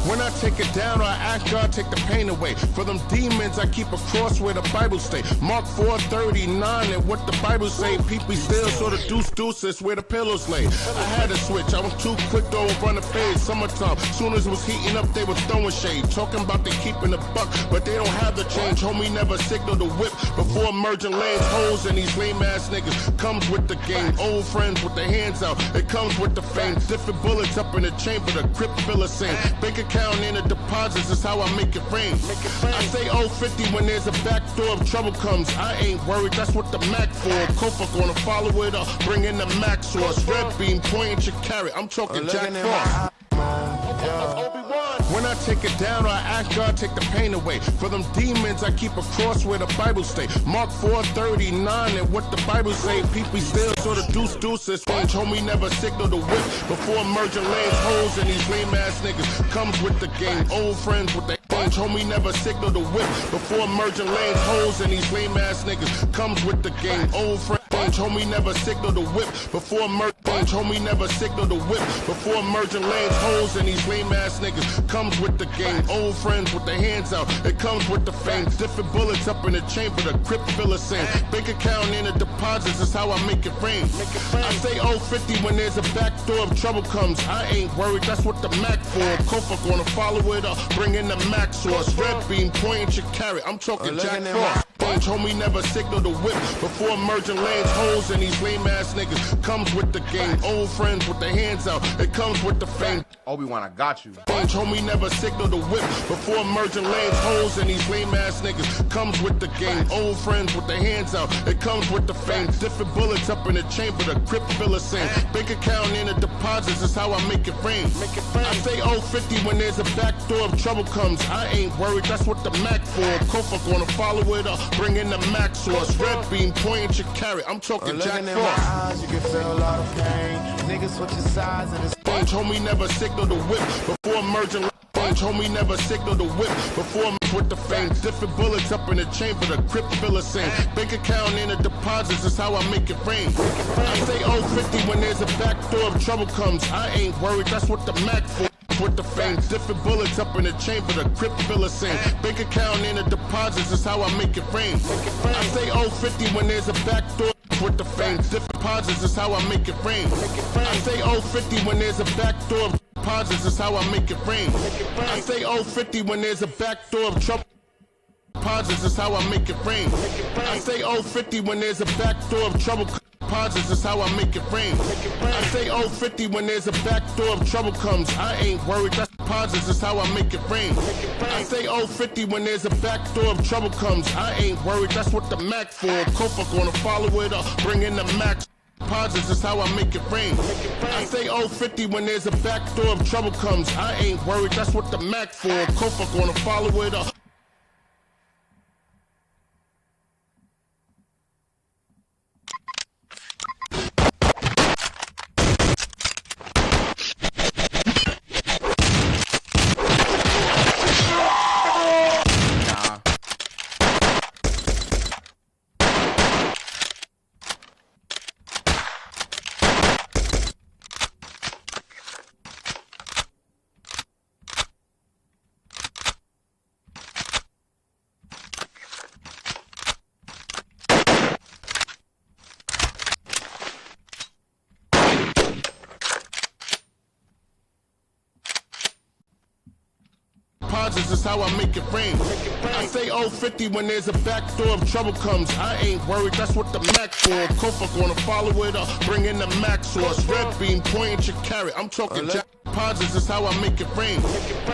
When I take it down, I ask God take the pain away. For them demons, I keep a cross where the Bible stay. Mark 4:39 and what the Bible say. People still sort of deuces where the pillows lay. I had to switch, I was too quick to run the fade. Summertime, soon as it was heating up, they was throwing shade. Talking about they keeping the buck, but they don't have the change. Homie never signaled the whip before merging lanes. Hoes and these lame ass niggas comes with the game. Old friends with their hands out, it comes with the fame. Different bullets up in the chamber, the crypt filler same. Bank account in the deposits is how I make it rain. I say 050 when there's a back door of trouble comes. I ain't worried, that's what the Mac for. Kofa gonna follow it up, bring in the Mac source. Red beam, point your carrot, I'm talking Jack Frost. When I take it down, I ask God take the pain away. For them demons, I keep a cross where the Bible stay. Mark 4:39 and what the Bible say. People still sort of deuces. Homie never signaled the whip before merging lanes. Hoes and these lame ass niggas comes with the game. Old friends with the change. Homie never signaled the whip before merging lanes. Hoes and these lame ass niggas comes with the game. Old friends. Homie never signaled the whip before merging. Homie never signaled the whip before merging lanes. Hoes and these lame ass niggas comes with the game. Old friends with their hands out, it comes with the fame. Different bullets up in the chamber, the crypt filler same. Bank account in the deposits is how I make it rain. I say 050 when there's a back door of trouble comes. I ain't worried, that's what the Mac for. Kofa gonna follow it up, bring in the Mac source. Red beam, point your carrot, I'm talking Jack Frost. Homie never signaled the whip before merging lanes. Hoes and these lame ass niggas comes with the game. Old friends with their hands out, it comes with the fame. Obi-Wan, I got you. Homie never signaled the whip before merging lanes. Hoes and these lame ass niggas comes with the game. Old friends with their hands out, it comes with the fame. Different bullets up in the chamber, the crypt filler same. Bank account in the deposits is how I make it rain. I say 050 when there's a back door of trouble comes. I ain't worried, that's what the Mac for. Kofa gonna follow it up, bring in the Mac source. Red beam, point your carrot, I'm talking Jack Frost. You can feel a lot of pain. Niggas switching sides and it's homie never signaled the whip before merging. Homie never signaled the whip before with the fame. Different bullets up in the chamber, the crypt filler same. Bank account in the deposits is how I make it rain. I say 050 when there's a back door of trouble comes. I ain't worried, that's what the Mac for. With the fame, different bullets up in the chamber, the crypt filler same. Bank account in the deposits is how I make it rain. I say 050 when there's a back door. With the fame, different deposits is how I make it rain. I say 050 when there's a back door. Deposits is how I make it rain. I say 050 when there's a back door of trouble. Pauses is how I make it rain. I say 050 when there's a back door of trouble. Pauses is how I make it rain. I say 050 when there's a back door of trouble comes. I ain't worried. That's pauses is how I make it rain. I say 050 when there's a back door of trouble comes. I ain't worried. That's what the Mac for. Kofa gonna follow it up, bring in the Max. Pauses is how I make it rain. I say 050 when there's a back door of trouble comes. I ain't worried. That's what the Mac for. Kofa gonna follow it up. Pauses is how I make it rain. I say 050 when there's a back door of trouble comes. I ain't worried, that's what the Mac for. Kofa gonna follow it up, bring in the Mac source. Red beam, point your carrot. I'm talking jack. Pauses is how I make it rain.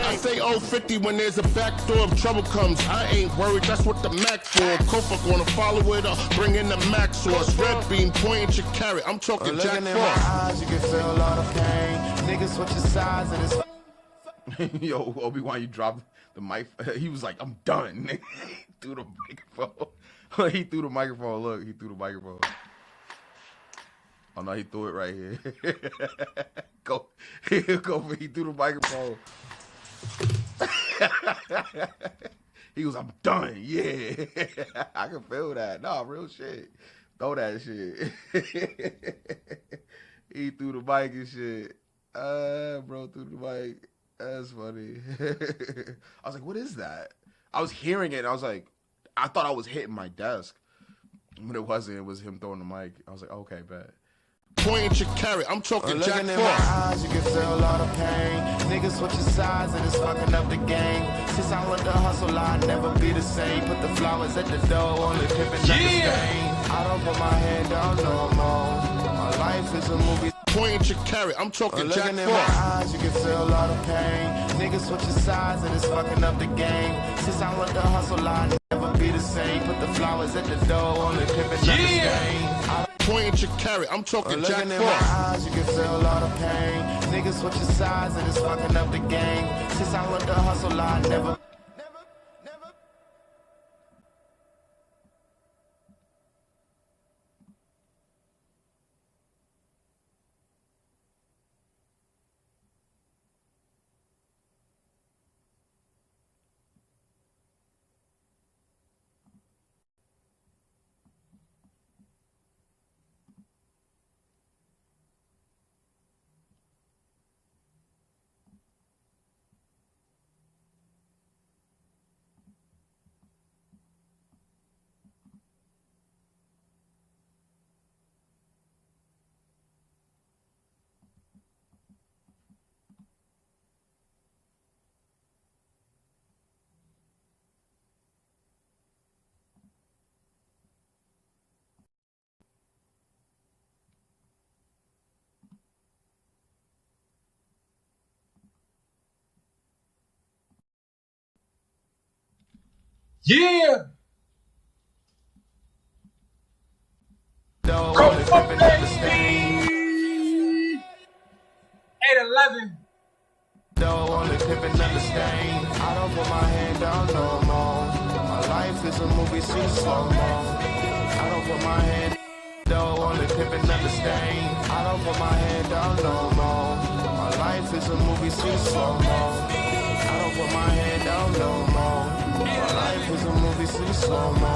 I say 050 when there's a back door of trouble comes. I ain't worried, that's what the Mac for. Kofa gonna follow it up, bring in the Mac source. Red beam, point your carrot. I'm talking Jack Frost. In my eyes, you can feel a lot of pain. Niggas switch your sides and it's Yo, Obi-Wan, you dropped the mic. He was like, I'm done. He threw the microphone. He threw the microphone. Look, he threw the microphone. Oh, no, he threw it right here. Go. He threw the microphone. He was, I'm done. Yeah. I can feel that. No, real shit. Throw that shit. He threw the mic and shit. Bro threw the mic. That's funny. I was like, what is that? I was hearing it, and I was like, I thought I was hitting my desk. But it wasn't. It was him throwing the mic. I was like, okay, bet. Point your carrot. I'm talking Jack Frost. In my eyes, you can feel a lot of pain. Niggas switch your sides, and it's fucking up the game. Since I went to hustle, I'll never be the same. Put the flowers at the door, only pimping like a stain. I don't put my head down no more. My life is a movie. Point your carrot. I'm talking Jack Frost. In my eyes, you can feel a lot of pain. Niggas switch your sides, and it's fucking up the game. Since I went to hustle, I'll never be the same. Put the flowers at the door, only pimping like a stain. Point your carrot. I'm talking Jack Frost. In my eyes, you can feel a lot of pain. Niggas switch your sides, and it's fucking up the game. Since I went to hustle, I'll never. Yeah. Go for baby. 811. Only pimpin' understand. I don't put my hand down no more. My life is a movie, see the slow-mo. I don't put my hand down. Only pimpin' understand. I don't put my hand down no more. My life is a movie, see the slow-mo. I don't put my hand down no more. My life is a movie, see the slow-mo.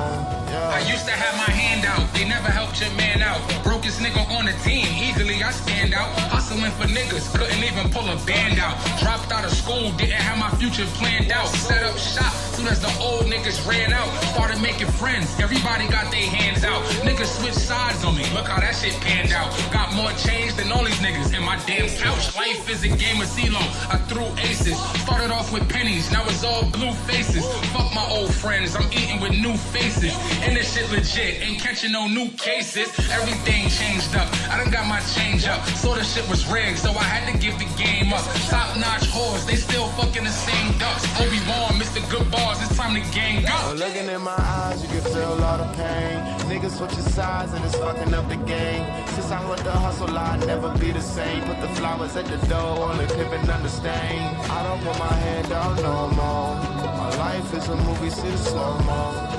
I used to have my hand out. They never helped your man out. Brokest nigga on on the team, easily I stand out. Hustling for niggas, couldn't even pull a band out. Dropped out of school, didn't have my future planned out. Set up shop, soon as the old niggas ran out. Started making friends, everybody got their hands out. Niggas switched sides on me, look how that shit panned out. Got more change than all these niggas in my damn couch. Life is a game of CeeLo, I threw aces. Started off with pennies, now it's all blue faces. Fuck my old friends, I'm eating with new faces. And this shit legit, ain't catching no new cases. Everything changed up, I done got my change up. So the shit was rigged, so I had to give the game up. Top notch whores, they still fucking the same ducks. Obi-Wan, Mr.Goodbarz, it's time to gang up. Looking in my eyes, you can feel all the pain. Niggas switching sides and it's fucking up the game. Since I went to hustle, I'll never be the same. Put the flowers at the door, only clipping understand. I don't put my hand down no more. My life is a movie, see the slow-mo.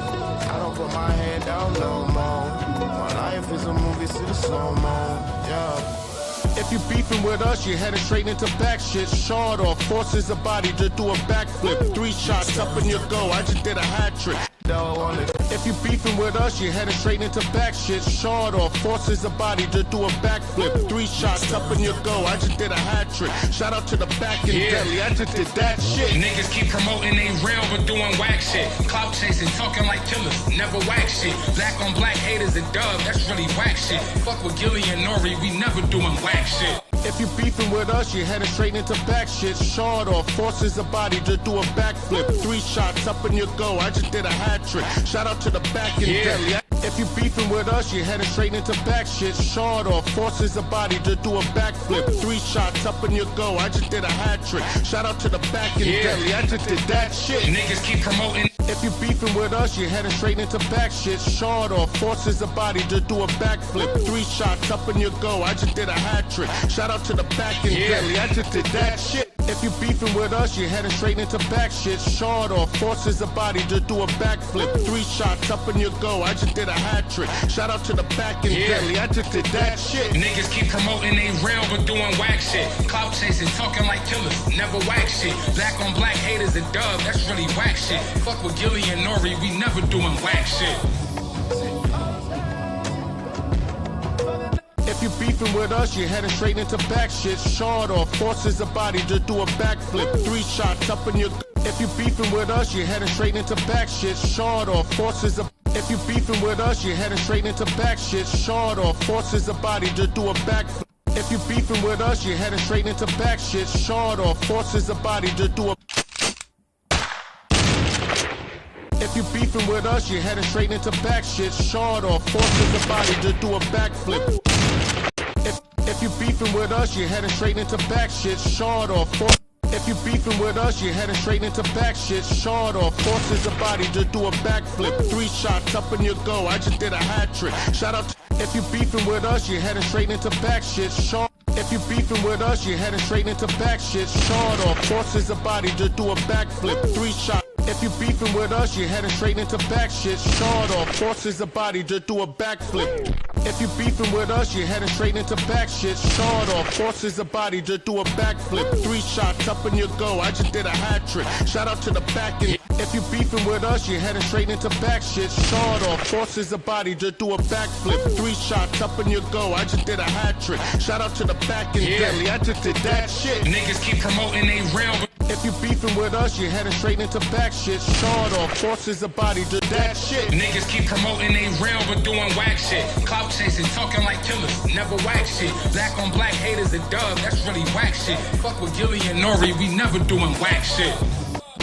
I don't put my hand down no more. My life is a movie, see the slow-mo. Yeah. If you beefing with us, you're headed straight into back shit. Short off, forces a body to do a backflip. 3 shots up in your go, I just did a hat trick. If you beefing with us, you're headed straight into back shit. Short off, forces a body to do a backflip. 3 shots up in your go, I just did a hat trick. Shout out to the back in Delhi, I just did that shit. Niggas keep promoting they real but doing whack shit. Clout chasing, talking like killers, never whack shit. Black on black haters a dub, that's really whack shit. Fuck with Gilly and Nori, we never doing whack shit. If you beefing with us, you're headed straight into back shit. Short off, forces a body to do a backflip. 3 shots up in your go, I just did a hat trick. Shout out to the back in Delhi. If you beefing with us, you're headed straight into back shit. Short off, forces a body to do a backflip. 3 shots up in your go, I just did a hat trick. Shout out to the back in Delhi, I just did that shit. Niggas keep promoting. If you beefing with us, you're headed straight into back shit. Short off, forces a body to do a backflip. 3 shots up in your go, I just did a hat trick. Shout out to the back in Delhi, I just did that shit. If you beefing with us, you're headed straight into back shit. Short off, forces a body to do a backflip. 3 shots up in your go, I just did a hat trick. Shout out to the back in Delhi, I just did that shit. Niggas keep promoting they real but doing whack shit. Clout chasing, talking like killers, never whack shit. Black on black haters a dub, that's really whack shit. Fuck with Gilly and Nori, we never doing whack shit. If you beefing with us, you're headed straight into back shit. Short off, forces a body to do a backflip. 3 shots up in your. If you beefing with us, you're headed straight into back shit. Short off, forces a. If you beefing with us, you're headed straight into back shit. Short off, forces a body to do a backflip. If you beefing with us, you're headed straight into back shit. Short off, forces a body to do a. If you beefing with us, you're headed straight into back shit. Short off, forces a body to do a backflip. If you beefing with us, you're headed straight into back shit. Short off. If you beefing with us, you're headed straight into back shit. Short off, forces a body to do a backflip. 3 shots up in your go, I just did a hat trick. Shout out. If you beefing with us, you're headed straight into back shit. Short. If you beefing with us, you're headed straight into back shit. Short off, forces a body to do a backflip. 3 shots. If you beefing with us, you're headed straight into back shit. Short off, forces a body to do a backflip. If you beefing with us, you're headed straight into back shit. Short off, forces a body to do a backflip. 3 shots up in your go, I just did a hat trick. Shout out to the back in. If you beefing with us, you're headed straight into back shit. Short off, forces a body to do a backflip. 3 shots up in your go, I just did a hat trick. Shout out to the back in Delhi, I just did that shit. Niggas keep promoting they real. If you beefing with us, you're headed straight into back shit. Short off, forces a body to that shit. Niggas keep promoting they real but doing whack shit. Clout chasing, talking like killers, never whack shit. Black on black haters a dub, that's really whack shit. Fuck with Gilly and Nori, we never doing whack shit.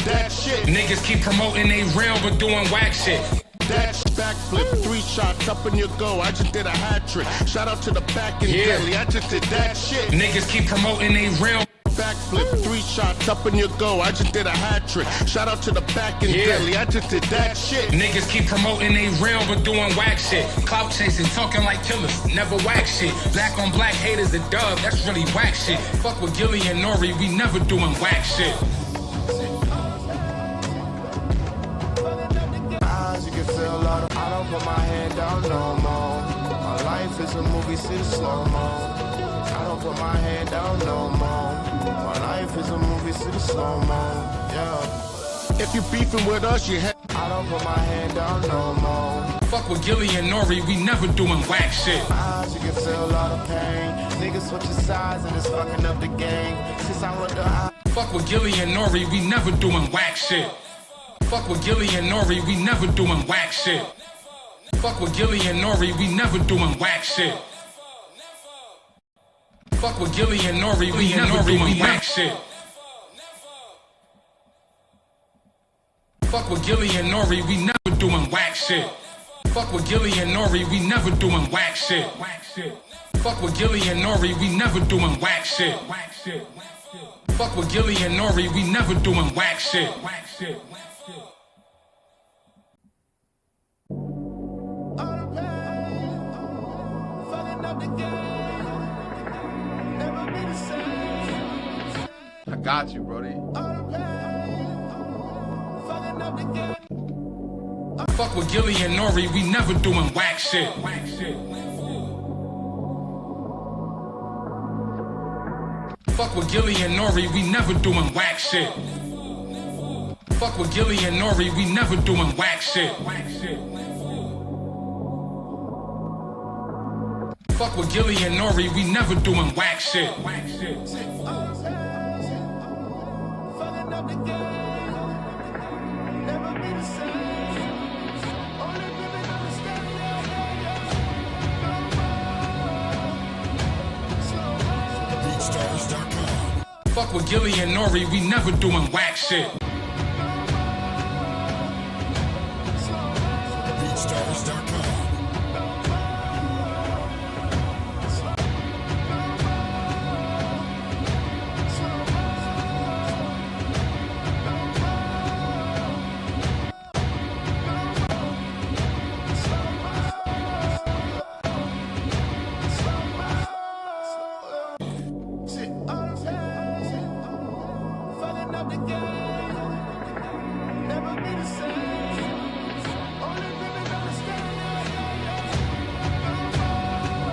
That shit. Niggas keep promoting they real but doing whack shit. That backflip, 3 shots up in your go, I just did a hat trick. Shout out to the back in Delhi, I just did that shit. Niggas keep promoting they real. Backflip, 3 shots up in your go, I just did a hat trick. Shout out to the back in Delhi, I just did that shit. Niggas keep promoting they real but doing whack shit. Clout chasing, talking like killers, never whack shit. Black on black haters a dub, that's really whack shit. Fuck with Gilly and Nori, we never doing whack shit. You can feel all the, I don't put my hand down no more. My life is a movie, see the slow-mo. I don't put my hand down no more. My life is a movie, see the slow-mo. Yeah. If you beefing with us, you head. I don't put my hand down no more. Fuck with Gilly and Nori, we never doing whack shit. Eyes, you can feel a lot of pain. Niggas switching sides and it's fucking up the game. Since I went to fuck with Gilly and Nori, we never doing whack shit. Fuck with Gilly and Nori, we never doing whack shit. Fuck with Gilly and Nori, we never doing whack shit. Fuck with Gilly and Nori, we never doing whack shit. Fuck with Gilly and Nori, we never doing whack shit. Fuck with Gilly and Nori, we never doing whack shit. Fuck with Gilly and Nori, we never doing whack shit. Fuck with Gilly and Nori, we never doing whack shit. I got you, brody. Fuck with Gilly and Nori, we never doing whack shit. Fuck with Gilly and Nori, we never doing whack shit. Fuck with Gilly and Nori, we never doing whack shit. Fuck with Gilly and Nori, we never doing whack shit. Fuck with Gilly and Nori, we never doing whack shit.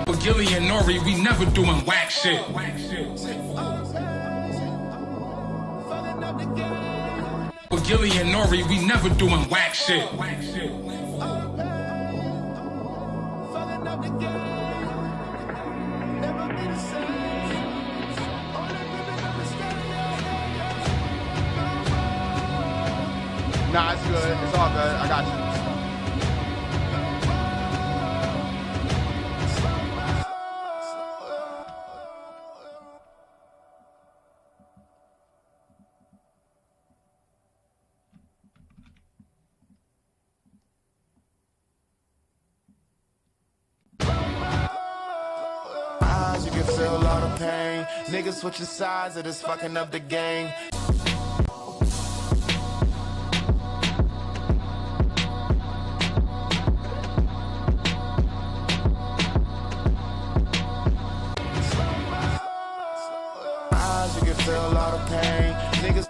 With Gilly and Nori, we never doing whack shit. With Gilly and Nori, we never doing whack shit. Nah, it's good. It's all good. I got you. You can feel a lot of pain. Niggas switching sides, it is fucking up the game. You can feel a lot of pain. Niggas.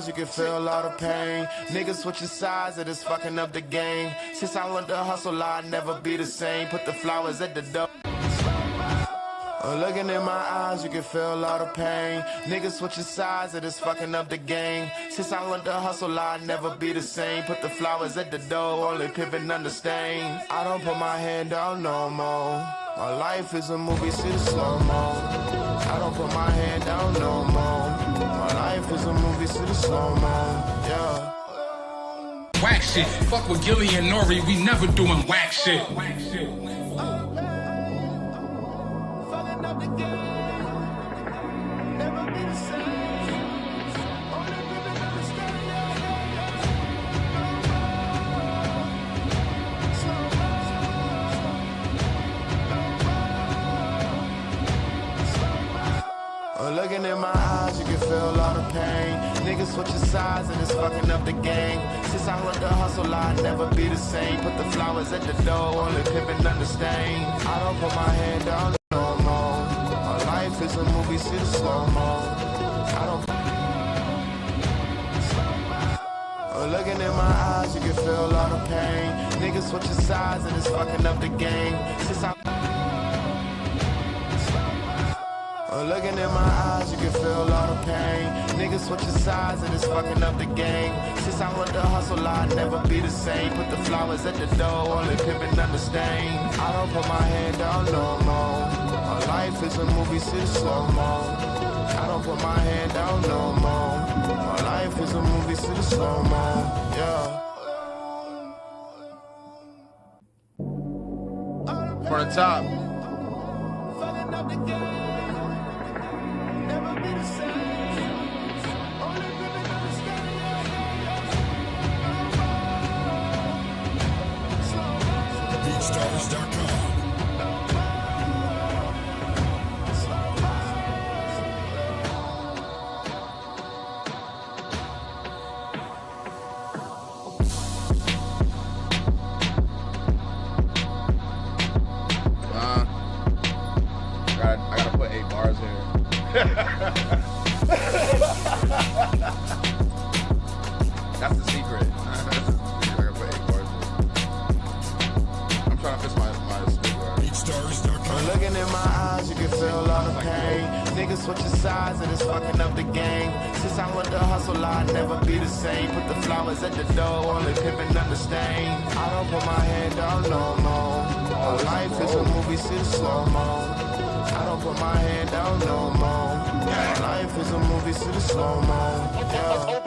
You can feel a lot of pain. Niggas switching sides, it is fucking up the game. Since I learned to hustle, I'll never be the same. Put the flowers at the door. Looking in my eyes, you can feel a lot of pain. Niggas switching sides, it is fucking up the game. Since I learned to hustle, I'll never be the same. Put the flowers at the door, only pimpin' under stain. I don't put my hand down no more. My life is a movie, see the slow-mo. I don't put my hand down no more. My life is a movie, see the slow-mo. Yeah. Whack shit. Fuck with Gilly and Nori, we never doing whack shit. Looking in my eyes, you can feel a lot of pain. Niggas switching sides and it's fucking up the game. Since I learned to hustle, I'll never be the same. Put the flowers at the door, only pimpin' under stain. I don't put my hand down no more. My life is a movie, see the slow-mo. I don't. Looking in my eyes, you can feel a lot of pain. Niggas switching sides and it's fucking up the game. Since I Looking in my eyes, you can feel all the pain. Niggas switching sides and it's fucking up the game. Since I went to hustle, I'll never be the same. Put the flowers at the door, only pimpin' understand. I don't put my head down no more. My life is a movie, see the slow-mo. I don't put my head down no more. My life is a movie, see the slow-mo. Yeah. From the top. BeatStars.com. I gotta put 8 bars here. That's the secret. I gotta put 8 bars here. I'm trying to fix my speed word. BeatStars.com. Looking in my eyes, you can feel all the pain. Niggas switching sides and it's fucking up the game. Since I went to hustle, I'll never be the same. Put the flowers at the door, only pimpin' understand. I don't put my head down no more. My life is a movie, see the slow-mo. I don't put my head down no more. My life is a movie, see the slow-mo. Yeah.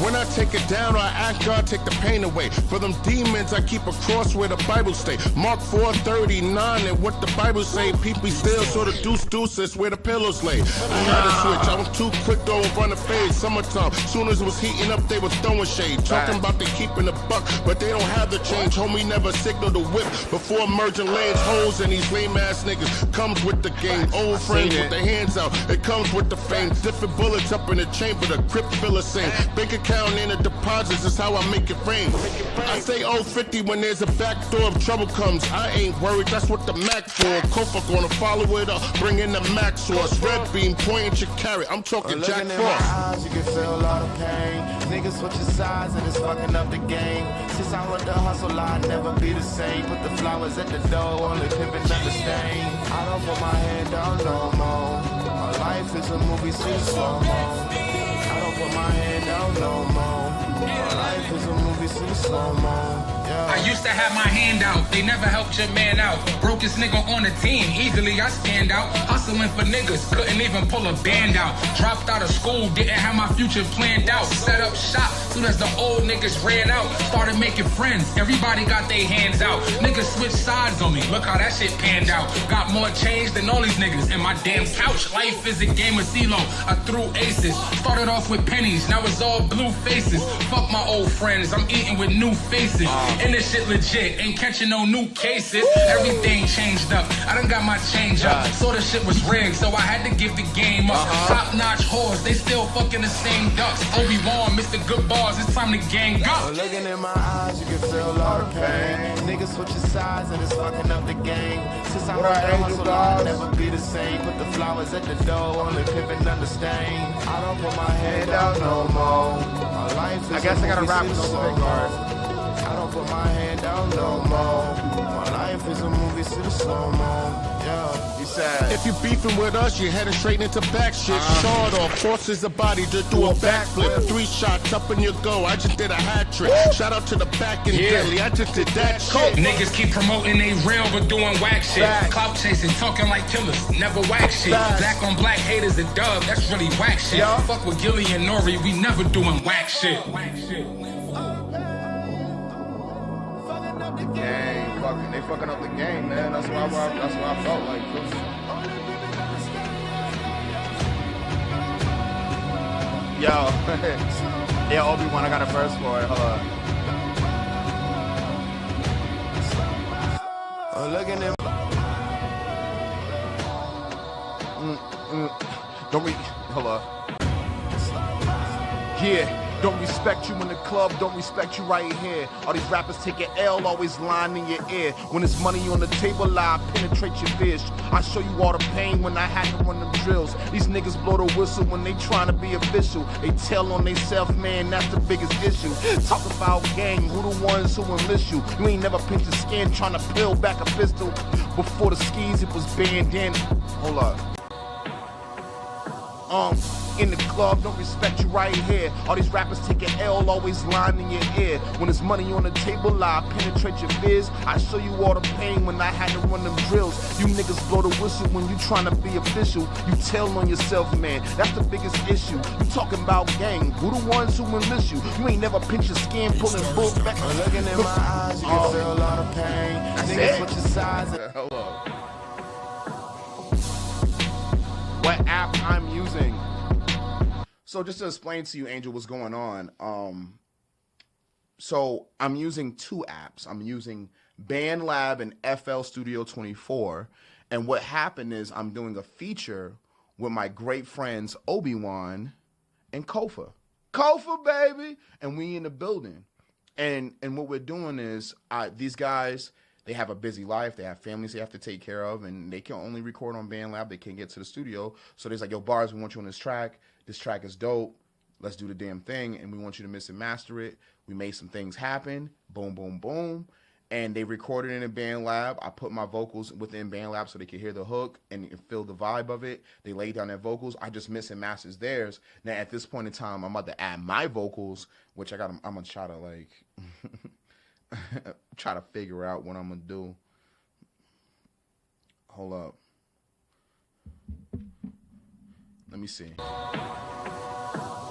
When I take it down, I ask God take the pain away. For them demons, I keep a cross where the Bible stay. Mark 4:39 and what the Bible say. People still sort of deuce, that's where the pillows lay. I had to switch, I was too quick though and run the fade. Summertime, soon as it was heating up, they was throwing shade. Talking about they keeping the buck, but they don't have the change. Homie never signaled the whip before merging lanes. Holes and these lame ass niggas comes with the game. Old friends with their hands out, it comes with the fame. Different bullets up in the chamber, the grip feel the same. Bank account in the deposits is how I make it rain. I say 050 when there's a back door of trouble comes. I ain't worried, that's what the Mac for. Kofa gonna follow it up, bring in the Mac source. Red beam, point your carry. I'm talking Jack Looking in my Frost. eyes, you can feel all the pain. Niggas switching sides and it's fucking up the game. Since I went to hustle, I'll never be the same. Put the flowers at the door, only pimpin' understand. I don't put my head down no more. My life is a movie, see the slow-mo. I don't put my head down no more. My life is a movie, see the slow-mo. Yeah. I used to have my hand out, they never helped your man out. Brokest nigga on the team, easily I stand out. Hustling for niggas, couldn't even pull a band out. Dropped out of school, didn't have my future planned out. Set up shop, soon as the old niggas ran out. Started making friends, everybody got their hands out. Niggas switched sides on me, look how that shit panned out. Got more change than all these niggas in my damn couch. Life is a game of CeeLo, I threw aces. Started off with pennies, now it's all blue faces. Fuck my old friends, I'm eating with new faces. And this shit legit, ain't catching no new cases. Everything changed up, I done got my change up. So the shit was rigged, so I had to give the game up. Top notch whores, they still fucking the same ducks. Obi-Wan, Mr.Goodbarz, it's time to gang up. Looking in my eyes, you can feel all the pain. Niggas switching sides and it's fucking up the game. Since I went to hustle, I'll never be the same. Put the flowers at the door, only pimpin' understand. I don't put my head down no more. My life is I guess I gotta rap with those big guards. I don't put my head down no more. My life is a movie, see the slow-mo. Yeah. You said If you beefing with us, you're heading straight into back shit. Shard off, forces the body to do a backflip. 3 shots up in your go, I just did a hat trick. Shout out to the back in Delhi, I just did that shit. Niggas keep promoting they real but doing whack shit. Clout chasing, talking like killers, never whack shit. Black on black haters a dub, that's really whack shit. Fuck with Gilly and Nori, we never doing whack shit. gang, they fucking up the game, man. That's why I felt like this. Yo, yeah, Obi-Wan, I got a verse for it. Hold on. Looking in Don't hold on. Yeah. Don't respect you in the club, don't respect you right here. All these rappers take an L, always lying in your ear. When it's money on the table, I penetrate your fish. I show you all the pain when I had to run them drills. These niggas blow the whistle when they trying to be official. They tell on they self, man, that's the biggest issue. Talk about gang, who the ones who enlist you? You ain't never pinched your skin trying to peel back a pistol. Before the skis, it was bandana. Hold up. In the club, don't respect you right here. All these rappers take an L, always lying in your ear. When there's money on the table, I penetrate your fears. I show you all the pain when I had to run them drills. You niggas blow the whistle when you tryna be official. You tell on yourself, man, that's the biggest issue. You talking about gang, who the ones who enlist you? You ain't never pinch your skin, pulling bull back. Looking in my eyes, you can feel a lot of pain. Niggas with your size. Hello. What app I'm using? So just to explain to you, Angel, what's going on. So I'm using two apps. I'm using BandLab and FL Studio 24. And what happened is I'm doing a feature with my great friends Obi-Wan and Kofa. Kofa, baby! And we in the building. And what we're doing is these guys, they have a busy life. They have families they have to take care of. And they can only record on BandLab. They can't get to the studio. So they're like, yo, Barz, we want you on this track. This track is dope. Let's do the damn thing. And we want you to mix and master it. We made some things happen. Boom, boom, boom. And they recorded it in BandLab. I put my vocals within BandLab so they could hear the hook and feel the vibe of it. They laid down their vocals. I just mix and masters theirs. Now, at this point in time, I'm about to add my vocals, which I'm going to try to, like, try to figure out what I'm going to do. Hold up. Let me see.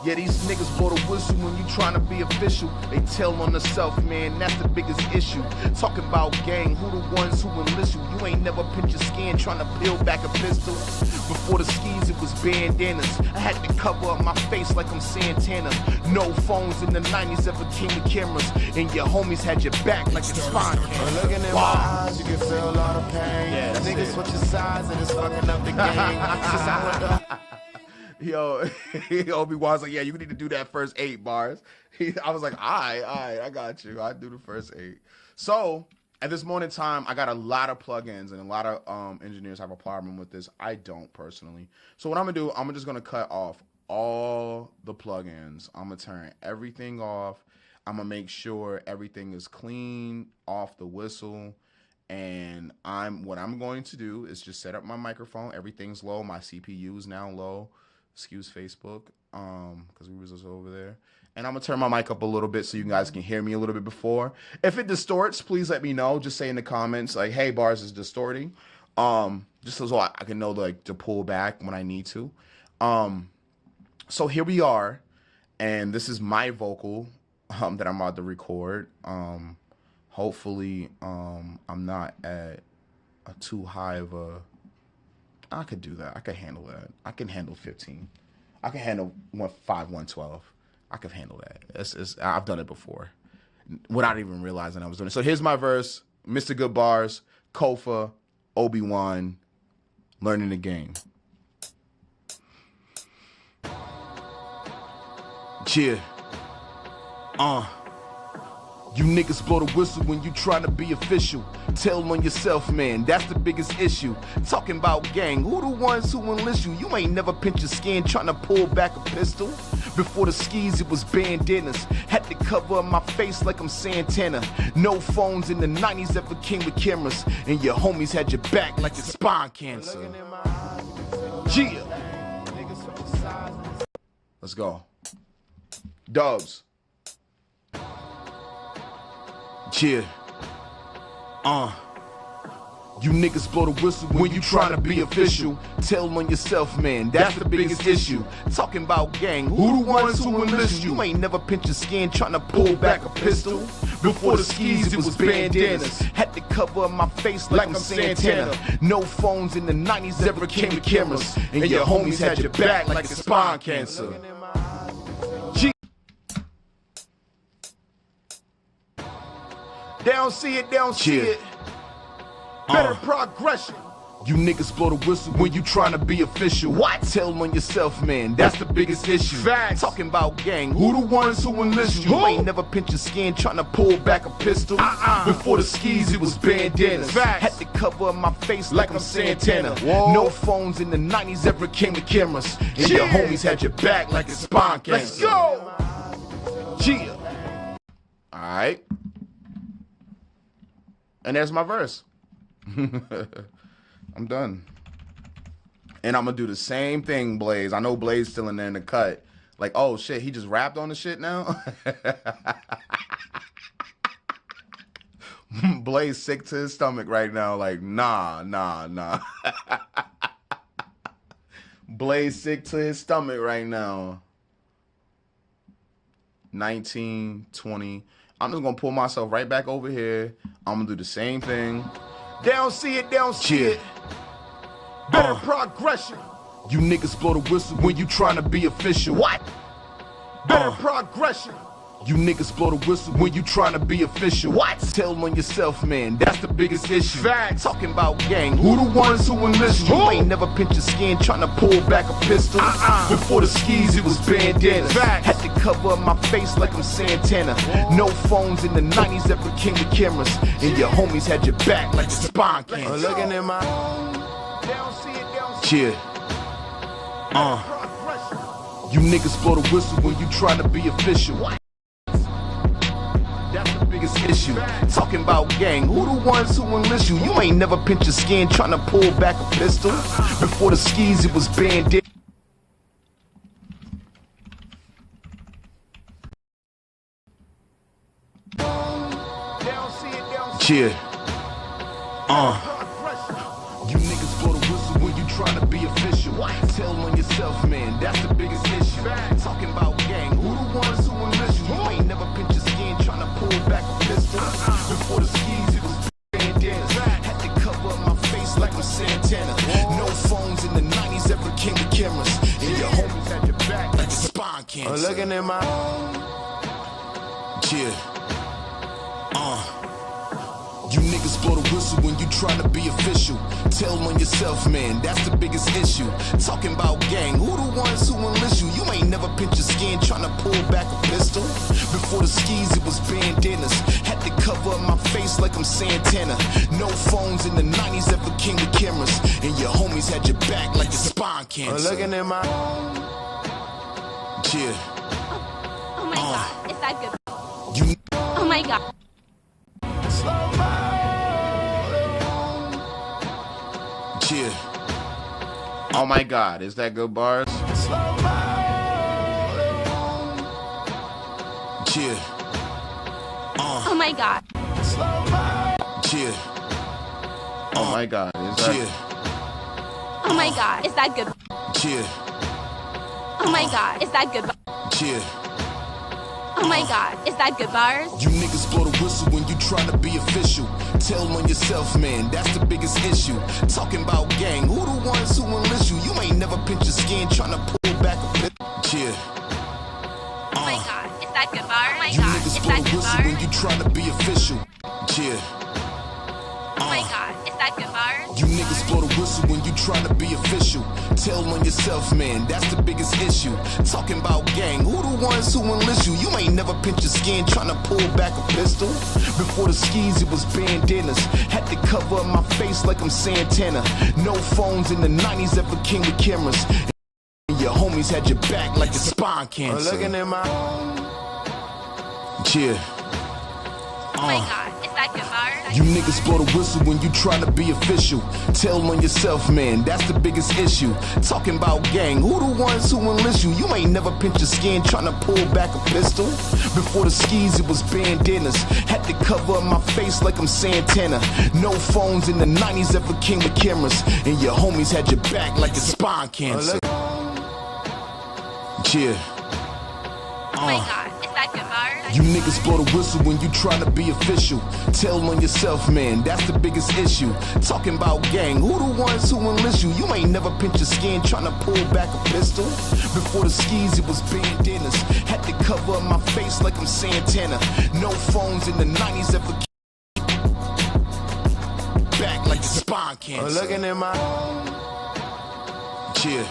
Yeah, these niggas blow the whistle when you tryna be official. They tell on themselves, man, that's the biggest issue. Talking about gang, who the ones who enlist you? You ain't never pinch your skin tryna peel back a pistol. Before the skis, it was bandanas. I had to cover up my face like I'm Santana. No phones in the 90s ever came with cameras. And your homies had your back like a spine cancer. Looking in my eyes, you can feel a lot of pain. Yeah, niggas with your size and it's fucking up the game. Yo, Obi-Wan's like, yeah, you need to do that first 8 bars. I was like, all right, I got you. I do the first 8. So at this moment in time, I got a lot of plugins and a lot of engineers have a problem with this. I don't personally. So what I'm gonna do, I'm just gonna cut off all the plugins. I'm gonna turn everything off. I'm gonna make sure everything is clean off the whistle. And what I'm going to do is just set up my microphone. Everything's low. My CPU is now low. Excuse Facebook, because we was just over there. And I'm going to turn my mic up a little bit so you guys can hear me a little bit before. If it distorts, please let me know. Just say in the comments, like, hey, Barz is distorting. Just so I can know, like, to pull back when I need to. So here we are. And this is my vocal that I'm about to record. Hopefully, I'm not at a too high of a... I could do that. I could handle that. I can handle 15. I can handle 112. I could handle that. I've done it before without even realizing I was doing it. So here's my verse. Mr.Goodbarz, Kofa, Obi-Wan, learning the game. Yeah. You niggas blow the whistle when you tryna be official. Tell on yourself, man, that's the biggest issue. Talking about gang, who the ones who enlist you? You ain't never pinch your skin tryna pull back a pistol. Before the skis, it was bandanas. Had to cover up my face like I'm Santana. No phones in the 90s ever came with cameras. And your homies had your back like it's spine cancer. Yeah. Let's go. Dubs. Yeah. You niggas blow the whistle when you tryna be official. Tell on yourself, man, that's the biggest issue. Talking about gang, who the ones who enlist you? You ain't never pinch your skin tryna pull back a pistol. Before the skis, it was bandanas. Had to cover up my face like I'm Santana. No phones in the 90s ever came with cameras. And your homies had your back like it's spine cancer. They don't see it, they don't see it. Better progression. You niggas blow the whistle when you tryna be official. What? Tell on yourself, man, that's the biggest issue. Facts. Talking about gang, who the ones who enlist you? You ain't never pinch your skin tryna pull back a pistol. Before the skis, it was bandanas. Facts. Had to cover up my face like I'm Santana. Whoa. No phones in the 90s ever came with cameras. And your homies had your back like it's spine cancer. Let's go. Yeah. All right. And there's my verse. I'm done. And I'm gonna do the same thing, Blaze. I know Blaze still in there in the cut. Like, oh shit, he just rapped on the shit now? Blaze sick to his stomach right now. Like, nah. Blaze sick to his stomach right now. 19, 20. I'm just gonna pull myself right back over here. I'm gonna do the same thing. They don't see it, they don't see it. Better progression. You niggas blow the whistle when you trying to be official. What? Better progression. You niggas blow the whistle when you trying to be official. What? Tell on yourself, man, that's the biggest issue. Facts. Talking about gang, who the ones who enlist you? Who? Ain't never pinch your skin trying to pull back a pistol. Before the skis, it was bandanas. Facts. Had to cover up my face like I'm Santana. No phones in the 90s that became the cameras. And your homies had your back like the spine cancer. Looking in my... They don't see it, they don't see it. Yeah. You niggas blow the whistle when you trying to be official. That's the biggest issue. Talking about gang, who the ones who enlist you? You ain't never pinch your skin trying to pull back a pistol. Before the skis, it was bandit. Yeah. You niggas blow the whistle when you trying to be official. Tell on yourself, man, that's the biggest issue. Talking about gang, who the ones who enlist you? You ain't never pinch your skin trying to pull back a pistol. Before the skis, it was bandanas. Had to cover up my face like I'm Santana. No phones in the 90s ever came to cameras. And your homies had your back like the spine cancer. Looking in my... Yeah. You niggas blow the whistle when you trying to be official. Tell on yourself, man, that's the biggest issue. Talking about gang, who the ones who enlist you? You ain't never pinch your skin trying to pull back a pistol. Before the skis, it was bandanas. Had to cover up my face like I'm Santana. No phones in the 90s ever came to cameras. And your homies had your back like the spine cancer. Looking in my... Yeah. Oh my god, is that good? You... Oh my god. Yeah. Oh my God, is that good bars? Yeah. Oh my god. Yeah. Oh my God, is that? Yeah. Oh my god, is that good? Yeah. Oh my god, is that good? Yeah. Oh my god, is that good bars? You niggas blow the whistle when you trying to be official. Tell on yourself, man, that's the biggest issue. Talking about gang, who the ones who enlist you? You ain't never pinch your skin trying to pull back a bit. Yeah. Oh my god, is that good bars? Oh my You god, niggas is blow that the good whistle when bars? you trying to be official. Yeah. Oh my god, is that good bars? You niggas blow the whistle when you trying to be official. Tell on yourself, man, that's the biggest issue. Talking about gang, who the ones who enlist you? You ain't never pinch your skin trying to pull back a pistol. Before the skis, it was bandanas. Had to cover up my face like I'm Santana. No phones in the 90s ever came to cameras. And your homies had your back like the spine cancer. Looking in my... Yeah. Oh my god, is that good bars? You niggas blow the whistle when you trying to be official. Tell on yourself, man, that's the biggest issue. Talking about gang, who the ones who enlist you? You ain't never pinch your skin trying to pull back a pistol. Before the skis, it was bandanas. Had to cover up my face like I'm Santana. No phones in the 90s ever came to cameras. And your homies had your back like the spine cancer. Yeah. Oh my god, is that good bars? You niggas blow the whistle when you trying to be official. Tell on yourself, man, that's the biggest issue. Talking about gang, who the ones who enlist you? You ain't never pinch your skin trying to pull back a pistol. Before the skis, it was bandanas. Had to cover up my face like I'm Santana. No phones in the 90s ever back like the spine cancer. Looking in my... Yeah.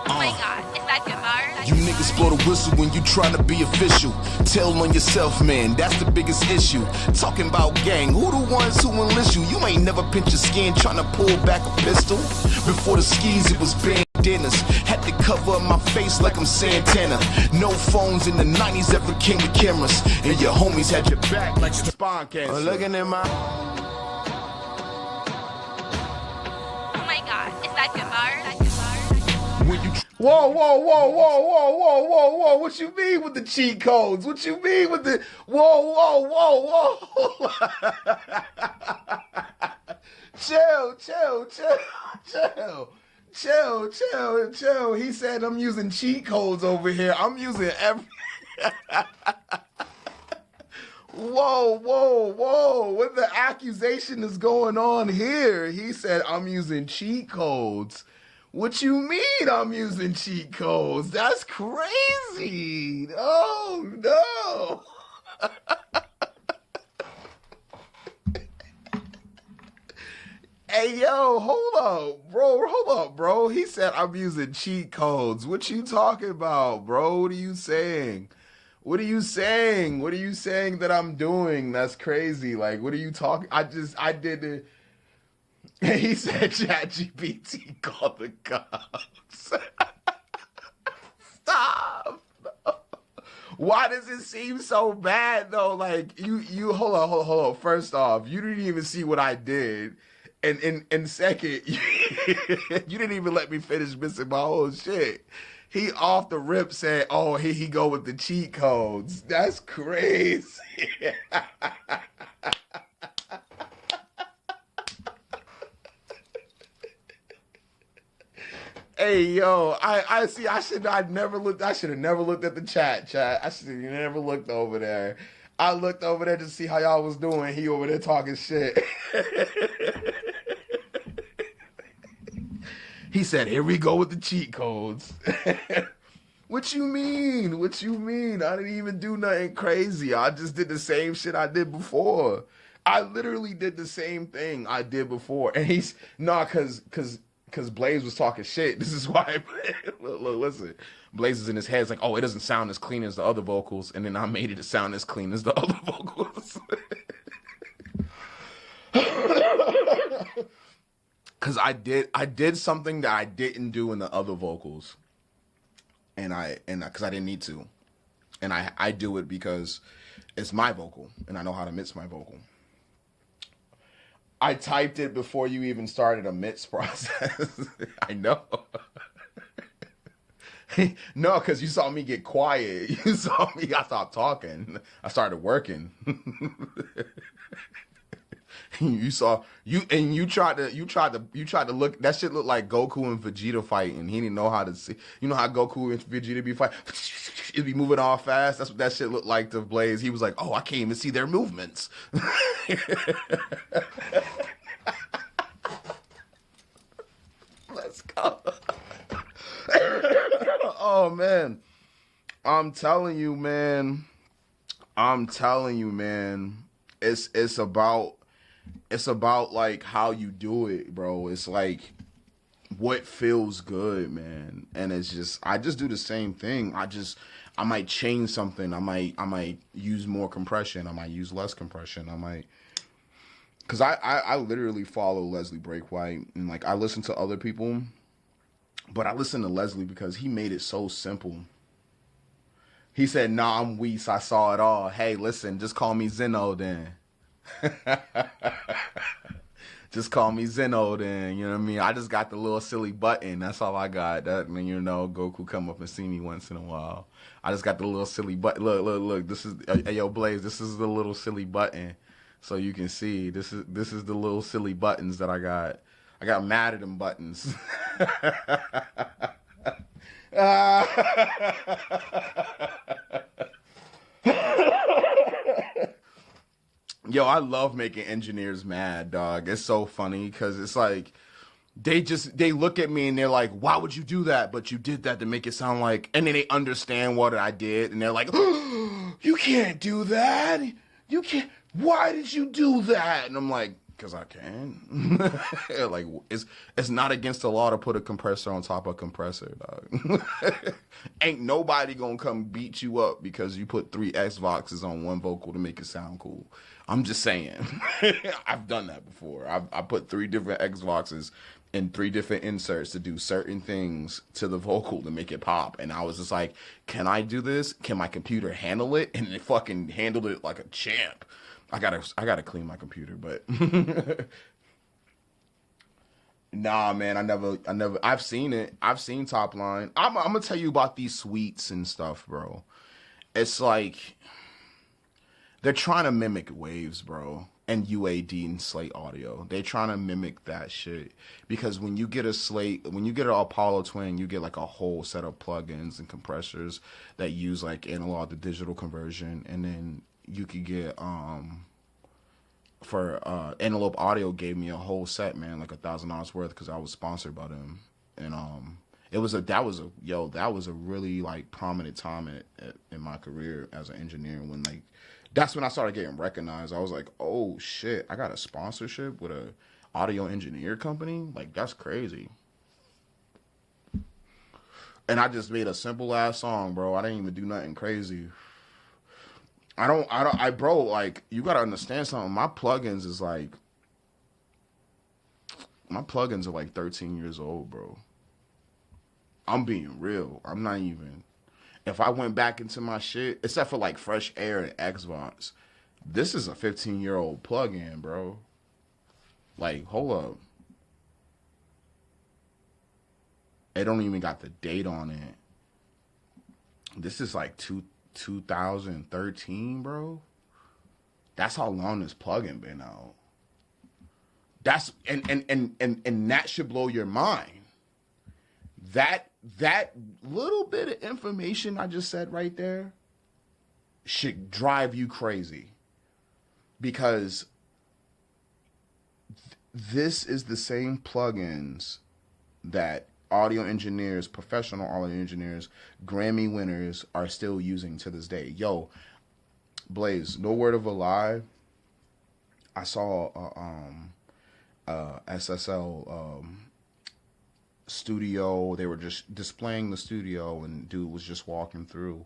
Oh my god, is that good bars? You niggas blow the whistle when you trying to be official. Tell on yourself, man, that's the biggest issue. Talking about gang, who the ones who enlist you? You ain't never pinch your skin trying to pull back a pistol. Before the skis, it was bandanas. Had to cover up my face like I'm Santana. No phones in the 90s ever came to cameras. And your homies had your back like the spine cancer. Looking in my... Oh my god, is that good bars? Whoa, whoa, whoa, whoa, whoa, whoa, whoa, whoa. What you mean with the cheat codes? What you mean with the whoa, whoa, whoa, whoa? Chill. He said I'm using cheat codes over here. I'm using every Whoa. What the accusation is going on here? He said I'm using cheat codes. What you mean I'm using cheat codes? That's crazy. Oh, no. Hey, yo, hold up, bro. He said I'm using cheat codes. What you talking about, bro? What are you saying? What are you saying that I'm doing? That's crazy. Like, what are you talking? I did it. He said ChatGPT called the cops. Stop. Why does it seem so bad though? Like you hold on. First off, you didn't even see what I did. And second, you didn't even let me finish missing my whole shit. He off the rip said, oh, here he go with the cheat codes. That's crazy. Hey, yo, I see. I should have never looked at the chat. I should have never looked over there. I looked over there to see how y'all was doing. He over there talking shit. He said, here we go with the cheat codes. What you mean? I didn't even do nothing crazy. I just did the same shit I did before. I literally did the same thing I did before. And he's, because Blaze was talking shit. This is why. Look, listen. Blaze is in his head. It's like, oh, it doesn't sound as clean as the other vocals. And then I made it sound as clean as the other vocals. Because I did something that I didn't do in the other vocals. And because I didn't need to. And I do it because it's my vocal. And I know how to mix my vocal. I typed it before you even started a mix process. I know. No, because you saw me get quiet. You saw me. I stopped talking. I started working. You saw you tried to look. That shit looked like Goku and Vegeta fighting. He didn't know how to see. You know how Goku and Vegeta be fighting? It'd be moving all fast. That's what that shit looked like to Blaze. He was like, "Oh, I can't even see their movements." Let's go. Oh man, I'm telling you, man. It's about like how you do it, bro. It's like what feels good, man. And it's just I just do the same thing. I might change something. I might use more compression. I might use less compression. Because I literally follow Leslie Breakwhite, and like I listen to other people, but I listen to Leslie because he made it so simple. He said, "Nah, I'm Weiss. I saw it all. Hey, listen, just call me Zeno then." Just call me Zeno then, you know what I mean? I just got the little silly button. That's all I got. That, when you know, Goku come up and see me once in a while. I just got the little silly button. Look. This is yo Blaze. This is the little silly button, so you can see. This is the little silly buttons that I got. I got mad at them buttons. Yo, I love making engineers mad, dog. It's so funny because it's like they look at me and they're like, "Why would you do that?" But you did that to make it sound like, and then they understand what I did, and they're like, oh, "You can't do that. You can't. Why did you do that?" And I'm like, "Cause I can." Like it's not against the law to put a compressor on top of a compressor, dog. Ain't nobody gonna come beat you up because you put 3 Xboxes on one vocal to make it sound cool. I'm just saying. I've done that before. I put 3 different Xboxes in 3 different inserts to do certain things to the vocal to make it pop. And I was just like, can I do this? Can my computer handle it? And it fucking handled it like a champ. I gotta clean my computer, but Nah, man, I've seen it. I've seen Top Line. I'm gonna tell you about these suites and stuff, bro. It's like they're trying to mimic Waves, bro, and UAD and Slate Audio. They're trying to mimic that shit because when you get an Apollo Twin, you get like a whole set of plugins and compressors that use like analog to digital conversion, and then you could get for Antelope Audio gave me a whole set, man, like $1,000 worth because I was sponsored by them, and that was a really like prominent time in my career as an engineer when like that's when I started getting recognized. I was like, oh shit, I got a sponsorship with a audio engineer company, like that's crazy. And I just made a simple ass song, bro. I didn't even do nothing crazy. Bro, like, you gotta understand something. My plugins are like 13 years old, bro. I'm being real. I'm not even. If I went back into my shit, except for like Fresh Air and Xbox, this is a 15-year-old plugin, bro. Like, hold up. It don't even got the date on it. This is like 2013, bro. That's how long this plugin been out. That's and that should blow your mind. That little bit of information I just said right there should drive you crazy, because this is the same plugins that audio engineers, professional audio engineers, Grammy winners are still using to this day. Yo, Blaze, no word of a lie, I saw SSL studio. They were just displaying the studio, and dude was just walking through,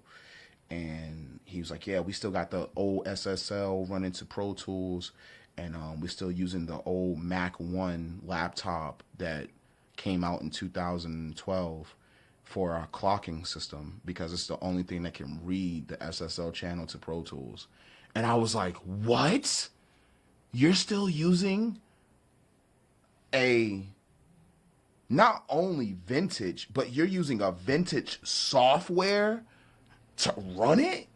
and he was like, yeah, we still got the old SSL running to Pro Tools, and we're still using the old Mac 1 laptop that came out in 2012 for our clocking system, because it's the only thing that can read the SSL channel to Pro Tools. And I was like, what? You're still using a not only vintage, but you're using a vintage software to run it?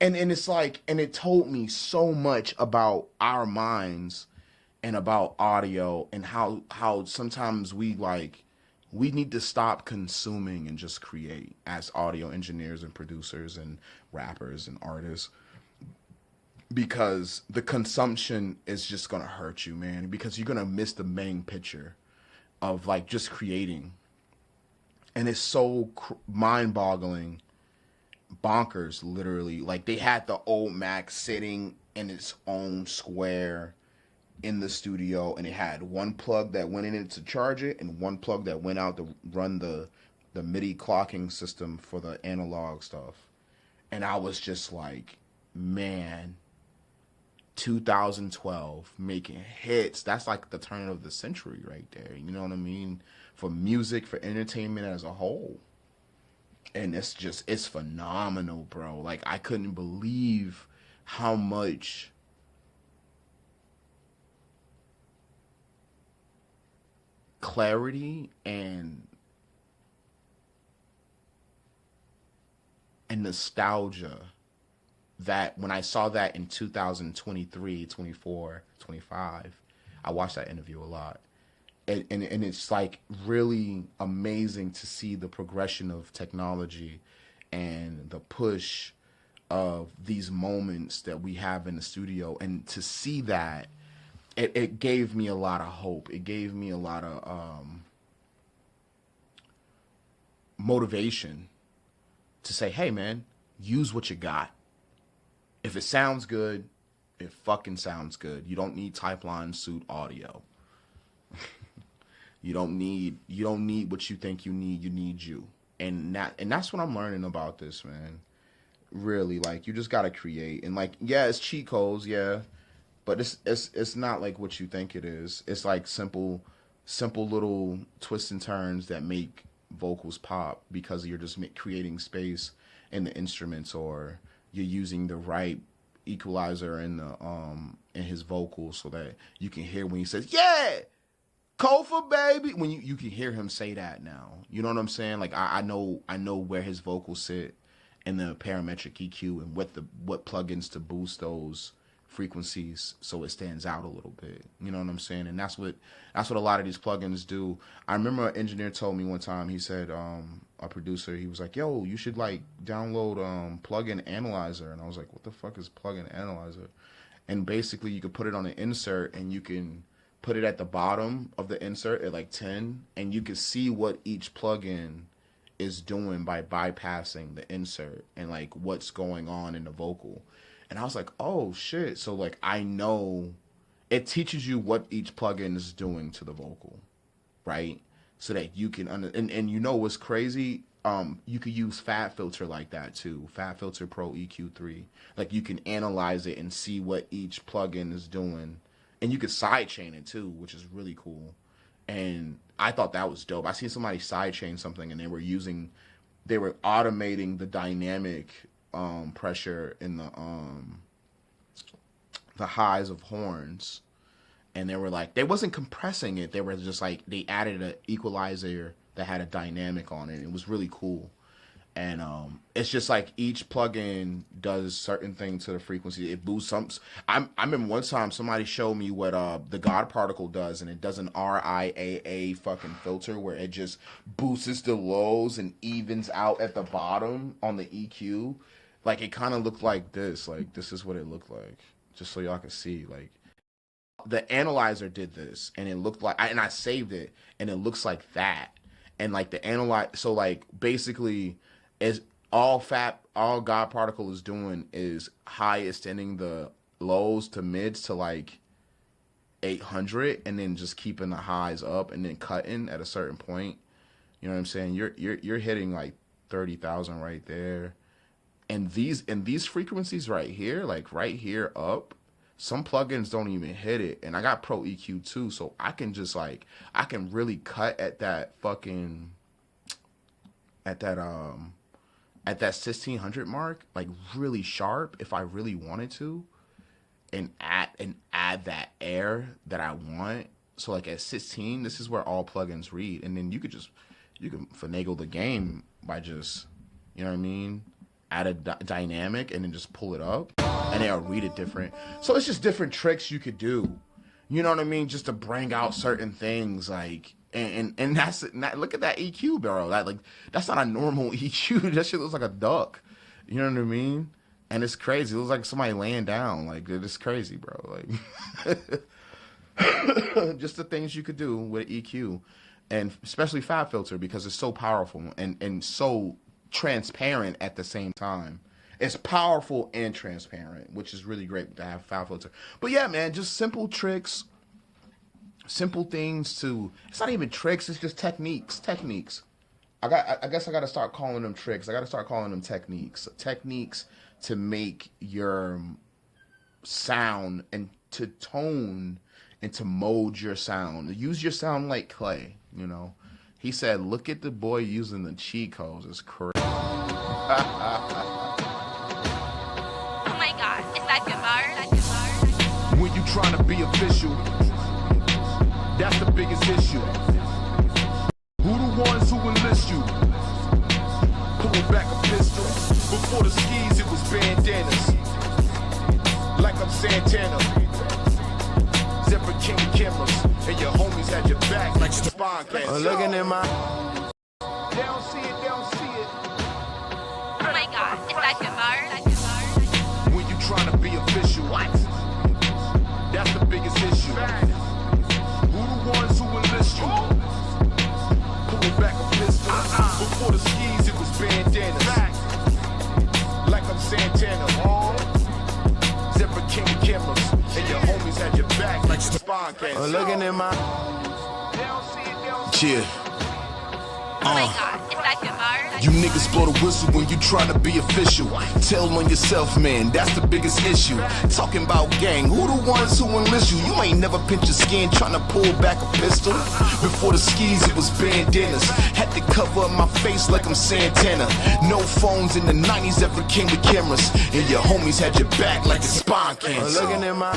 And it's like, and it told me so much about our minds and about audio, and how sometimes we need to stop consuming and just create as audio engineers and producers and rappers and artists, because the consumption is just gonna hurt you, man, because you're gonna miss the main picture of like just creating. And it's so mind-boggling, bonkers, literally. Like, they had the old Mac sitting in its own square in the studio, and it had one plug that went in it to charge it and one plug that went out to run the MIDI clocking system for the analog stuff. And I was just like, man, 2012, making hits. That's like the turn of the century right there. You know what I mean? For music, for entertainment as a whole. And it's phenomenal, bro. Like, I couldn't believe how much clarity and nostalgia that when I saw that in 2023, 24, 25, I watched that interview a lot. And it's like really amazing to see the progression of technology and the push of these moments that we have in the studio. And to see that, it gave me a lot of hope. It gave me a lot of motivation to say, hey, man, use what you got. If it sounds good, it fucking sounds good. You don't need Typeline Suit audio. You don't need what you think you need. You need you. And that's what I'm learning about this, man. Really, like, you just gotta create. And like, yeah, it's cheat codes, yeah, but it's not like what you think it is. It's like simple little twists and turns that make vocals pop because you're just creating space in the instruments, or you're using the right equalizer in the in his vocals so that you can hear when he says, yeah, Kofa, baby. When you can hear him say that now. You know what I'm saying? Like I know where his vocals sit in the parametric EQ and what plugins to boost those frequencies so it stands out a little bit. You know what I'm saying? And that's what a lot of these plugins do. I remember an engineer told me one time, he said, a producer, he was like, yo, you should like download plugin analyzer. And I was like, what the fuck is plugin analyzer? And basically you could put it on an insert and you can put it at the bottom of the insert at like 10 and you can see what each plugin is doing by bypassing the insert and like what's going on in the vocal. And I was like, oh shit. So like I know it teaches you what each plugin is doing to the vocal, right? So that you can and you know what's crazy? You could use Fat Filter like that too. Fat Filter Pro EQ3. Like you can analyze it and see what each plugin is doing. And you could sidechain it too, which is really cool. And I thought that was dope. I seen somebody sidechain something and they were automating the dynamic pressure in the highs of horns. And they were like, they wasn't compressing it. They were just like, they added an equalizer that had a dynamic on it. It was really cool. And it's just like each plugin does certain things to the frequency. It boosts some. I remember one time somebody showed me what the God Particle does, and it does an RIAA fucking filter where it just boosts the lows and evens out at the bottom on the EQ. Like it kind of looked like this. Like this is what it looked like, just so y'all can see. Like the analyzer did this, and it looked like, and I saved it, and it looks like that. And like the analyze, so like basically. Is all God Particle is doing is high extending the lows to mids to like 800 and then just keeping the highs up and then cutting at a certain point. You know what I'm saying? You're hitting like 30,000 right there. And these frequencies right here, like right here up, some plugins don't even hit it. And I got Pro EQ too, so I can just like I can really cut at that fucking at that 1600 mark, like really sharp if I really wanted to, and add that air that I want. So like at 16, this is where all plugins read, and then you can finagle the game by just, you know what I mean, add a dynamic and then just pull it up, and they'll read it different. So it's just different tricks you could do, you know what I mean, just to bring out certain things like. And that's look at that EQ, bro. That's not a normal EQ. That shit looks like a duck. You know what I mean? And it's crazy. It looks like somebody laying down. Like it's crazy, bro. Like just the things you could do with EQ, and especially Fat Filter because it's so powerful and so transparent at the same time. It's powerful and transparent, which is really great to have Fat Filter. But yeah, man, just simple tricks. Simple things to, it's not even tricks, it's just techniques. I guess I got to start calling them tricks. I got to start calling them techniques. Techniques to make your sound and to tone and to mold your sound. Use your sound like clay, you know. He said, look at the boy using the cheat codes. It's crazy. Oh my God, is that Goodbarz? When you trying to be official, that's the biggest issue. Who the ones who enlist you? Pull back a pistol. Before the skis, it was bandanas. Like I'm Santana. Zephyr King cameras. And your homies had your back like spine cancer. Looking in my... They don't see it, they don't see it. Oh my God, is that Goodbarz? When you trying to be official. What? That's the biggest issue. Who the ones who enlist you? Pull back a pistol. Before the skis, it was bandanas. Like I'm Santana. Zephyr King cameras. And your homies had your back like spine cancer. Looking in my... Yeah. Oh my God, is that Goodbarz? You niggas blow the whistle when you try to be official. Tell on yourself, man, that's the biggest issue. Talking about gang, who the ones who enlist you? You ain't never pinched your skin trying to pull back a pistol. Before the skis, it was bandanas. Had to cover up my face like I'm Santana. No phones in the 90s ever came with cameras. And your homies had your back like a spine cancer. Looking at my...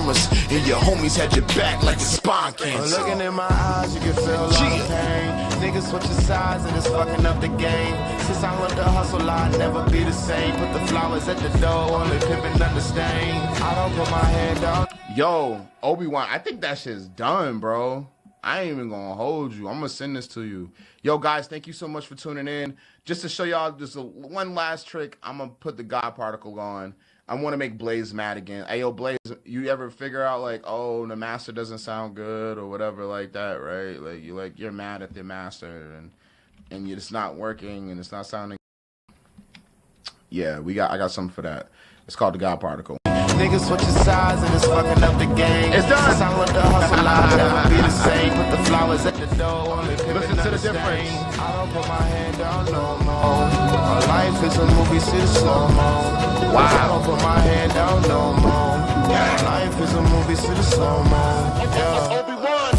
cameras, and your homies had your back like your spine cancer. Looking in my eyes, you can feel a lot of pain. Niggas switching sides and it's fucking up the game. Since I learned to hustle, I'll never be the same. Put the flowers at the door, only pimpin' under stain. I don't put my head down. Yo, Obi-Wan, I think that shit's done, bro. I ain't even gonna hold you. I'm gonna send this to you. Yo, guys, thank you so much for tuning in. Just to show y'all just one last trick, I'm gonna put the God particle on. I want to make Blaze mad again. Hey, yo, Blaze, you ever figure out like, oh, the master doesn't sound good or whatever like that, right? Like you're mad at the master and it's not working and it's not sounding. Yeah, I got something for that. It's called the God particle. Niggas switching sides and it's fucking up the game. It's done. Since I learned to hustle, I'll never be the same. Put the flowers at the door, only Listen to the difference. I don't put my hand down no more. My life is a movie, see the slow-mo. Wow. I don't put my hand down no more. My life is a movie, see the slow-mo. Yeah.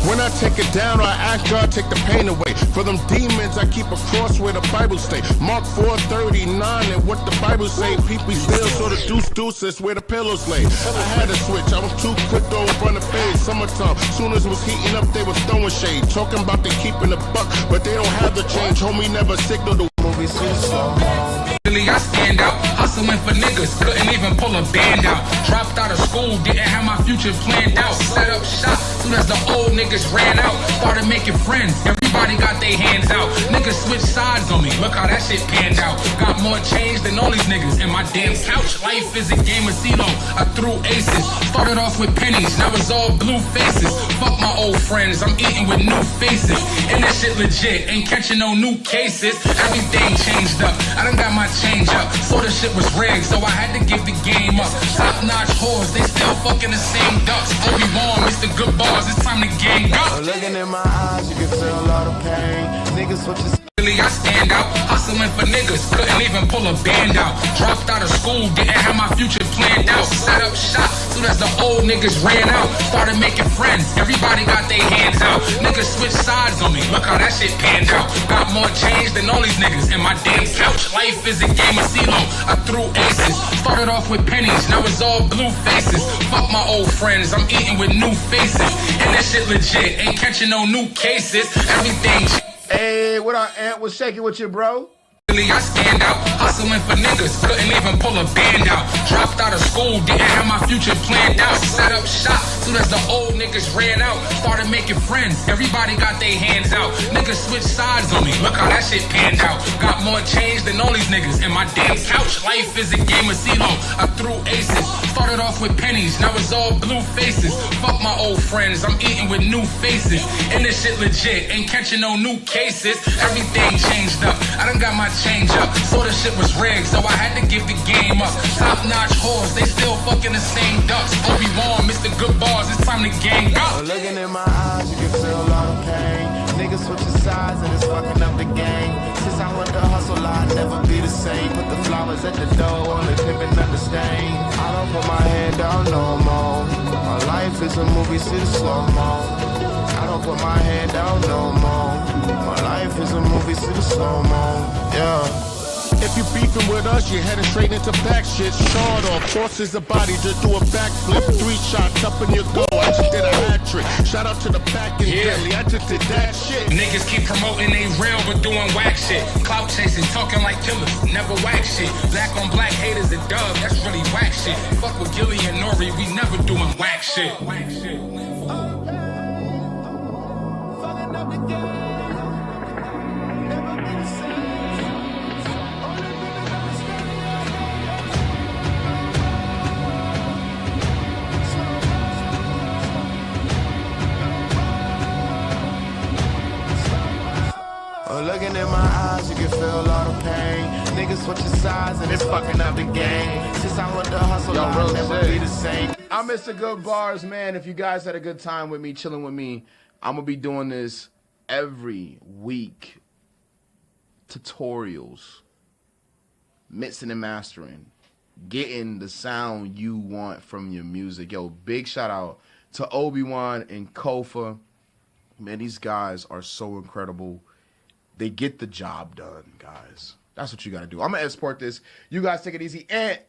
When I take it down, I ask God take the pain away. For them demons, I keep a cross where the Bible say. Mark 4:39 and what the Bible say. People still sort of deuces where the pillows lay. I had a switch, I was too quick to run the page. Summertime, soon as it was heating up, they was throwing shade. Talking about they keeping the buck, but they don't have the change. Homie never signaled the Movie, see the slow-mo. I stand out, hustling for niggas, couldn't even pull a band out. Dropped out of school, didn't have my future planned out. Set up shop, soon as the old niggas ran out. Started making friends, everybody got their hands out. Niggas switch sides on me, look how that shit panned out. Got more change than all these niggas in my damn couch. Life is a game of CeeLo, I threw aces. Started off with pennies, now it's all blue faces. Fuck my old friends, I'm eating with new faces. And this shit legit, ain't catching no new cases. Everything changed up, I done got my change up. So the shit was rigged, so I had to give the game up. Top notch whores, they still fucking the same ducks. Obi-Wan, Mr.Goodbarz, it's time to gang up. Looking in my eyes, you can feel a lot of pain. Niggas switching. I stand out, hustling for niggas, couldn't even pull a band out. Dropped out of school, didn't have my future planned out. Set up shop, soon as the old niggas ran out. Started making friends, everybody got their hands out. Niggas switch sides on me, look how that shit panned out. Got more change than all these niggas in my damn couch. Life is a game of CeeLo, I threw aces. Started off with pennies, now it's all blue faces. Fuck my old friends, I'm eating with new faces. And this shit legit, ain't catching no new cases. Everything. Hey, what up, Ant? What's shaking with you, bro? I stand out, hustling for niggas, couldn't even pull a band out. Dropped out of school, didn't have my future planned out. Set up shop, soon as the old niggas ran out. Started making friends, everybody got their hands out. Niggas switch sides on me, look how that shit panned out. Got more change than all these niggas in my damn couch. Life is a game of CeeLo, I threw aces. Started off with pennies, now it's all blue faces. Fuck my old friends, I'm eating with new faces. And this shit legit, ain't catching no new cases. Everything changed up, I done got my change up. So the shit was rigged, so I had to give the game up. Top notch whores, they still fucking the same ducks. Obi-Wan, Mr.Goodbarz, it's time to gang up. Looking in my eyes, you can feel a lot of pain. Niggas switching sides and it's fucking up the game. Since I learned to hustle, I'll never be the same. Put the flowers at the door, only pimpin' under stain. I don't put my hand down no more. My life is a movie, see the slow-mo. I don't put my hand down no more. My life is a movie, see the slow-mo. Yeah. If you beefing with us, you're heading straight into back shit. Short off, crosses the body, just do a backflip. 3 shots up in your goal, I just did a hat trick. Shout out to the back and Daily, I just did that shit. Niggas keep promoting they real, but doing whack shit. Clout chasing, talking like killers, never whack shit. Black on black haters a dub, that's really whack shit. Fuck with Gilly and Nori, we never doing whack shit. Whack shit. Fucking up the game. Looking in my eyes, you can feel a lot of pain. Niggas switching sides and it's fucking up the game. Since I learned to hustle, I'll never be the same. I'm Mr.Goodbarz, man. If you guys had a good time with me, chilling with me, I'm going to be doing this every week. Tutorials. Mixing and mastering. Getting the sound you want from your music. Yo, big shout out to Obi-Wan and Kofa. Man, these guys are so incredible. They get the job done, guys. That's what you got to do. I'm going to export this. You guys take it easy. And